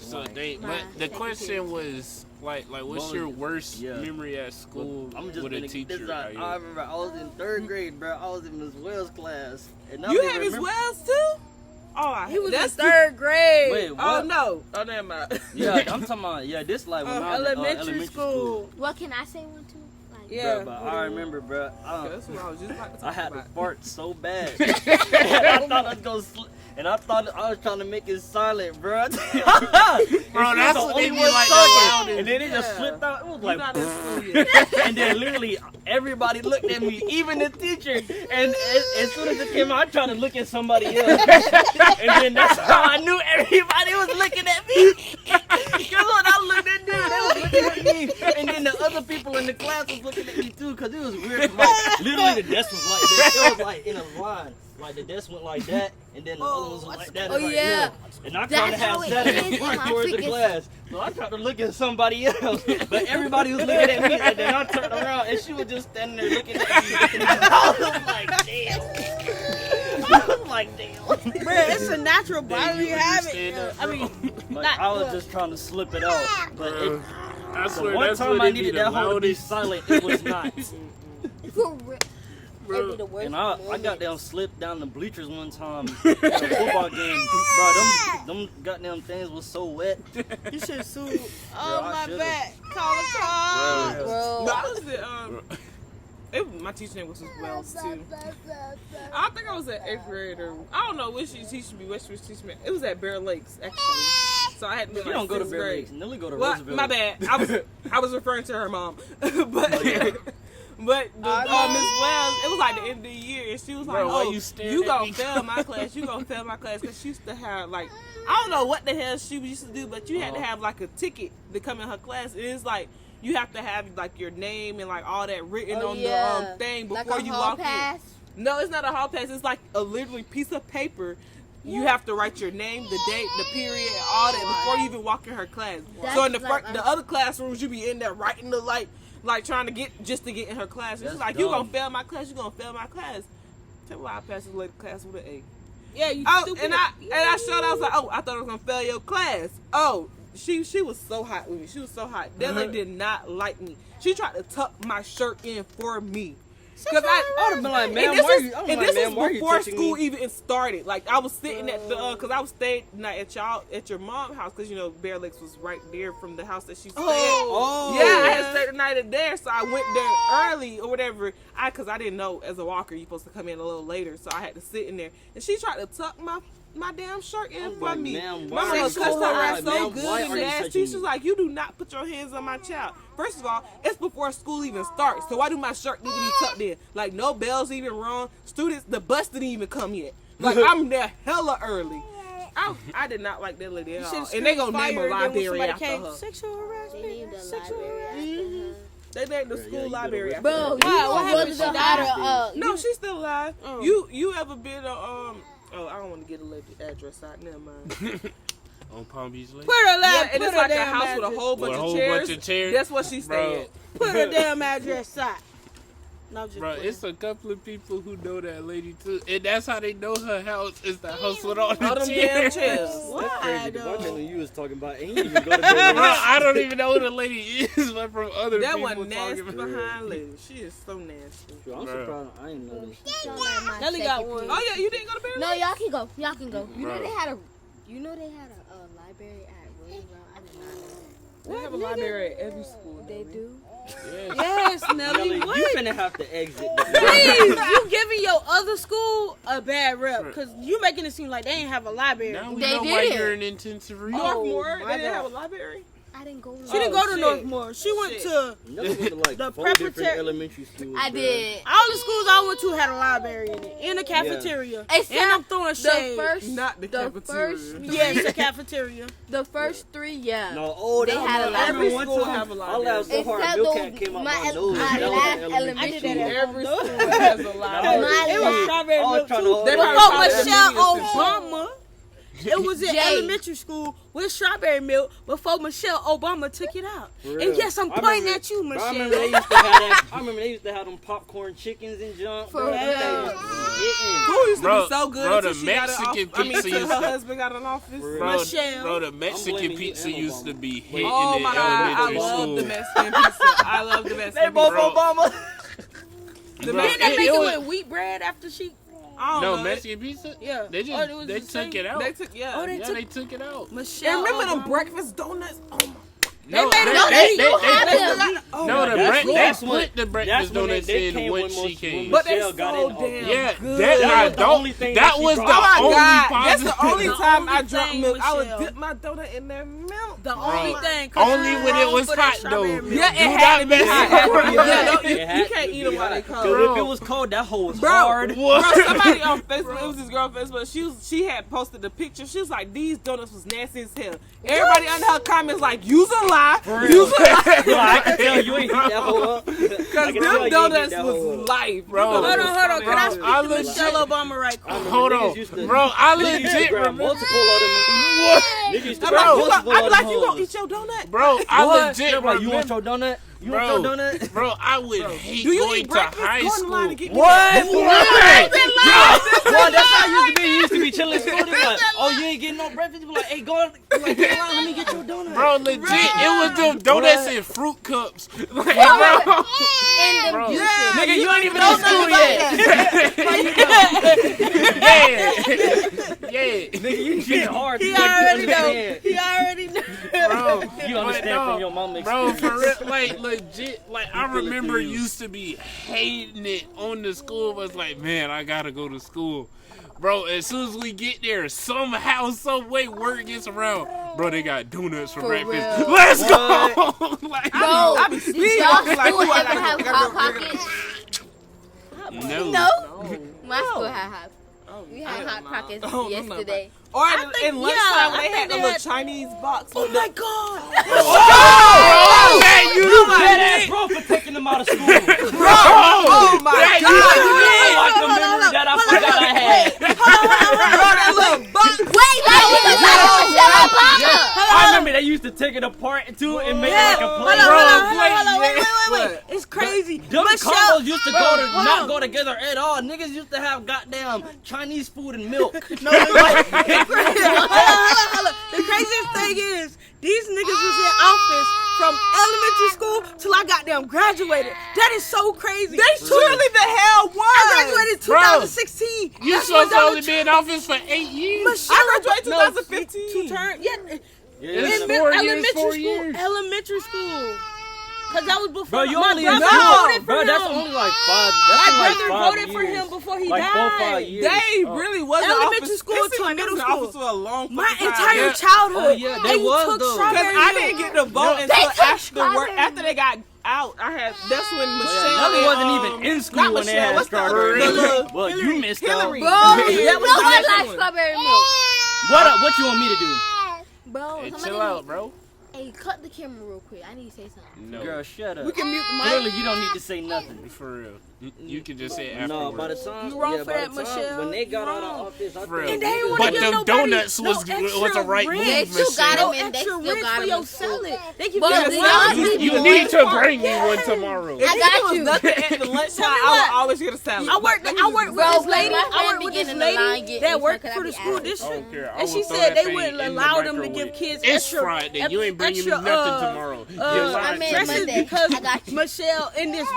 So Like, they, Nah, but the take it question serious. was like what's Well, your worst yeah. memory at school I'm just with a gonna teacher? This, I remember I was in 3rd grade, bro. I was in Miss Wells' class, and I You don't had even Miss remember- Wells too? Oh, He was that's in 3rd grade. Wait, Oh what? no. Oh never mind. Yeah, I'm talking about this like when I was in elementary school. Well, can I say one too? Like, Yeah. Bruh, but I remember, bro. That's what I was just about to talk I had to about. fart so bad, and I thought I was gonna. And I thought I was trying to make it silent, bro. Bro, that's what they be like the loudest. And then it just Yeah. slipped out. It was You like, not in school yet. and then literally everybody looked at me, even the teacher. And as soon as it came out, I tried to look at somebody else. And then that's how I knew everybody was looking at me. Because when I looked at them, they was looking at me. And then the other people in the class was looking at me too, because it was weird. Like, literally the desk was like this. It was like in a line. like the desk went like that, and then the other ones went like that. Oh, and like, yeah. And I tried That's to have how it that in is the in front my towards the freaking- class. So I tried to look at somebody else, but everybody was looking at me, and then I turned around, and she was just standing there looking at me. I was like, damn. I was like, damn. Bruh, it's a natural bodily you habit. understand yo. that, I mean, Like, not, I was just trying to slip it out, but it, I the swear one that's time what I it be needed the that hoe to be loudest. silent, it was not. For real. That'd be Bro, the worst. And I moment. got down slipped down the bleachers one time at a football game. Bro, them goddamn things was so wet. you should sue. Bro, Oh, I my should've. bad. Call a car. Bro. No, I was at, my teacher name was Wells too. I think I was at 8th grade or I don't know when she teaching me, what she was teaching me. It was at Bear Lakes actually. So I had to be You like don't go to 6th Bear grade. Lakes. Nelly go to Well, Roosevelt. my bad. I was referring to her mom, but Miss Wells, it was like the end of the year, and she was like, Bro, why "Oh, you staring you at gonna me?" fail my class? You gonna fail my class?" Because she used to have like, I don't know what the hell she used to do, but you had to have like a ticket to come in her class. And it's like you have to have like your name and like all that written Oh, on yeah. the thing Like before a you hall walk pass. in. No, it's not a hall pass. It's like a literally piece of paper. You have to write your name, the date, the period, all that before you even walk in her class. So in the That's like the other classrooms, you be in there writing the like trying to get in her class. It's That's like you gonna dumb. fail my class. You gonna fail my class. Tell me why I passed the lady class with an A. Yeah, you Oh, stupid. and I showed. I was like, oh, I thought I was gonna fail your class. Oh, she was so hot with me. She was so hot. That lady did not like me. She tried to tuck my shirt in for me. Cause I would've been like, and man, this why are is- you? I'm and like, this man, is why are you before touching school me? even started. Like I was sitting at the cause I was staying at your mom's house because you know Bear Lakes was right there from the house that she stayed. Oh, Yeah, I had stayed the night at there, so I went there early or whatever. Cause I didn't know as a walker you're supposed to come in a little later, so I had to sit in there. And she tried to tuck my damn shirt in I'm for like, me. ma'am, My why mama are you cussed her out touching so me? good Why and are you nasty. touching She's me? like, you do not put your hands on my child. First of all, it's before school even starts, so why do my shirt need to be tucked in? Like no bells even rung. Students, the bus didn't even come yet. Like I'm there hella early. I did not like that lady at all. And they gonna name a library after her. Sexual They harassment. named the Sexual library harassment. They named the Yeah, school you library better after her. Bro, Why? you What know happened? what's the daughter? No, she's still alive. Oh. You ever been Oh, I don't want to get a lady address out. Never mind. on Palm Beach Lake. Put her Yeah, lab. and Put it's her like a damn house address. with a whole bunch With a of whole chairs. bunch of chairs. That's what she Bro. stayed at. Put her damn address out. No, just Bro, playing. it's a couple of people who know that lady too, and that's how they know her house is the house with all the All them damn chairs. chairs. Why, That's crazy. The though? bartender you was talking about, and he didn't even go to Bro, Bear Lakes. I don't even know who the lady is, but from other That people one nasty talking about. behind lady. She is so nasty. Yo, I'm Bro. surprised I didn't know this. Nelly got one. Oh yeah, you didn't go to Bear No, Lake? y'all can go. Y'all can go. You know Bro. they had a. You know they had a library at William Brown. I did not know that. We have a library at every school. They do. Yes. Yes, Nelly. Nelly, What? you finna have to exit. Please, you giving your other school a bad rep because you making it seem like they ain't have a library. Now we They know why did. you're in intensive rehab. Northmore, my they didn't God. have a library. I didn't go. To She didn't go to shit. Northmore. She went Shit. to Nelly went to like The 4 different preparatory- elementary schools. I bro. did. all the schools I went to had a library in it, in a cafeteria. Except And I'm throwing the shade. first. Not the cafeteria. first. Yes, a cafeteria. The first three, yeah. No, oh, They that had a was- I remember Every one school time, have a I library. laughed so hard, Except Bill those- Cat came out my my nose. my That was last in elementary school. school. Every school has a library. My It was strawberry I was milk trying too. to hold They on. probably Before call that Michelle media Obama, it was in Jay. elementary school with strawberry milk before Michelle Obama took it out. For And real. yes, I'm I pointing remember- at you, I remember they Michelle. used to have that. I remember they used to have them popcorn chickens and junk. For bro. That real. thing used to be hitting. School used to Bro, be so good bro, until the she got Mexican it off. I mean, pizza until used her to- husband got an office. For real. Bro, Michelle. bro, the I'm Mexican blaming you pizza and used to Obama. be hitting Oh in my god, I elementary love school. the Mexican pizza. I love the Mexican They both pizza. Bro. Obama. The Bro, Didn't they Mexican make it was- with wheat bread after she? I don't No, know. Mexican pizza? Yeah. They Oh, just it was they the took same- it out. They took Oh, they Yeah, took they took it out. Michelle. And remember them Obama. breakfast donuts? Oh my. No, made it- No, they do have they- them. Oh No, my the God. break, they that's when- put the That's breakfast when donuts they in came when when she came. But they Michelle got so in damn Yeah, good. that That I was the don't. only thing That that she was the brought. Oh my only god, positive. that's the only The time I only drank thing, milk. I would Michelle. dip my donut in their milk. The only Bro, thing. 'cause only she when it wrong was for that hot, strawberry though. milk. Yeah, it Do had not to be mess hot. with Yeah, it. don't, you It had can't to eat be them while they hot. cold. 'Cause Bro. if it was cold, that hole was Bro, hard. What? bro, somebody on Facebook, it was this girl on Facebook, she had posted the picture. She was like, these donuts was nasty as hell. Everybody under her comments like, use a lie. For real. Bro, I can tell you ain't heat that whole up. Because them donuts was life, Bro. Hold on. Can I speak I to legit- Michelle Obama right quick? Hold on, bro. I legit grab remember. multiple of them. What? Niggas used to I'm grab like, multiple I'm of like, them you gonna hoes. eat your donut? Bro, I What? legit They're like, you want remember. your donut? You Bro, want your donut? bro, I would hate Do you going eat to breakfast? high Go in line school. and get me What? that. Boy, that's how it used to be. You used to be chilling in school. They be like, oh, you ain't getting no breakfast? You be like, hey, go on, like, get in line, let me get your donut. Bro, legit, it was them donuts in fruit cups. Like, bro, And Bro. the Nigga, you ain't even in school yet. yeah. Nigga, you getting hard. He Like, you already know. understand. He already know. Bro, You but understand no, from your mama bro, experience. for real, like legit, like I feel it remember through you. used to be hating it on the school bus. Like, man, I gotta go to school, bro. As soon as we get there, somehow, some way, word gets around. Bro, they got donuts for breakfast. real. Let's What? go. Like, Bro, I be did speeding y'all walking like, school ooh, I ever have gotta hot go, pockets? no. No. My school had hot. We had hell hot no. pockets Oh, no, yesterday. Or I think- in lunchtime, yeah, when I they had think the they little had- Chinese box. Oh my God. Oh, man, you Badass bro for taking them out of school. Oh my That God. I like the memory that I forgot I had. Bro, that little box. Wait, that was Michelle Obama. I remember they used to take it apart too and make it like a Hold plate. on, wait. What? It's crazy. Them Michelle, combos used to bro, not go together at all. Niggas used to have goddamn Chinese food and milk. No, hold on. The craziest thing is, these niggas was in office from elementary school till I goddamn graduated. That is so crazy. They surely the hell was. I graduated in Bro, 2016. You That's supposed to when only be in office for 8 years. Michelle, I graduated no, 2015. Two terms. Yeah. It's In 4 years, elementary 4 school. years. Elementary school. Cause that was Bro, before you my only in brother school. voted for Bro, him. that's only like 5. That's My only like brother 5 voted years. for him before he like died. 4-5 years. They really was Elementary in office. school It to seemed like middle they was in school. office for a long My fucking time. entire Yeah. childhood. Oh, yeah, they and you was, took though. strawberry Because I milk. didn't get to vote They until took after work. strawberry After they got out, that's when Michelle. Nelly and, wasn't even in school not when they Michelle, had what's the other- strawberry the milk. little- Well, you missed Hillary. out. Bro, That was no the one next likes one. strawberry milk. What you want me to do? Bro, Hey, somebody chill out, bro. Hey, cut the camera real quick. I need to say something. No, Girl, shut up. We can mute the mic. Clearly, you don't need to say nothing. for real. You can just say it No, by the afterwards. time You wrong for by that, the time, Michelle. when they got You out wrong. of office, I For real. think And they ain't But want to give them nobody donuts no was extra the right rent. move, They still got Michelle. them and they Extra still rent got for them your in school. salad. They give But you the lunch. young You people- need to bring me one tomorrow. I got was you. nothing at the lunchtime. Tell me I would what. always get a salad. I worked with Bro, this lady. my I friend worked be with this getting in the line, lady getting that some, worked could I for be the school asked? I district, don't care. I and she will throw said that they thing wouldn't in the allow them to microwave. give kids It's extra. Friday. You ain't bringing me extra, nothing tomorrow. uh, You're I lying mean, to me. Dresses Monday. because I got you. Michelle in this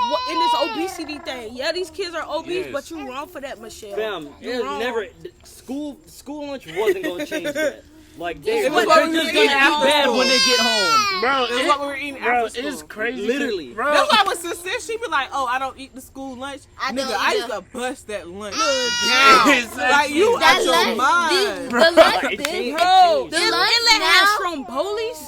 obesity thing. Yeah, these kids are obese, Yes. but you wrong for that, Michelle. Fam, You it wrong. never school lunch wasn't gonna change that. Like they, It was they're what we just were gonna eating eat after bad school. when they get home. Bro, That's what we were eating bro, after school. it's crazy. Literally. Bro, That's why when sister, she be like, "Oh, I don't eat the school lunch." I Nigga, don't I used either. to bust that lunch Exactly. down. Like you That out your lunch, mind. the lunch, It changed. Bro, The it lunch let have now- Stromboli's.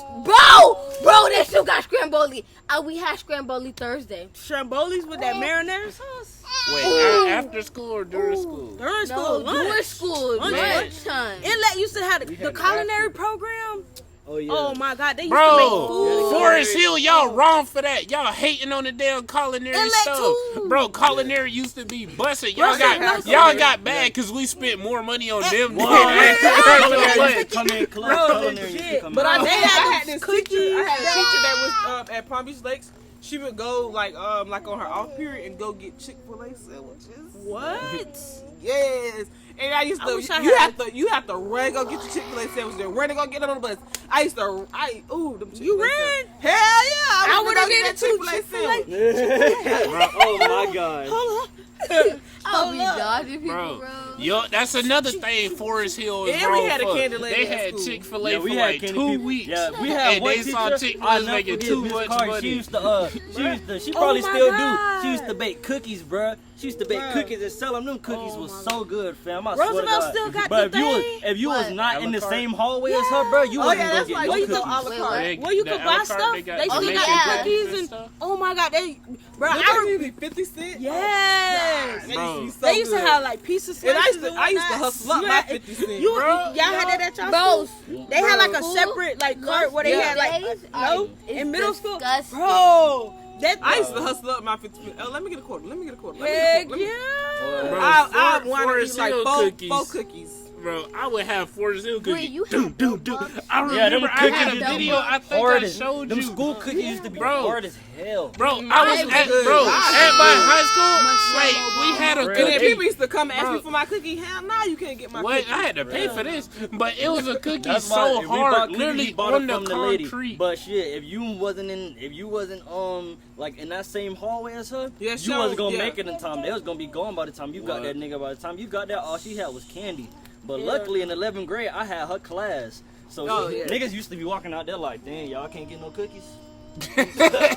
bro, they still got scramboli. We had scramboli Thursday. Stromboli's with that marinara sauce. wait, after school or during school? During school, No, lunch. during school, Lunch. lunchtime. It let used to have the had culinary that. program. Oh yeah. Oh my God, they used to make Bro, food. Forest Hill, y'all wrong for that. Y'all hating on the damn culinary It let stuff. too. Bro, culinary used to be busting. Y'all Bussin', got bussin'. y'all got bad because we spent more money on them. Wow. than- Culinary used to come in close. Bro, Culinary used to legit. come But in. I They did. had I had those this cookies. teacher. I had a teacher that was at Palm Beach Lakes. She would go like on her off period and go get Chick-fil-A sandwiches. What? Yes. And I used I to. wish I You had- have to run go get your Chick-fil-A sandwich. Then run to go get it on the bus. I used to. Them Chick-fil-A You ran? sandwiches. Hell yeah! I would would've have did get it too, Chick-fil-A Chick-fil-A. sandwich. Bro, oh my god. I'll be Hold up. dodging people, Bro, bro. yo, that's another thing Forest Hill is And we wrong had a for. candy lady They at had school. Chick-fil-A Yeah, for we had like candy 2 people. weeks. Yeah, we had And one they saw teacher. Chick-fil-A I'll never making forget too Miss much Carter. money. She probably Oh my still God. do. She used to bake cookies, bruh. She used to bake Bruh. cookies and sell them. Them cookies Oh was my so good, fam. I swear to Roosevelt God. still got But the thing. if you was What? not in the Avocado? same hallway as her, bro, you Oh, wasn't yeah, gonna that's get why no you go cookies. a la Wait, carte. what? Where you The could buy avocado, stuff, they got they Oh, still yeah. got cookies and stuff. oh my god, they bro, Look, I I used to be 50 cents. yes. They Bro. used to be so They used to good. have like pieces. And I used slices to, I used to and whatnot. hustle up You my had- 50 cents. You Bro, y'all had that at y'all Bro, school? They had like a Bro. separate like cart where they Those had like days no are- in middle school. disgusting. Bro, that I used to hustle up my 50 cents. Oh, let me get a quarter. Let me get a quarter. Let me heck get a quarter. Let me- yeah. Bro, I four wanted to eat like seal four cookies. Bro, I would have 4 Zil cookies. Wait, you Doom, had doom, Belt doom. Bucks? I Yeah, remember them I had cookies a used to video. be I think hard I as showed them you. school cookies used to be Bro. hard as hell. Bro, I was was at good. bro I at was my good. high school. Like we had a Bro. And then cookie. people used to come and ask me Bro. for my cookie. Hell, now you can't get my What? cookie. I had to pay for this, but it was a cookie That's why so if we bought hard, cookies, literally we bought on it the from the lady. concrete. But shit, if you wasn't like in that same hallway as her, Yeah, you sure, wasn't gonna yeah. make it in time. They was gonna be gone by the time you got What? that nigga. By the time you got there, all she had was candy. But Yeah. luckily in 11th grade, I had her class. So Oh, yeah. niggas used to be walking out there like, damn, y'all can't get no cookies.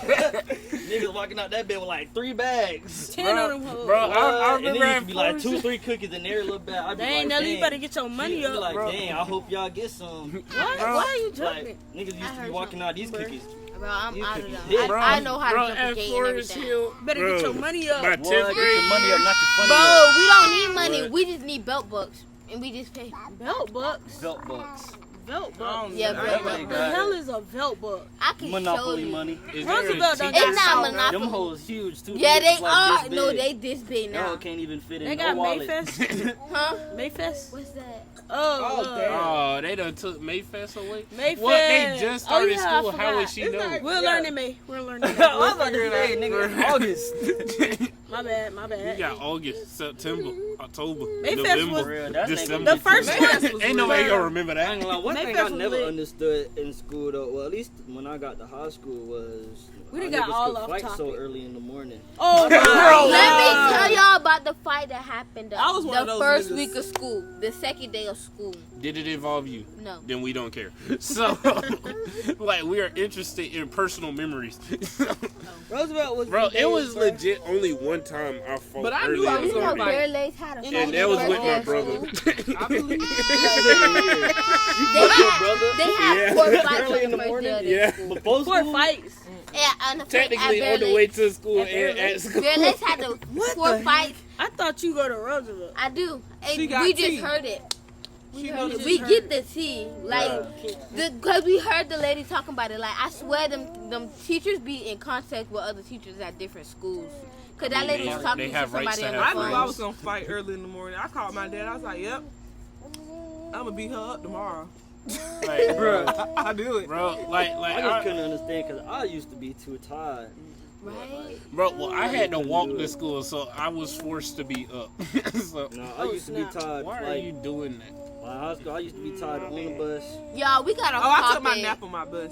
Niggas walking out that bed with like 3 bags. 10 on them hoes. Bro, I And then remember used at to be like 2 or first. 3 cookies in every little bag. I'd be Dang, like, Nelly, you dang. better get your money She'd be up, like, bro. dang, I hope y'all get some. What? Bro, Why are you Like, jumping? niggas used to heard be walking out these something, cookies. Bro, I'm You out could of be them. hit. Bro, I know how bro, to jump at a gate and Forest everything. Hill, Better bro, get your money up. by Boy, 10th get your grade. money up, not your funny Bro, we don't need money. We just need belt bucks. And we just pay. Belt bucks. Belt bucks. Belt I bucks. don't Yeah, know. belt Everybody bucks. The got hell it. is a belt buck? I can show Monopoly you. money. Is there a Roosevelt done teacher- It's not Them monopoly. Them hoes huge too. Yeah, Them they bitches like are. this No, big. they this big Y'all now. can't even fit in They no got wallet. Mayfest. Huh? Mayfest. What's that? Oh, Oh, damn. Oh, they done took Mayfest away. Mayfest. What? They just Oh, started yeah, I school. How would forgot. she It's know? not- We'll Yeah. learn it, May. We'll learn it. I was about to say, nigga, it's August. My bad. My You bad. got August, September, October, Mayfest November, was- Real, that nigga December. The first Mayfest one. Ain't nobody gonna remember I ain't that. gonna lie, one thing Mayfest I was never lit. understood in school though, well at least when I got to high school was We done how got niggas all could off fight so topic. early in the morning. Oh, my Bro, God. Let me tell y'all about the fight that happened I was one of the those first niggas. week of school, the second day of school. Did it involve you? No. Then we don't care. So, like, we are interested in personal memories. Roosevelt was. Bro, the it was bro. legit only one time I fought But I early knew I in was the You know, gonna morning. fight. Bear Legs had a And fight that was the with first my day of brother. school. I believe They had, brother? they had Yeah. 4 fights Early in on the the first morning? day of their Yeah. school. Before 4 school? fights. Yeah, on the Technically at on the Bear way Legs. to school At Bear and at Legs. school. Bear Legs had the 4 fights. I thought you go to Roosevelt. I do. And She got we just tea. heard it. She heard knows it. she We heard get it. the tea. Like, because we heard the lady talking about it. Like, I swear them teachers be in contact with other teachers at different schools. Because that lady They- was talking they to have rights somebody to on have the I knew phone. I was gonna fight early in the morning. I called my dad. I was like, "Yep, I'm gonna beat her up tomorrow." Like, bro, I do it. bro, like, I just couldn't understand because I used to be too tired. Right? bro, well, I had to walk to school, so I was forced to be up. So, No, I Oh, used to snap. be tired. why are Like, you doing that? when I was I used to be tired on the bus. Y'all, we got a Oh, I took my topic. nap on my bus.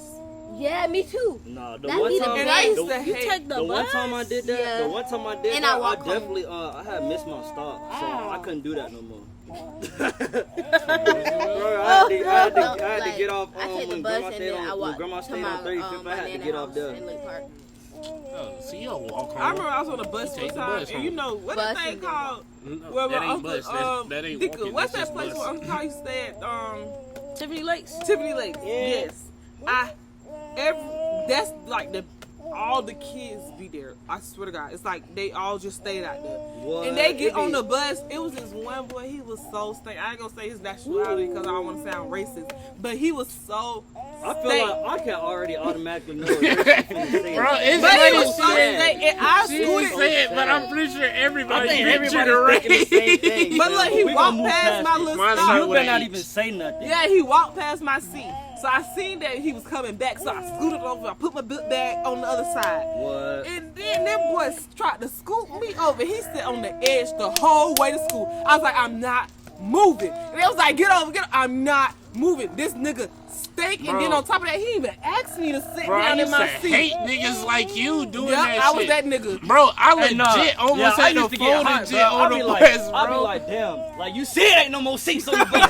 Yeah, me too. Nah, the That one be the time, And I used the, to You hate. take the the one bus? time I did that, Yeah. the one time I did And I that, I walk home. definitely I had missed my stop, so I couldn't do that no more. Bro, I had to get off I take the when bus grandma and stayed then I on walk when grandma to stayed my, on 35th. I my had to nana get off house there. in Lake Park. Oh, so you don't walk home. I remember I was on a bus Take one the time, bus and you home. know what Bus that thing and then called? No, Where that my ain't uncle, bus. That ain't Dicker, walking. what's That's that just place bus. where Uncle Carl used to stay at? Tiffany Lakes. Tiffany Lake. Yes. That's like all the kids be there. I swear to God. It's like they all just stayed out there. What? And they get It be- on the bus. It was this one boy. He was so stank. I ain't gonna say his nationality because I don't want to sound racist. But he was so I feel stank. like I can already automatically know what you're saying. Bro, it's But he like was so stank. And I she scooted. say it, but I'm pretty sure I everybody think pictured everybody's it thinking the same thing. But man, look, he we gonna walked move past my it. little Mine stop. started You with better an not H. even say nothing. Yeah, he walked past my seat. So I seen that he was coming back. So I scooted over. I put my book bag on the other side. What? And then that boy tried to scoop me over. He sat on the edge the whole way to school. I was like, I'm not moving. And they was like, get over. I'm not moving. This nigga stank. And then Bro. on top of that, he even asked me to sit Bro, I down in used to my seat. hate niggas like you doing Yep, that I was shit. that nigga. Bro, I legit Hey, nah. almost Yeah, I had to used to get fold hot, legit bro. on I'll the be bus, like, I'll be bro. like, damn. Like, you see it ain't no more seats on the bus.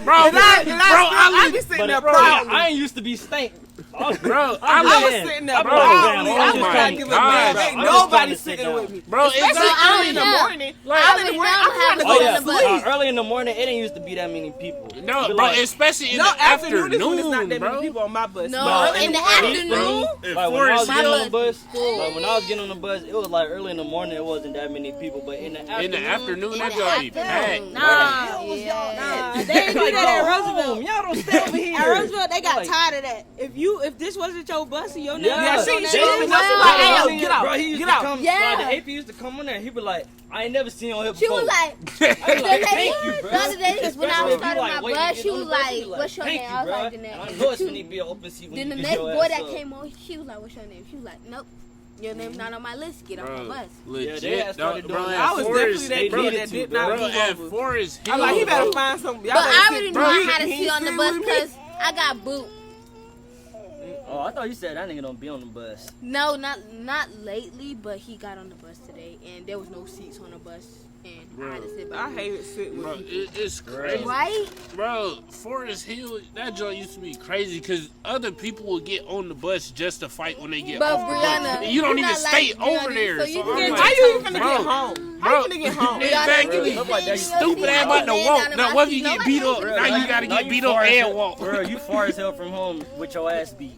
Bro, And I be sitting there Bro, proudly. I ain't used to be stank. Bro, I was Man, sitting there, I bro. broke I down. was I'm trying just to trying give to a God. man. I'm Ain't just trying nobody to sit sitting down. with me. Bro, Especially exactly. early in the Yeah. morning. Like, I'm already in the know I'm I'm trying to having go Oh to yeah, sleep. early in the morning, it didn't used to be that many people. No, Be bro, like, especially in No, the afternoon is when it's not afternoon, that many bro. people on my bus. No, But in the early afternoon. like when I was Forest getting on the Hill. bus, Cool. like when I was getting on the bus, it was like early in the morning. It wasn't that many people, but in the afternoon, In the afternoon, In that the joint be packed. afternoon. Nah, Nah, was y'all Nah, at? they ain't do Like, that at go Roosevelt. home. Y'all don't stay over here. At Roosevelt, they got Like, tired of that. If this wasn't your bus and your name, Yeah, was she on that she bus, told me Well, nothing like, hey, well, yo, get out, Bro, he used get to out. come. Yeah. Like, the AP used to come on there. He'd be like, I ain't never seen you on here She before. was like, I was the like, lady, thank you, bro. the other day, because when I was Especially if you, starting like, my waiting to bus, get she on the was bus, like, you be what's your thank name? you, I was bro. like, And I Danae. know it's when he be an open seat when Then you the get next your boy ass that up. came on, she was like, what's your name? She was like, nope, your name's not on my list. Get off Bro, my bus. legit, they had started bro, doing at that. I was Forest- definitely that bro, kid that did not Bro, move at over. Forest Hill, I'm like, he better bro. find some. But I already knew I had a He seat on the sit bus with me. because I got boot. Oh, I thought you said that nigga don't be on the bus. No, not lately, but he got on the bus today, and there was no seats on the bus, and I had to sit by. I hate it sitting Bro, with you. it's crazy. Right? Bro, Forest Hill, that joint used to be crazy because other people would get on the bus just to fight when they get But off the bus. Brianna, And you don't you're even not stay like over Brianna, there. so So you I'm can like, How you even bro, gonna get home? How bro, you gonna get home? exactly. Nobody that Stupid ass about to walk. Now, what if you get beat up? Bro, Now you gotta get beat up and walk. Bro, you far as hell from home with your ass beat.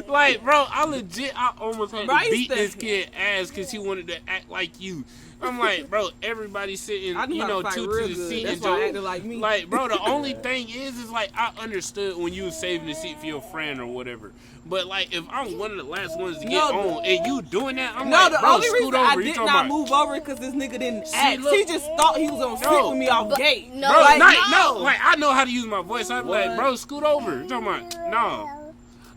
Like, bro, I almost had Bro, I to used beat to- this kid ass because he wanted to act like you. I'm like, bro, everybody sitting, I knew you how know, to fight two real to the good. seat. That's and why I joke. acted like me. Like, bro, the only thing is like I understood when you was saving the seat for your friend or whatever. But like, if I'm one of the last ones to get No, on and you doing that, I'm No, like, the bro, only scoot reason over. I You did talking not about, move over because this nigga didn't See, ask. look. He just thought he was gonna sit No. with me off But- gate. no, bro, like, no, no. like I know how to use my voice. I'm like, What? bro, scoot over. You talking about, no.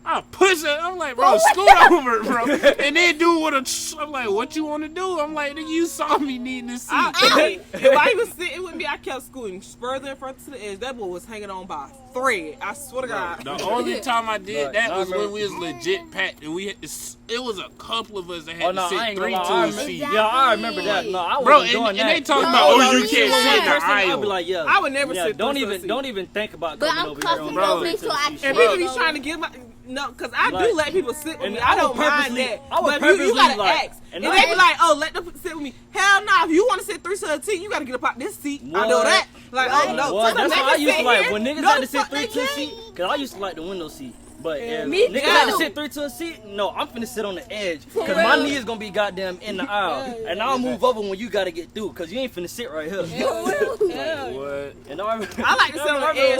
I push it. I'm like, bro, scoot over, bro. And then do what I'm like, what you want to do? I'm like, nigga, you saw me needing this seat. If I was sitting with me, I kept scooting further and further to the edge. That boy was hanging on by a thread. I swear to God. The only time I did Look, that I was remember- when we was legit packed and we had it was a couple of us that had Oh no, to I sit ain't three gonna to lie. I a remember, seat. yeah, I remember that. No, I wasn't Bro, doing and that. they talking No, about, oh, no, you you can't can't. sit in the I'd be aisle. like, yeah. I would never yeah, sit don't through even some don't even think about But coming I'm over here on comfortable, the so I seat. can't. And Bro. people be trying to give my because I Like- do let people sit with and me. I I don't would mind purposely- that. I would But you purposely, gotta like- ask. and And I- they be like, oh, let them sit with me. Hell no, if you want to sit three to a T, you gotta get up out this seat. I know What? that. Like, oh no. Well, So that's they why I can used to sit like here. when niggas No, had to the sit fuck three they to a can't. seat. Cause I used to like the window seat. But if Me niggas had to too. sit three to a seat, no, I'm finna sit on the edge. Cause my knee is gonna be goddamn in the aisle. And I'll move over when you gotta get through. Cause you ain't finna sit right here. What? And I like to sit on the edge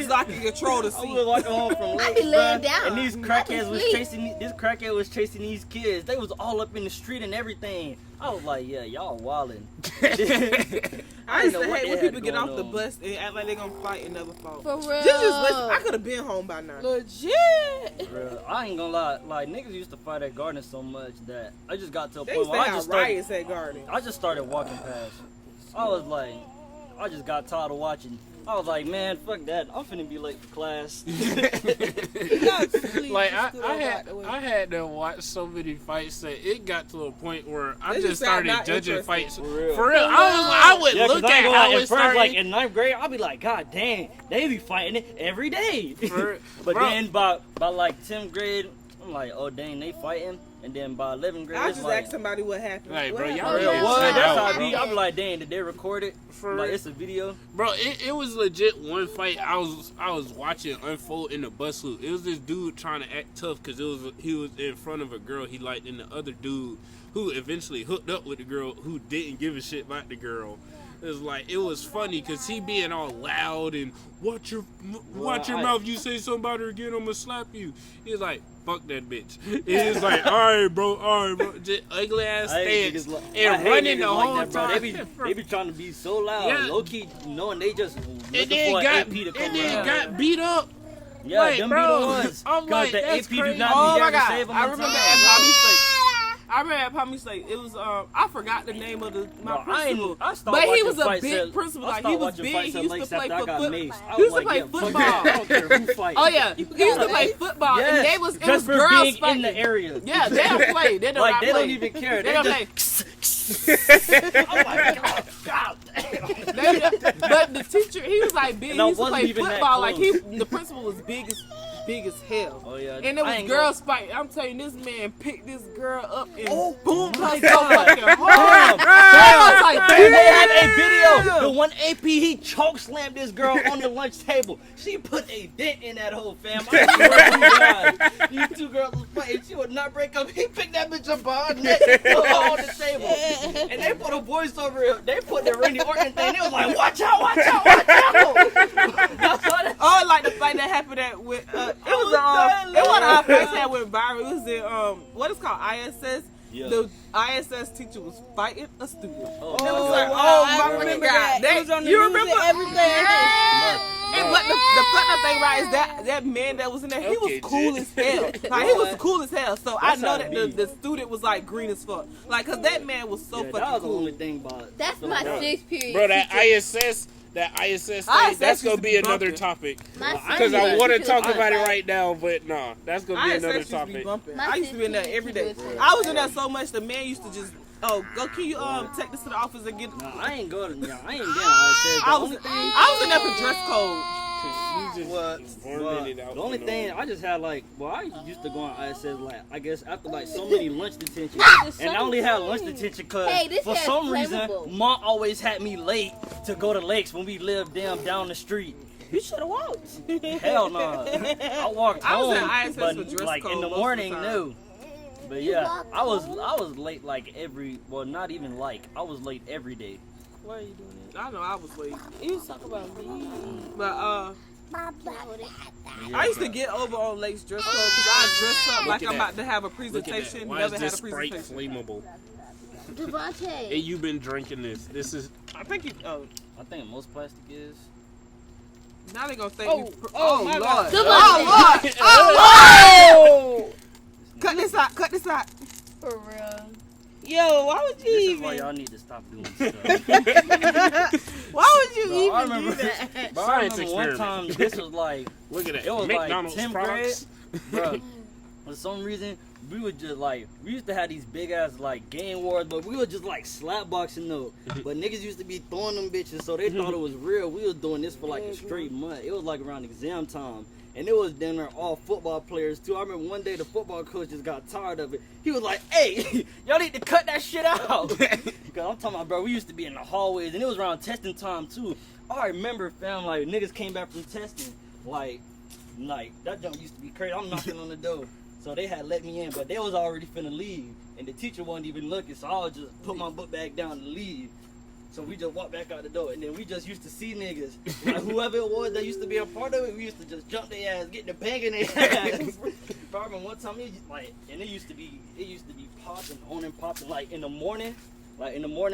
so I can control the I was seat. walking home from I Lakes, be laying bruh, down. and these I crackheads be was sleep. chasing this crackhead was chasing these kids. They was all up in the street and everything. I was like, yeah, y'all wildin'. I used know to what hate they when had people get going off the on. bus and act like they gonna fight and never fought. For real. Just listen. I could have been home by now. Legit. Bruh, I ain't gonna lie, like niggas used to fight at Gardner so much that I just got to a They point used where to I have just started, riots at Garden. I just started walking past. I was like, I just got tired of watching. I was like, man, fuck that. I'm finna be late for class. Like I had to watch so many fights that it got to a point where I They just just sound started not judging interested. fights. For real. For real, I would Yeah, look cause I at ain't gonna how lie, it at first, started. like in 9th grade, I'll be like, God dang, they be fighting it every day. For- But bro. then by like 10th grade, I'm like, oh dang, they fighting. And then by 11th grade, I it's just like, asked somebody what happened. Like, What bro, happened? y'all real Yeah, what? chill That's out, how I bro. be. I be like, dang, did they record it? For Like real. it's a video. Bro, it was legit one fight I was watching unfold in the bus loop. It was this dude trying to act tough because he was in front of a girl he liked, and the other dude who eventually hooked up with the girl who didn't give a shit about the girl. It was like, it was funny because he being all loud and watch your mouth. You say something about her again, I'm gonna slap you. He was like, fuck that bitch. He was like, all right, bro. Just ugly ass I hate stance niggas and I hate running the niggas whole like that, bro. time. They be trying to be so loud, Yeah. low key, knowing they just and looking then for an got AP to come and then around. got beat up. Yeah, like, them bro, be the ones. I'm like, the that's AP do crazy. not Oh be my there to God. save them I on remember time. at Poppy State. I remember at Poppy State. It was I forgot the name of my Bro, principal. I started But he watching was a fights big at- principal. I Like he started was watching big. fights He at used to Lakes play after I got football. maced. I He used was to like, play yeah, fuck football. that. I don't care who fights. Oh yeah, he used to play football, Yes, and it was just for girls being fighting. in the area. Yeah, they don't play. They don't Like not they play. don't even care. They They don't play. just. I'm like, God damn. But the teacher, he was like big. He And I used to wasn't play even that football. Like close. the principal was big big as hell. Oh yeah. And it I was ain't girls fighting. I'm telling you, this man picked this girl up and boomed her my so God. fucking Damn. hard. I was like, they have a damn. video. The one AP he choke slammed this girl on the lunch table. She put a dent in that whole fam. I swear to God, these two girls was fighting. She would not break up. He picked that bitch up by her neck, put her on the table, and they put a voice over it. They put the Randy Orton thing. They was like, "Watch out, watch out, watch out!" That's all that. Oh, like the fight that happened at with it was it one of our fights that went viral. It was in what is called ISS. Yeah. The ISS teacher was fighting a student. Oh, And it was Oh, like, wow, oh I my remember God, that. It was on the you news remember and everything. And but the fucked up thing, right, is that man that was in there, he was Okay, cool Jen. as hell. Like he was cool as hell. So I That's know how that it the be. student was like green as fuck. Like, cause that man was so Yeah, fucking that was the cool. only thing about. That's my Bro. 6th period. Bro, that teacher. ISS thing, ISS that's used gonna to be be another bumping. topic. My Because I sixth want to period talk teacher about it was right now, but no, that's gonna be ISS another used to be topic. bumping. My I used to be in there sister every day. teacher was I was in there so much, the man used to just, go, can you take this to the office and get? No, I ain't go to. No, I ain't down. I I was in there for dress code. You just vomited out The only for no thing reason. I just had like, well, I used to go on ISS like I guess after like so many lunch detention, and I only had lunch detention because Hey, this for hair's some reason flammable. Mom always had me late to go to Lakes when we lived down the street. You should have walked. Hell no, I walked I was home, at ISS but for dress like code in the most of the morning, time. no. But You yeah, walked I was late like not even like I was late every day. Why are you doing I know I was late, that? You was talking about me. but Yeah, I used to get over on Lake's dress code because I dress up like at I'm that. about to have a Look at presentation. that. Why Never is had this a Sprite presentation. flammable? Devontae. Hey, you been drinking this. This is I think it. Oh, I think most plastic is. now they gonna say. Oh, you, oh, my Lord. God. Oh Lord. Oh! Cut this out. Cut this out. For real. Yo, why would you This is even? why y'all need to stop doing stuff. Why would you Bro, I even remember- do that? But I Science remember one experiment. time this was like, look at that. it was like McDonald's 10th products. bro. For some reason, we would just like, we used to have these big ass like game wars, but we would just like slap boxing though. But niggas used to be throwing them bitches, so they thought it was real. We was doing this for like a straight month. It was like around exam time. And it was then all football players too. I remember one day the football coach just got tired of it. He was like, "Hey, y'all need to cut that shit out." Because I'm talking about, bro, we used to be in the hallways, and it was around testing time too. I remember, fam, like niggas came back from testing, like that junk used to be crazy. I'm knocking on the door, so they had let me in, but they was already finna leave, and the teacher wasn't even looking, so I would just put my book bag down and leave. So we just walked back out the door, and then we just used to see niggas, like whoever it was that used to be a part of it, we used to just jump their ass, get the bang in their ass. I remember one time, it used to be popping, on and popping, like in the morning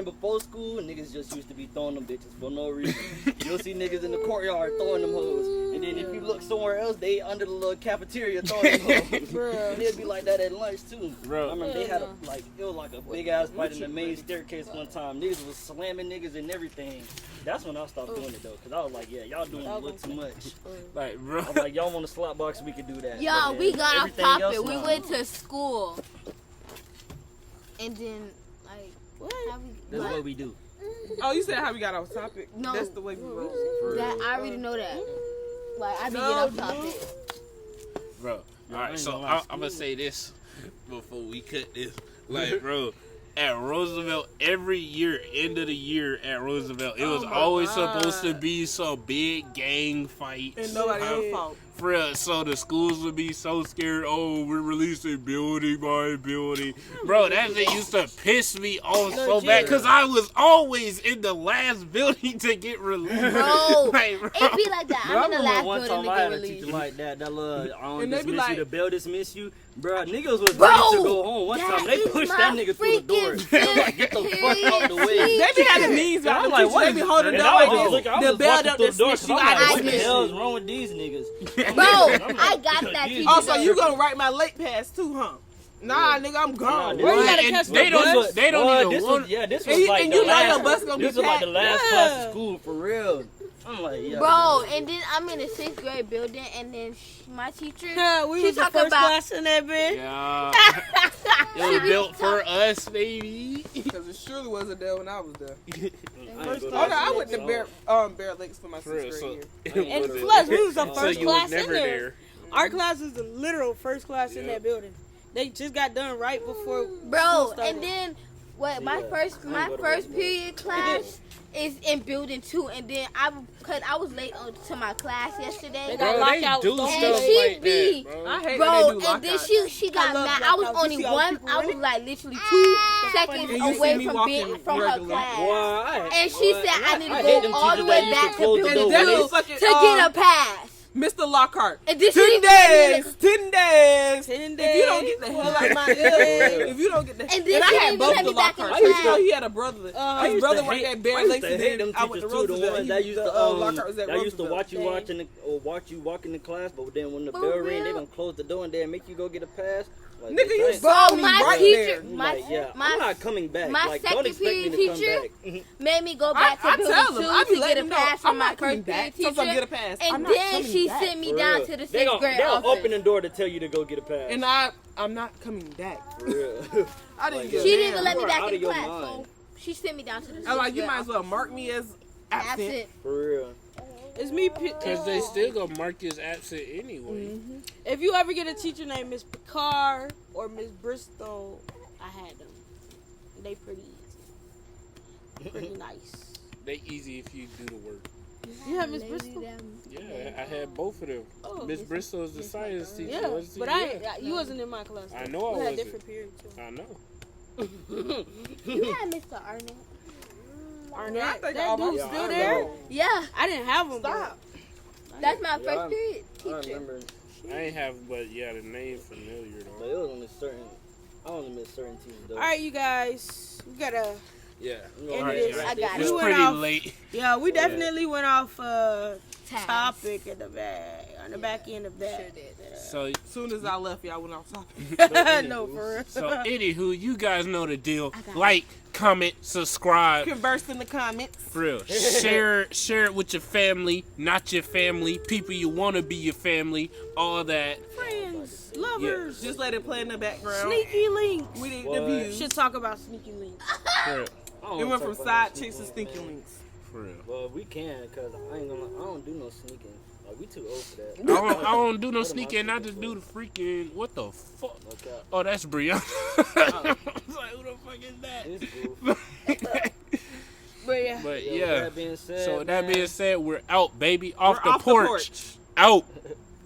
before school, niggas just used to be throwing them bitches for no reason. You'll see niggas in the courtyard throwing them hoes, and then if you look somewhere else, they under the little cafeteria throwing them hoes. And it'd be like that at lunch too. Bro. I remember they had it was like a big ass fight in the main staircase one time. Niggas was slamming niggas and everything. That's when I stopped doing it though, cause I was like, yeah, y'all doing a little too much. Like, bro. I was like, y'all want to slap box, we could do that. Y'all, But we then got off everything else, topic. We nah. went to school. And then, like, how we... That's what? what we do. Oh, you said how we got off topic? No. That's the way we roll. That, I already know that. Like, I be No, getting off topic. Bro, I alright, ain't so gonna lie. I'm gonna say this before we cut this. Like, bro, at Roosevelt, every year, end of the year at Roosevelt, it was my always God. supposed to be some big gang fight. And nobody else fault. For real, so the schools would be so scared. Oh, we're releasing building by building. Bro, that shit used to piss me off so bad because I was always in the last building to get released. Bro, Like, bro. it be like that. Bro, I I'm in the remember last one building time to I get had a released. teacher like that. That little, I don't And they be dismiss like- you, the bell dismiss you. Bro, niggas was Bro, ready to go home. One that time they is pushed my that nigga through the door. freaking They was like, get the fuck out the way. They be having memes And about I'm the like, teachers. what They is be holding and the I door was like just this. looking, I The was bell walking don't through the door dismiss 'cause you. I'm like, I what the dismiss hell is you. wrong with these niggas? Bro, I'm I like, got that Jesus. teacher. Oh, so you gonna write my late pass too, huh? Nah, nigga, I'm gone. Nah, Where you Right, gotta and catch they the don't- bus? they don't Boy, even this want- was, yeah, this And was you- like and the you know last, your bus gonna be this was like the packed. last Yeah. class of school, for real. I'm like, yeah. Bro, and then I'm in the 6th grade building, and then my teacher, Yeah, we she was the talk first about, class in that bitch. Yeah. It was built for us, baby. Because it surely wasn't there when I was there. I ain't go to Oh, no, I that went to shit, Bear Lakes for my For real, 6th grade so year. it And was- plus, we was the So first you was class in never there. there. Art class is the literal first class in that building. They just got done right before school Bro, started. and then what? My Yeah, first I ain't go to first work. period class is in building 2, and then cause I was late to my class yesterday. They got Bro, they lockouts, do don't stuff they? And she like be- that, bro. I hate Bro, when they do and then lockouts. she got love mad. I was lockouts. You only see all the one. people I was running? like literally 2 seconds And you see away me from walking being from her regularly. class. Boy, And she said I need to hate them go all the teachers way that used back to to close the building door That when little they- 2 fucking, to get a pass. Mr. Lockhart. And then she 10 didn't let me days. 10 days. 10 If you don't get the hell out of my ear, if you don't get the And then I she had didn't both let the me back in Lockharts. class. You know he had a brother. I His used brother to worked hate- at Bear I used Lakes to and hate then them I went teachers to too. The Roosevelt. ones that used to Lockhart was at that used to Roosevelt. watch you watching or watch you walk in the class, but then when the For bell ring, real? they gonna close the door and then make you go get a pass. Like, Nigga, bitch, you I ain't- saw Bro, me my right teacher, there. my like, yeah, my I'm not coming back. my Like, don't second expect me to period come teacher back. made me go back I to building tell 2 them. I be to get letting a them know pass I'm from my not coming first back. period Since I get a teacher. pass, And I'm not then coming she back. sent me For down real. to the They 6th grade they'll office. open the door to tell you to go get a pass. And I'm not coming back. For real. I didn't Like, get She a didn't even damn. let me You are back out in of your class, mind. so she sent me down to the 6th I'm like, you grade might as well office. mark me as absent. Absent. For real. It's me. Because they still gonna mark you as absent anyway. If you ever get a teacher named Miss Picard or Miss Bristol, I had them. They pretty easy. Pretty nice. They easy if you do the work. You have Miss Bristol? Yeah, I had both of them. Oh. Miss Bristol is the science teacher. Yeah, wasn't she? but you wasn't in my class. I though. know I We had wasn't. different periods too. I know. You had Mr. Arnett. Arnett, I think that all my- dude's Yeah, still I there? know. Yeah, I didn't have him. Stop. that's my Yeah, first I'm- period I teacher. remember, I ain't have, but yeah, the name familiar but though. it was only certain. I only miss certain teams though. All right, you guys, we gotta. Yeah. You know, End right, this. right I there. got It's it. went pretty off- late. Yeah, we definitely went off Task. topic at the back on the back end of that. Sure did. So, As soon as I left, y'all went off topic. No, for real. so anywho, you guys know the deal. I got it. Like, comment, subscribe. Converse in the comments. For real. Share it with your family, not your family, people you want to be your family, all that. Friends, lovers, Just let it play in the background. sneaky links. We need What? the views. Should talk about sneaky links. For real. I don't It wanna went talk from about side no chicks to sneaking, stinky man. links. For real. Well, we can, cause I ain't gonna. I don't do no sneaking. Like, we too old for that. I don't do no What am I sneaking. I sneaking just do the freaking. What the fuck? No cap. Oh, that's Brianna. I was like, who the fuck is that? It's cool. But yeah, But Yo, yeah. That being said, So that man, being said, we're out, baby. Off We're the porch. Out.